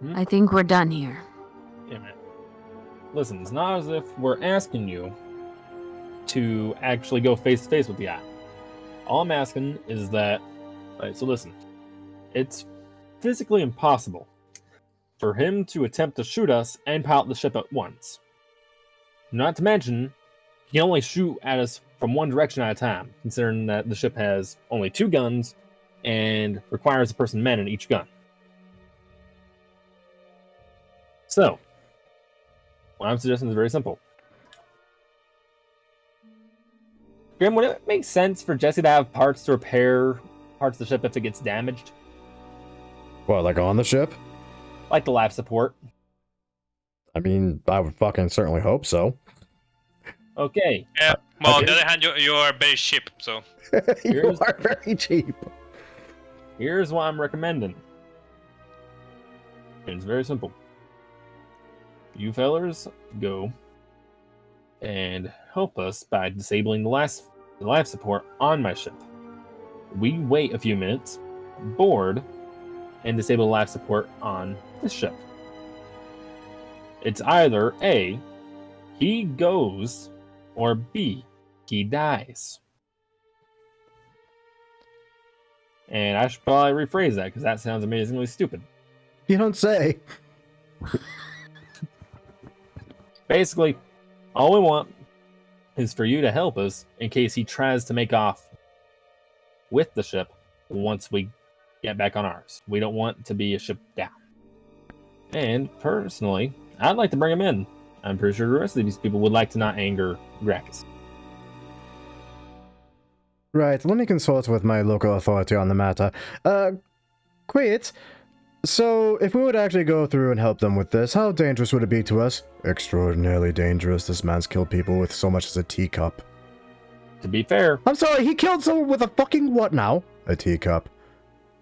Hmm? I think we're done here. Yeah, man. Listen, it's not as if we're asking you to actually go face to face with the guy. All I'm asking is that. Alright, so listen. It's physically impossible for him to attempt to shoot us and pilot the ship at once. Not to mention, he can only shoot at us from one direction at a time, considering that the ship has only 2 guns and requires a person man in each gun. So, what I'm suggesting is very simple. Grim, would it make sense for Jesse to have parts to repair parts of the ship if it gets damaged? What, like on the ship? Like the life support. I mean, I would fucking certainly hope so. Okay. Yeah. Well, on Okay. the other hand, you are very cheap, so. You Here's- are very cheap. Here's what I'm recommending. And it's very simple. You fellers go and help us by disabling the life support on my ship. We wait a few minutes, board, and disable the life support on this ship. It's either A, he goes, or B, he dies. And I should probably rephrase that because that sounds amazingly stupid. You don't say. Basically, all we want is for you to help us in case he tries to make off with the ship once we get back on ours. We don't want to be a ship down. And personally, I'd like to bring him in. I'm pretty sure the rest of these people would like to not anger Gracchus. Right, let me consult with my local authority on the matter. Quit. So, if we would actually go through and help them with this, how dangerous would it be to us? Extraordinarily dangerous. This man's killed people with so much as a teacup. To be fair, I'm sorry, he killed someone with a fucking what now? A teacup.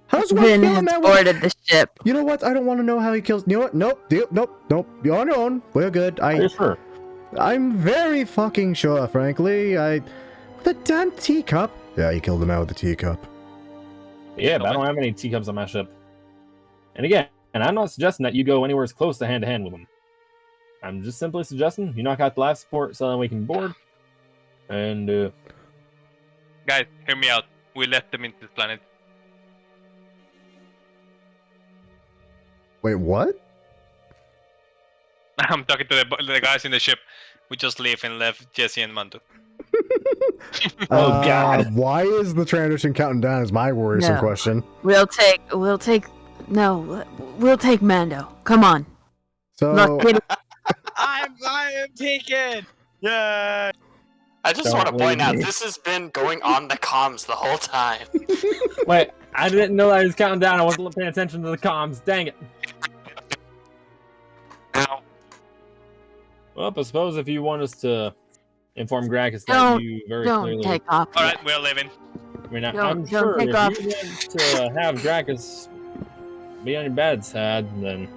How does one Vin kill a has man with... boarded the ship. You know what? I don't want to know how he kills... You know what? Nope. You're on your own. We're good. are you sure? I'm very fucking sure, frankly. With a damn teacup? Yeah, he killed a man with a teacup. Yeah, but I don't have any teacups on my ship. And again, I'm not suggesting that you go anywhere as close to hand with them. I'm just simply suggesting you knock out the life support so that we can board. And, Guys, hear me out. We left them in this planet. Wait, what? I'm talking to the guys in the ship. We just leave and left Jesse and Mando. Oh, God. Why is the Trandoshan counting down is my worrisome No. question. We'll take Mando. Come on. So, Not kidding. I am taken. Yeah. I just Don't want to point leave out me. this has been going on the comms the whole time. wait, I didn't know I was counting down. I wasn't paying attention to the comms. Dang it. Ow. Well, I suppose if you want us to inform Gracchus that Don't- you very Don't clearly... take off. All yet. right, we're leaving. I mean, I'm don't sure take if off. you want to have Gracchus be on your bad side, then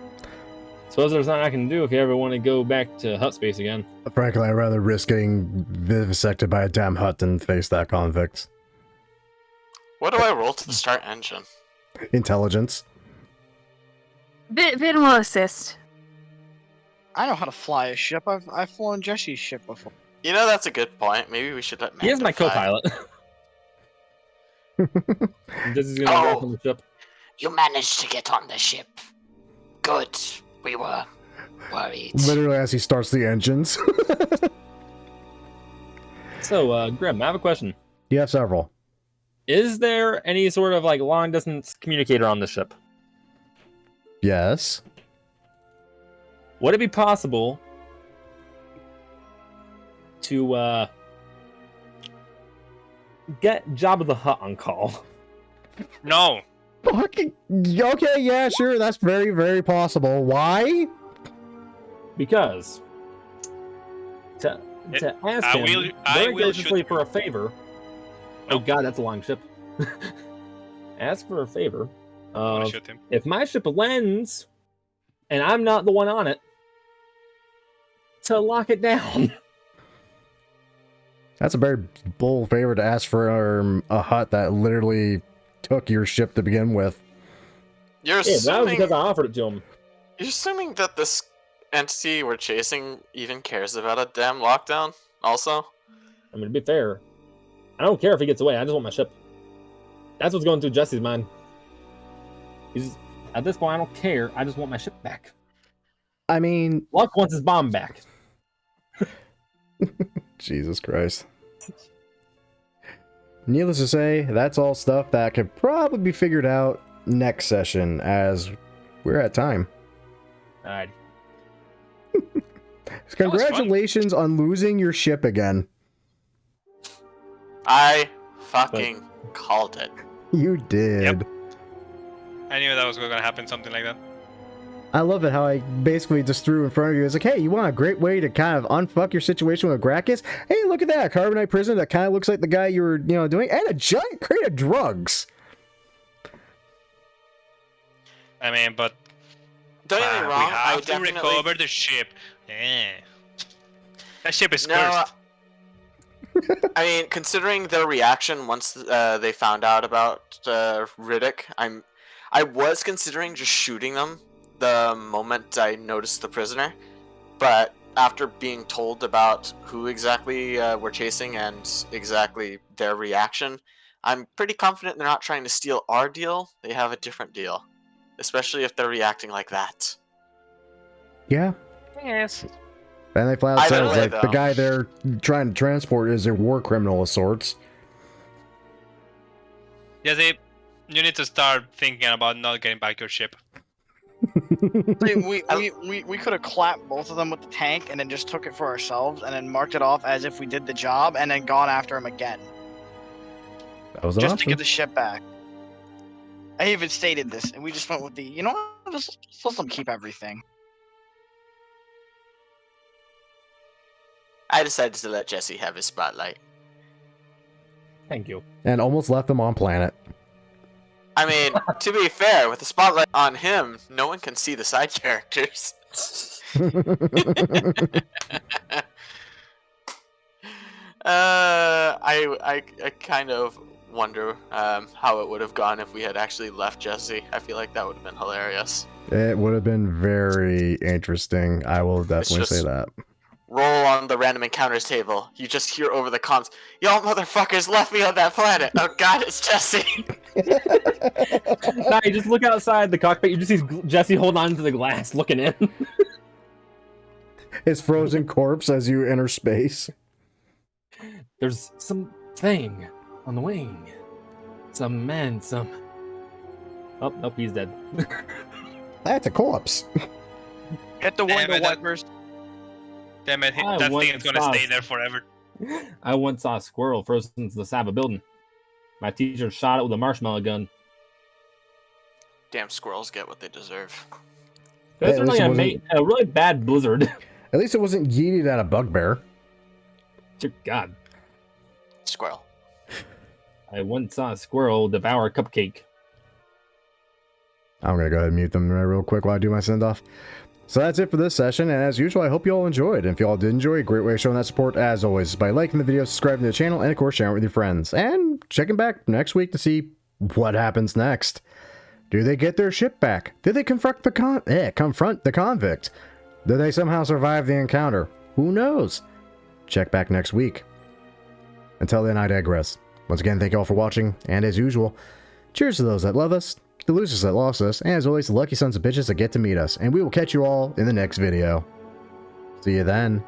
I suppose there's nothing I can do if you ever want to go back to Hutt space again. frankly, I'd rather risk getting vivisected by a damn Hutt than face that convict. What do I roll to the start engine? Intelligence. Vin will assist. I know how to fly a ship. I've flown Jesse's ship before. You know, that's a good point. Maybe we should let He is Mando my fly. co-pilot. This is gonna Oh. walk on the ship. You managed to get on the ship. Good. We were worried. Literally as he starts the engines. So, Grim, I have a question. You have several. Is there any sort of like long distance communicator on the ship? Yes. Would it be possible to get Jabba the Hutt on call. No. Fucking okay, yeah, sure, that's very, very possible. Why? Because to ask I him will very graciously shoot for you. a favor. Oh Nope. god, that's a long ship. Ask for a favor. I want Of to shoot him. if my ship lands and I'm not the one on it, to lock it down. That's a very bold favor to ask for a hut that literally took your ship to begin with. You're Yeah, that was assuming, because I offered it to him. you're assuming that this entity we're chasing even cares about a damn lockdown, also? I mean, to be fair, I don't care if he gets away. I just want my ship. That's what's going through Jesse's mind. He's at this point, I don't care. I just want my ship back. I mean, Luck wants his bomb back. Jesus Christ. Needless to say, that's all stuff that could probably be figured out next session as we're at time. Alright. Congratulations on losing your ship again. I fucking called it. You did. Yep. I knew that was going to happen, something like that. I love it how I basically just threw in front of you. It's like, hey, you want a great way to kind of unfuck your situation with Gracchus? Hey, look at that, a carbonite prison that kind of looks like the guy you were, doing, and a giant crate of drugs. I mean, but Don't get me we wrong, I have to definitely... recover the ship. Yeah. That ship is No, cursed. I mean, considering their reaction once they found out about Riddick, I was considering just shooting them the moment I noticed the prisoner, but after being told about who exactly we're chasing and exactly their reaction, I'm pretty confident they're not trying to steal our deal. They have a different deal, especially if they're reacting like that. Yeah. Yes. And they flat out Either says, way, like, the though. guy they're trying to transport is a war criminal of sorts. Jesse, you need to start thinking about not getting back your ship. we could have clapped both of them with the tank and then just took it for ourselves and then marked it off as if we did the job and then gone after him again. That was an Just to option. get the ship back. I even stated this, and we just went with the, you know what, let's let them keep everything. I decided to let Jesse have his spotlight. Thank you. And almost left them on planet. I mean, to be fair, with the spotlight on him, no one can see the side characters. I kind of wonder how it would have gone if we had actually left Jesse. I feel like that would have been hilarious. It would have been very interesting. I will definitely say that. Roll on the random encounters table. You just hear over the comms, "Y'all motherfuckers left me on that planet. Oh god, it's Jesse." Nah, you just look outside the cockpit. You just see Jesse hold on to the glass, looking in. His frozen corpse as you enter space. There's something on the wing. Some man, some... Oh, nope, he's dead. That's a corpse. Get the Damn window it, that- wipers. Damn it, I that want thing is gonna sauce. stay there forever. I once saw a squirrel frozen into the side of a building. My teacher shot it with a marshmallow gun. Damn squirrels get what they deserve. That's at least really it wasn't- a really bad blizzard. At least it wasn't yeeted at a bugbear. Dear God. Squirrel. I once saw a squirrel devour a cupcake. I'm going to go ahead and mute them real quick while I do my send-off. So that's it for this session, and as usual, I hope you all enjoyed. And if you all did enjoy, a great way of showing that support, as always, is by liking the video, subscribing to the channel, and of course, sharing it with your friends. And checking back next week to see what happens next. Do they get their ship back? Did they confront the convict? Did they somehow survive the encounter? Who knows? Check back next week. Until then, I digress. Once again, thank you all for watching, and as usual, cheers to those that love us, the losers that lost us, and as always, the lucky sons of bitches that get to meet us. And we will catch you all in the next video. See you then.